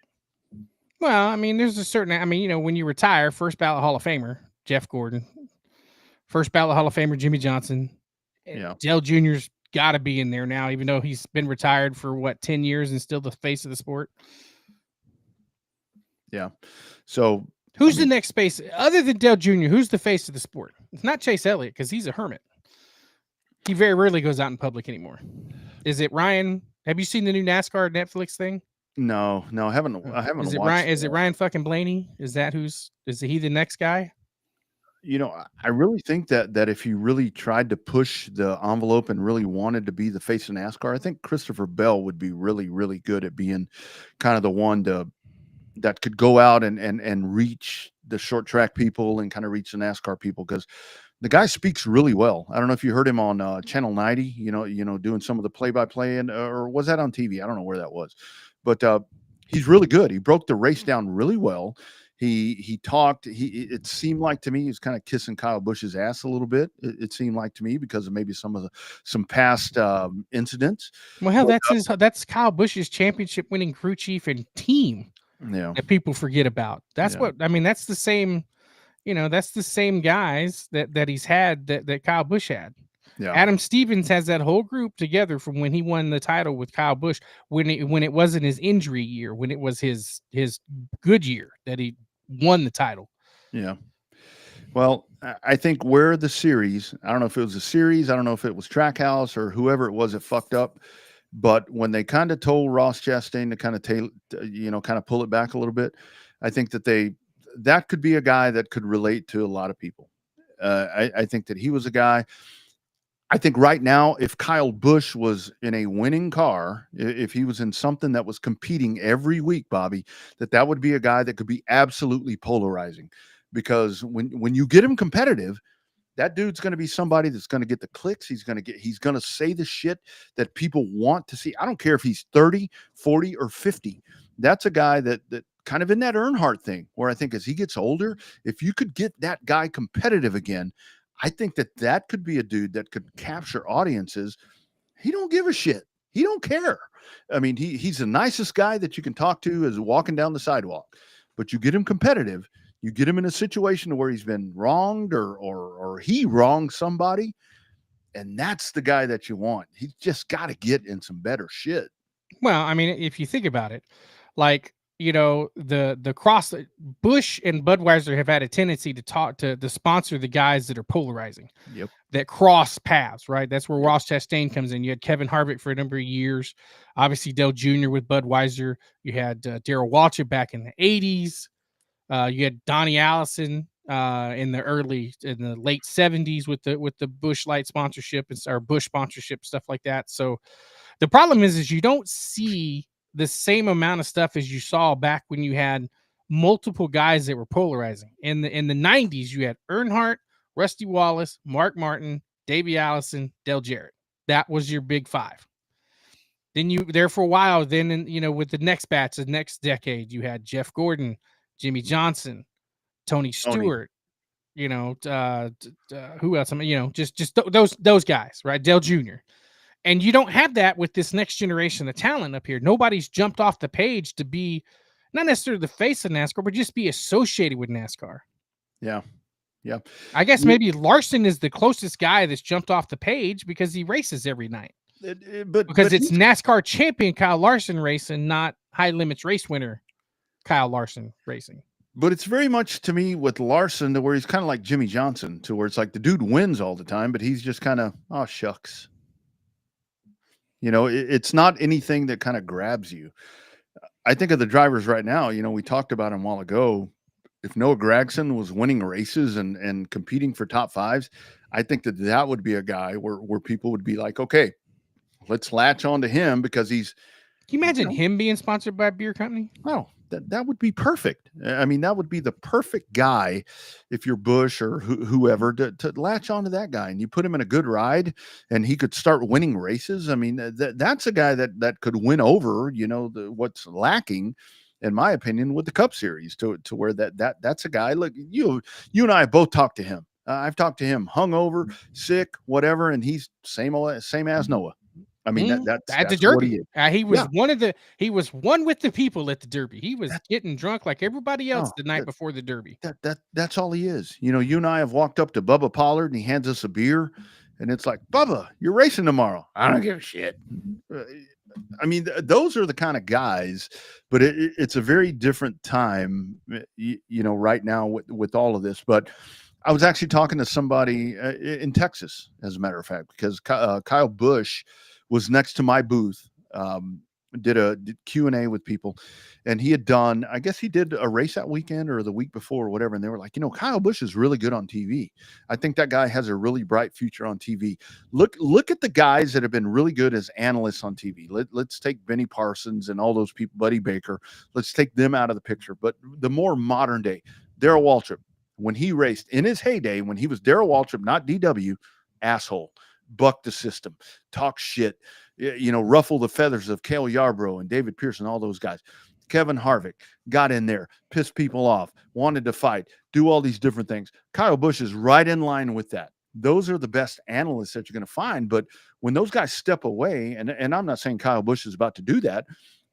Well, I mean, there's a certain, I mean, you know, when you retire, first ballot Hall of Famer, Jeff Gordon, first ballot Hall of Famer, Jimmy Johnson. Yeah. Dale Jr.'s got to be in there now, even though he's been retired for 10 years and still the face of the sport. Yeah. So who's the next face other than Dale Jr.? Who's the face of the sport? It's not Chase Elliott, because he's a hermit. He very rarely goes out in public anymore. Is it Ryan? Have you seen the new NASCAR Netflix thing? No, I haven't. Is it watched Ryan? Is it Ryan fucking Blaney? Is he the next guy? You know, I really think that if he really tried to push the envelope and really wanted to be the face of NASCAR, I think Christopher Bell would be really, really good at being kind of the one that could go out and reach the short track people and kind of reach the NASCAR people, because the guy speaks really well. I don't know if you heard him on Channel 90, you know, doing some of the play-by-play, and or was that on TV? I don't know where that was, but he's really good. He broke the race down really well. He talked. It seemed like to me he was kind of kissing Kyle Busch's ass a little bit. It seemed like to me, because of maybe some past incidents. Well, hell, that's Kyle Busch's championship winning crew chief and team. Yeah, that people forget about. That's what I mean. That's the same. You know, that's the same guys that he's had that Kyle Busch had. Yeah. Adam Stevens has that whole group together from when he won the title with Kyle Busch, when it wasn't his injury year, when it was his good year that he won the title. Yeah. Well, I think where the series, I don't know if it was a series, I don't know if it was Trackhouse or whoever it was that fucked up, but when they kind of told Ross Chastain to kind of pull it back a little bit, I think that could be a guy that could relate to a lot of people. I think that he was a guy. I think right now, if Kyle Busch was in a winning car, if he was in something that was competing every week, Bobby, that would be a guy that could be absolutely polarizing, because when you get him competitive, that dude's going to be somebody that's going to get the clicks. He's going to say the shit that people want to see. I don't care if he's 30, 40, or 50. That's a guy that kind of in that Earnhardt thing, where I think as he gets older, if you could get that guy competitive again, I think that could be a dude that could capture audiences. He don't give a shit. He don't care. I mean, he's the nicest guy that you can talk to as walking down the sidewalk, but you get him competitive, you get him in a situation where he's been wronged or he wronged somebody, and that's the guy that you want. He's just got to get in some better shit. Well, I mean, if you think about it, like, you know, the cross Busch and Budweiser have had a tendency to sponsor the guys that are polarizing, that cross paths, right? That's where Ross Chastain comes in. You had Kevin Harvick for a number of years, obviously Dale Jr. with Budweiser. You had Darrell Waltrip back in the 80s. You had Donnie Allison in the late 70s with the Busch Light sponsorship or Busch sponsorship, stuff like that. So the problem is you don't see the same amount of stuff as you saw back when you had multiple guys that were polarizing. In the 90s, you had Earnhardt, Rusty Wallace, Mark Martin, Davey Allison, Dale Jarrett. That was your big five. Then you there for a while. Then, with the next batch, the next decade, you had Jeff Gordon, Jimmy Johnson, Tony Stewart, who else? Just those guys, right? Dale Jr. And you don't have that with this next generation of talent up here. Nobody's jumped off the page to be not necessarily the face of NASCAR, but just be associated with NASCAR. Yeah. Yeah. I guess maybe Larson is the closest guy that's jumped off the page because he races every night. Because it's NASCAR champion Kyle Larson racing, not high limits race winner Kyle Larson racing. But it's very much to me with Larson to where he's kind of like Jimmy Johnson, to where it's like the dude wins all the time, but he's just kind of, oh, shucks. It's not anything that kind of grabs you. I think of the drivers right now, we talked about him a while ago. If Noah Gragson was winning races and competing for top fives, I think that would be a guy where people would be like, okay, let's latch on to him because he's. Can you imagine him being sponsored by a beer company? Oh, that would be perfect. I mean, that would be the perfect guy if you're Busch or whoever to latch onto that guy, and you put him in a good ride and he could start winning races. I mean, that's a guy that could win over, what's lacking, in my opinion, with the Cup Series to where that's a guy. Look, you and I both talked to him. I've talked to him hungover, sick, whatever, and he's same as Noah. I mean, that's at the Derby. He was he was one with the people at the Derby. He was getting drunk like everybody else the night before the Derby. That's all he is. You and I have walked up to Bubba Pollard and he hands us a beer and it's like, Bubba, you're racing tomorrow. I don't give a shit. I mean, those are the kind of guys, but it's a very different time, right now with all of this. But I was actually talking to somebody in Texas, as a matter of fact, because Kyle Busch was next to my booth, did Q&A with people, and he had done, I guess he did a race that weekend or the week before or whatever, and they were like, Kyle Busch is really good on TV. I think that guy has a really bright future on TV. Look at the guys that have been really good as analysts on TV. Let's take Benny Parsons and all those people, Buddy Baker. Let's take them out of the picture. But the more modern day, Darrell Waltrip, when he raced in his heyday, when he was Darrell Waltrip, not DW, asshole, buck the system, talk shit, ruffle the feathers of Cale Yarbrough and David Pearson, all those guys. Kevin Harvick got in there, pissed people off, wanted to fight, do all these different things. Kyle Busch is right in line with that. Those are the best analysts that you're going to find. But when those guys step away, and I'm not saying Kyle Busch is about to do that,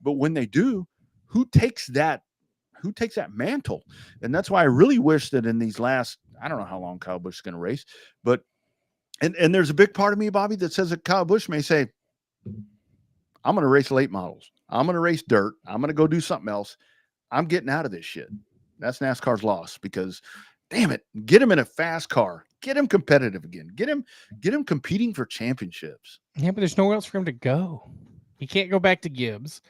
but when they do, who takes that mantle? And that's why I really wish that in these last, I don't know how long Kyle Busch is going to race, but and there's a big part of me, Bobby, that says that Kyle Busch may say, I'm going to race late models. I'm going to race dirt. I'm going to go do something else. I'm getting out of this shit. That's NASCAR's loss because, damn it, get him in a fast car. Get him competitive again. Get him competing for championships. Yeah, but there's nowhere else for him to go. He can't go back to Gibbs.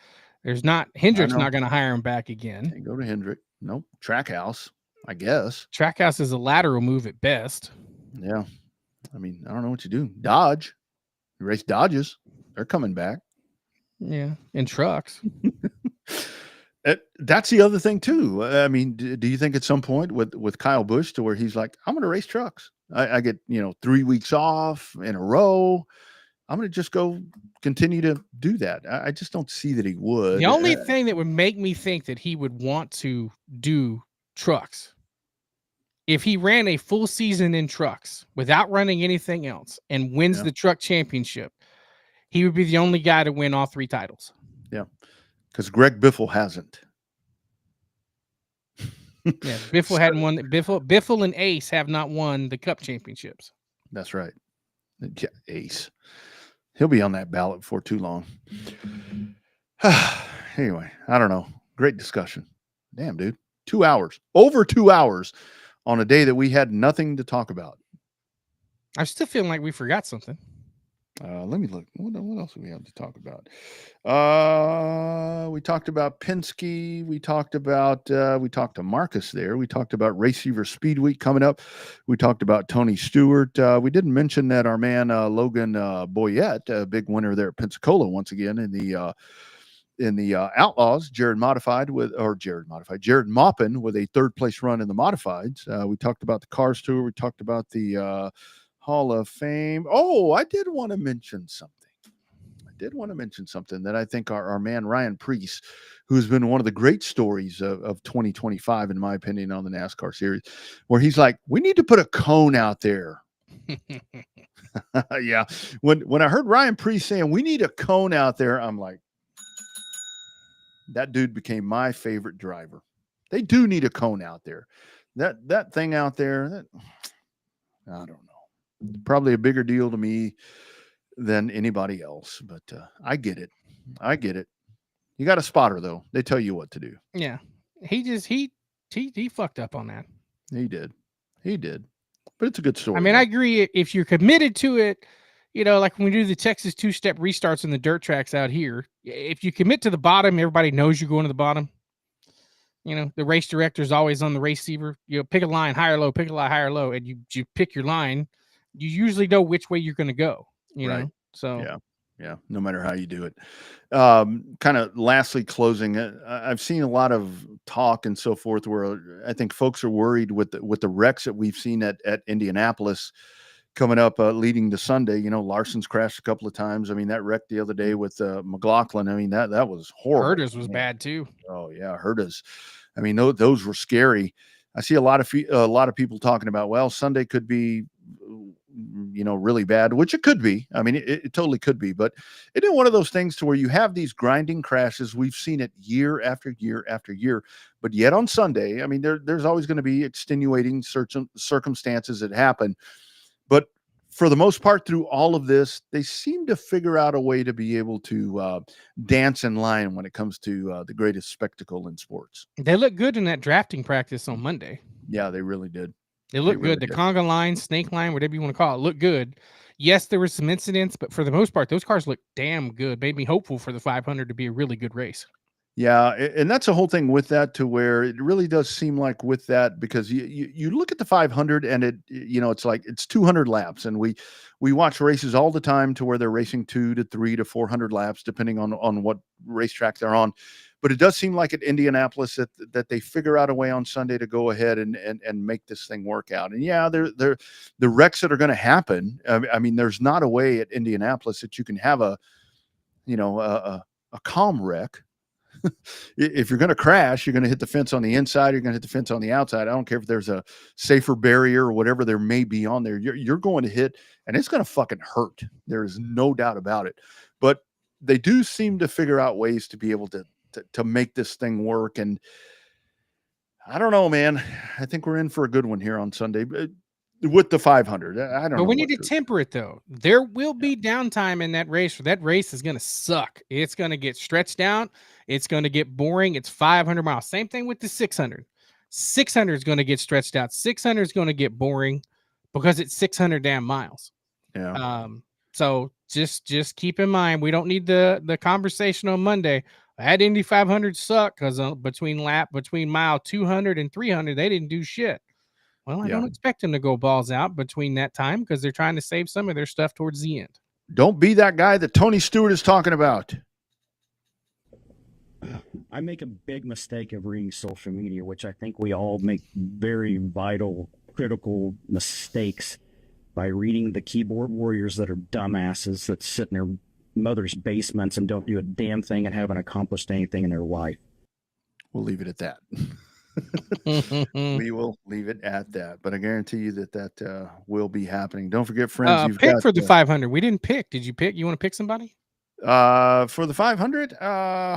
Hendrick's not going to hire him back again. Can't go to Hendrick. Nope. Trackhouse, I guess. Trackhouse is a lateral move at best. Yeah. I mean, I don't know what you do. Dodge. You race Dodges. They're coming back. Yeah. In trucks. That's the other thing, too. I mean, do you think at some point with Kyle Busch to where he's like, I'm going to race trucks. I get, 3 weeks off in a row. I'm going to just go continue to do that. I just don't see that he would. The only thing that would make me think that he would want to do trucks, if he ran a full season in trucks without running anything else and wins the truck championship, he would be the only guy to win all 3 titles. Yeah. Because Greg Biffle hasn't. Yeah, Biffle hadn't won. Biffle and Ace have not won the Cup championships. That's right. Yeah, Ace. He'll be on that ballot before too long. Anyway, I don't know. Great discussion. Damn, dude. 2 hours. Over 2 hours on a day that we had nothing to talk about. I'm still feeling like we forgot something. Let me look. What else do we have to talk about? We talked about Penske. We talked to Marcus there. We talked about Race Fever Speed Week coming up. We talked about Tony Stewart. We didn't mention that our man Logan Boyette, a big winner there at Pensacola once again in in the Outlaws, Jared Maupin with a third place run in the modifieds. We talked about the Cars Tour. We talked about the Hall of Fame. Oh, I did want to mention something. That I think our man Ryan Preece, who's been one of the great stories of 2025, in my opinion, on the NASCAR series, where he's like, we need to put a cone out there. Yeah. When I heard Ryan Preece saying we need a cone out there, I'm like, that dude became my favorite driver. They do need a cone out there. That thing out there, I don't know. Probably a bigger deal to me than anybody else, but I get it. You got a spotter though. They tell you what to do. Yeah. He fucked up on that. He did. But it's a good story. I mean, I agree. If you're committed to it, like when we do the Texas 2-step restarts in the dirt tracks out here, if you commit to the bottom, everybody knows you're going to the bottom. The race director is always on the receiver. Pick a line, high or low, pick a line, high or low, and you pick your line. You usually know which way you're going to go. Right. So yeah. No matter how you do it. Kind of lastly, closing. I've seen a lot of talk and so forth where I think folks are worried with the wrecks that we've seen at Indianapolis coming up, leading to Sunday. Larson's crashed a couple of times. I mean, that wreck the other day with McLaughlin. I mean, that was horrible. Herta's was bad too. Oh yeah, Herta's. I mean, those were scary. I see a lot of people talking about, well, Sunday could be, really bad, which it could be. I mean, it totally could be, but it is one of those things to where you have these grinding crashes. We've seen it year after year after year, but yet on Sunday, I mean, there's always going to be extenuating circumstances that happen. But for the most part, through all of this, they seem to figure out a way to be able to dance in line when it comes to the greatest spectacle in sports. They look good in that drafting practice on Monday. Yeah, they really did. They look good. The conga line, snake line, whatever you want to call it, look good. Yes, there were some incidents, but for the most part, those cars look damn good. Made me hopeful for the 500 to be a really good race. Yeah, and that's the whole thing with that, to where it really does seem like with that, because you look at the 500 and it's like it's 200 laps, and we watch races all the time to where they're racing 200 to 300 to 400 laps depending on what racetrack they're on. But it does seem like at Indianapolis that they figure out a way on Sunday to go ahead and make this thing work out. And yeah, the wrecks that are going to happen. I mean, there's not a way at Indianapolis that you can have a calm wreck. If you're going to crash, you're going to hit the fence on the inside. You're going to hit the fence on the outside. I don't care if there's a safer barrier or whatever there may be on there. You're going to hit, and it's going to fucking hurt. There is no doubt about it. But they do seem to figure out ways to be able to make this thing work. And I don't know, man. I think we're in for a good one here on Sunday with the 500. I don't know. But we need to temper it, though. There will be downtime in that race. That race is going to suck. It's going to get stretched out. It's going to get boring. It's 500 miles. Same thing with the 600. 600 is going to get stretched out. 600 is going to get boring because it's 600 damn miles. Yeah. So just keep in mind, we don't need the conversation on Monday. That Indy 500 sucked because between mile 200 and 300, they didn't do shit. Well, I don't expect them to go balls out between that time because they're trying to save some of their stuff towards the end. Don't be that guy that Tony Stewart is talking about. I make a big mistake of reading social media, which I think we all make very vital, critical mistakes by reading the keyboard warriors that are dumbasses that sit in their mother's basements and don't do a damn thing and haven't accomplished anything in their life. We'll leave it at that. We will leave it at that. But I guarantee you that will be happening. Don't forget, friends. You've pick got, for the 500. We didn't pick. Did you pick? You want to pick somebody? For the 500?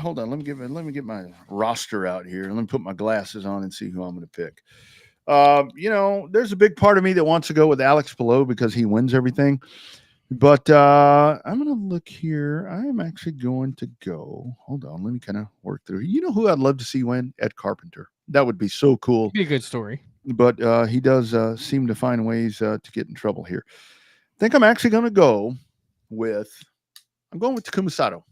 Hold on. Let me get my roster out here. Let me put my glasses on and see who I'm going to pick. There's a big part of me that wants to go with Alex Palou because he wins everything. But I'm going to look here. I'm actually going to go. Hold on. Let me kind of work through. You know who I'd love to see win? Ed Carpenter. That would be so cool. Be a good story. But he does seem to find ways to get in trouble here. I think I'm actually going to go with Takuma Sato.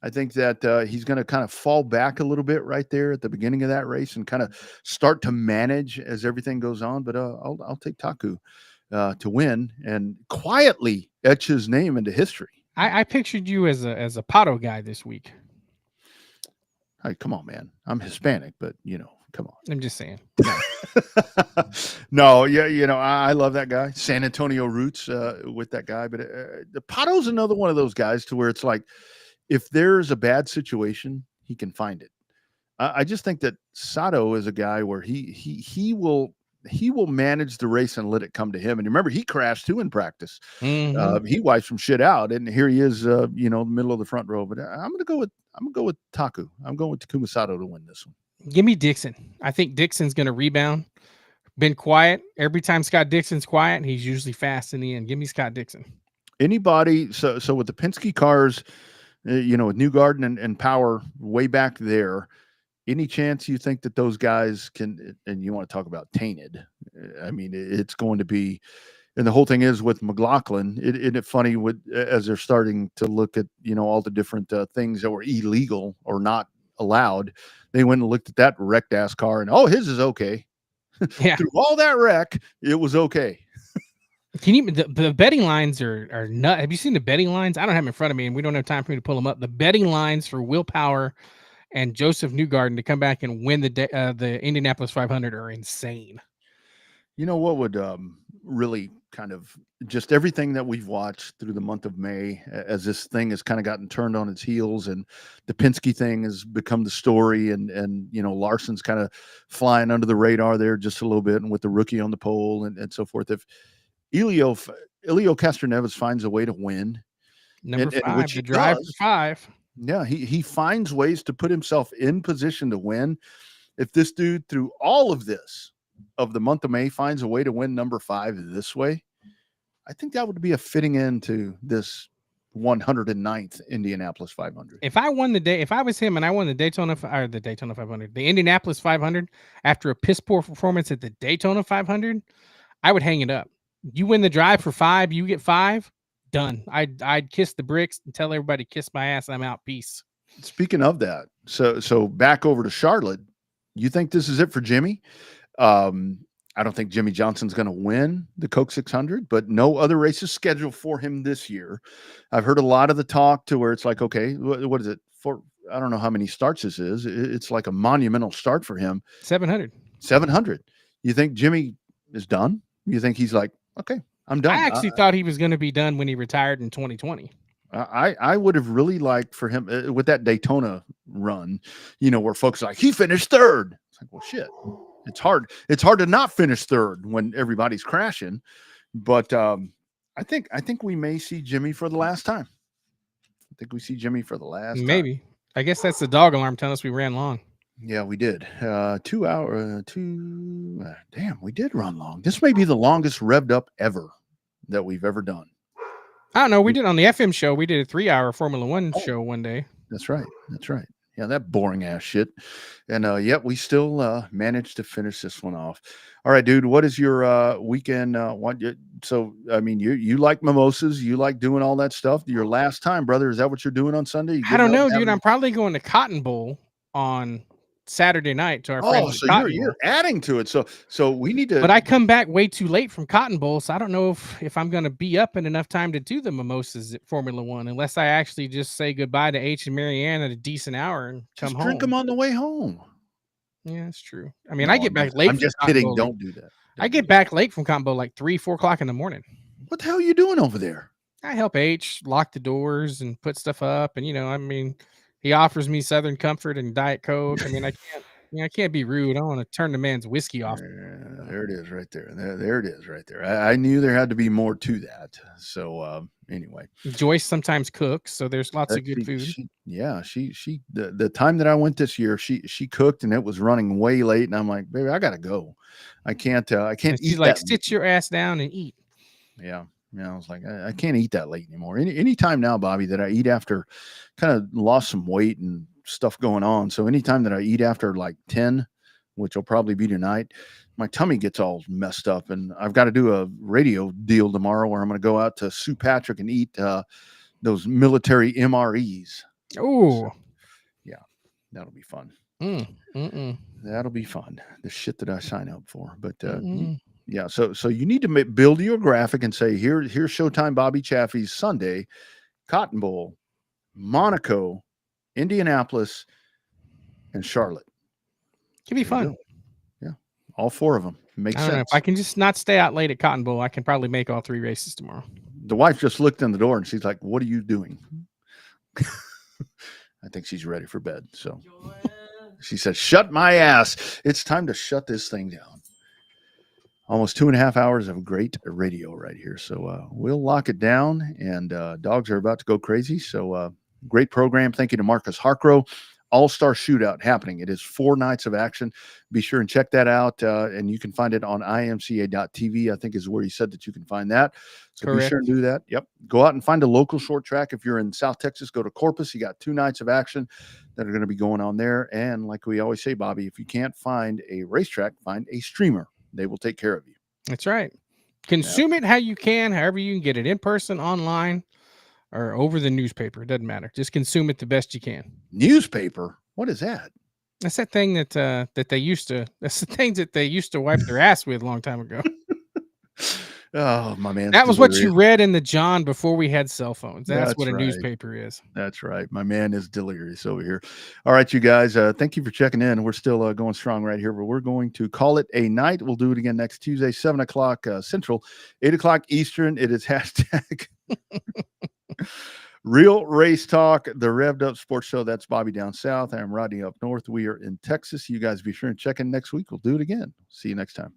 I think that he's going to kind of fall back a little bit right there at the beginning of that race and kind of start to manage as everything goes on. But I'll take Taku to win and quietly etch his name into history. I pictured you as a Pato guy this week. Hey, come on, man. I'm Hispanic, but come on. I'm just saying. No, yeah, I love that guy. San Antonio roots with that guy, but the Pato's another one of those guys to where it's like, if there's a bad situation, he can find it. I just think that Sato is a guy where he will manage the race and let it come to him. And remember, he crashed too in practice. He wiped some shit out, and here he is, middle of the front row. But I'm gonna go with Taku. I'm going with Takuma Sato to win this one. Give me Dixon. I think Dixon's gonna rebound. Been quiet. Every time Scott Dixon's quiet, he's usually fast in the end. Give me Scott Dixon. Anybody? So with the Penske cars, with Newgarden and Power way back there. Any chance you think that those guys can, and you want to talk about tainted? I mean, it's going to be, and the whole thing is with McLaughlin. Isn't it funny as they're starting to look at all the different things that were illegal or not allowed? They went and looked at that wrecked ass car, and his is okay. Yeah, through all that wreck, it was okay. Can you? The betting lines are nut. Have you seen the betting lines? I don't have them in front of me, and we don't have time for me to pull them up. The betting lines for Will Power and Joseph Newgarden to come back and win the Indianapolis 500 are insane. You know what would really kind of just everything that we've watched through the month of May as this thing has kind of gotten turned on its heels, and the Penske thing has become the story, and Larson's kind of flying under the radar there just a little bit, and with the rookie on the pole and so forth. If Elio Castroneves finds a way to win, number 5, the drive for 5. Yeah, he finds ways to put himself in position to win. If this dude, through all of this, of the month of May, finds a way to win number 5 this way, I think that would be a fitting end to this 109th Indianapolis 500. If I was him and I won the Daytona 500, the Indianapolis 500 after a piss poor performance at the Daytona 500, I would hang it up. You win the drive for 5, you get 5. Done. I'd kiss the bricks and tell everybody kiss my ass. I'm out. Peace. Speaking of that, so back over to Charlotte. You think this is it for Jimmy? I don't think Jimmy Johnson's going to win the Coke 600, but no other races scheduled for him this year. I've heard a lot of the talk to where it's like, okay, what is it for? I don't know how many starts this is. It's like a monumental start for him. 700. You think Jimmy is done? You think he's like, okay, I'm done? I actually thought he was going to be done when he retired in 2020. I would have really liked for him with that Daytona run, where folks are like, he finished 3rd. It's like, well, shit. It's hard. It's hard to not finish 3rd when everybody's crashing. But I think we may see Jimmy for the last time. Maybe. Time. I guess that's the dog alarm telling us we ran long. Yeah, we did. 2 hour, damn, we did run long. This may be the longest revved up ever that we've ever done. I don't know. We did on the FM show. We did a 3-hour Formula One show one day. That's right. Yeah, that boring ass shit. And yet we still managed to finish this one off. All right, dude, what is your weekend? So, I mean, you like mimosas. You like doing all that stuff. Your last time, brother, is that what you're doing on Sunday? I don't know, dude. I'm probably going to Cotton Bowl on Saturday night to our friends. So you're adding to it. So we need to. But I come back way too late from Cotton Bowl, so I don't know if I'm going to be up in enough time to do the mimosas at Formula One, unless I actually just say goodbye to H and Marianne at a decent hour and come home. Drink them on the way home. Yeah, that's true. I mean, I get back late. I'm just kidding. Don't do that. I get back late from Cotton Bowl like 3-4 o'clock in the morning. What the hell are you doing over there? I help H lock the doors and put stuff up, and I mean, he offers me Southern Comfort and Diet Coke. I mean, I can't be rude. I don't want to turn the man's whiskey off. There it is right there. There it is right there. I knew there had to be more to that. So anyway. Joyce sometimes cooks, so there's lots of good food. The time that I went this year, she cooked and it was running way late. And I'm like, baby, I gotta go. I can't eat. She's like, sit your ass down and eat. Yeah. Yeah, I was like, I can't eat that late anymore. Any time now, Bobby, that I eat after kind of lost some weight and stuff going on. So anytime that I eat after like 10, which will probably be tonight, my tummy gets all messed up. And I've got to do a radio deal tomorrow where I'm going to go out to Sue Patrick and eat those military MREs. Oh, so, yeah, that'll be fun. That'll be fun. The shit that I sign up for. But yeah, so you need to build your graphic and say, here's Showtime Bobby Chaffee's Sunday, Cotton Bowl, Monaco, Indianapolis, and Charlotte. Could be fun. Yeah, all 4 of them. Makes I don't know. sense. If I can just not stay out late at Cotton Bowl, I can probably make all 3 races tomorrow. The wife just looked in the door and she's like, "What are you doing?" I think she's ready for bed. So she said, "Shut my ass. It's time to shut this thing down." Almost 2.5 hours of great radio right here. So we'll lock it down, and dogs are about to go crazy. So great program. Thank you to Marcus Harkrow. All-Star Shootout happening. It is 4 nights of action. Be sure and check that out. And you can find it on imca.tv, I think is where you said that you can find that. So Correct. Be sure and do that. Yep. Go out and find a local short track. If you're in South Texas, go to Corpus. You got 2 nights of action that are going to be going on there. And like we always say, Bobby, if you can't find a racetrack, find a streamer. They will take care of you. That's right. Consume it how you can, however you can get it, in person, online, or over the newspaper. It doesn't matter. Just consume it the best you can. Newspaper? What is that? That's that thing that they used to. That's the things that they used to wipe their ass with a long time ago. Oh, my man. That was what you read in the John before we had cell phones. That's what a right. newspaper is. That's right. My man is delirious over here. All right, you guys. Thank you for checking in. We're still going strong right here, but we're going to call it a night. We'll do it again next Tuesday, 7 o'clock Central, 8 o'clock Eastern. It is hashtag Real Race Talk, the Revved Up Sports Show. That's Bobby down south. I'm Rodney up north. We are in Texas. You guys be sure and check in next week. We'll do it again. See you next time.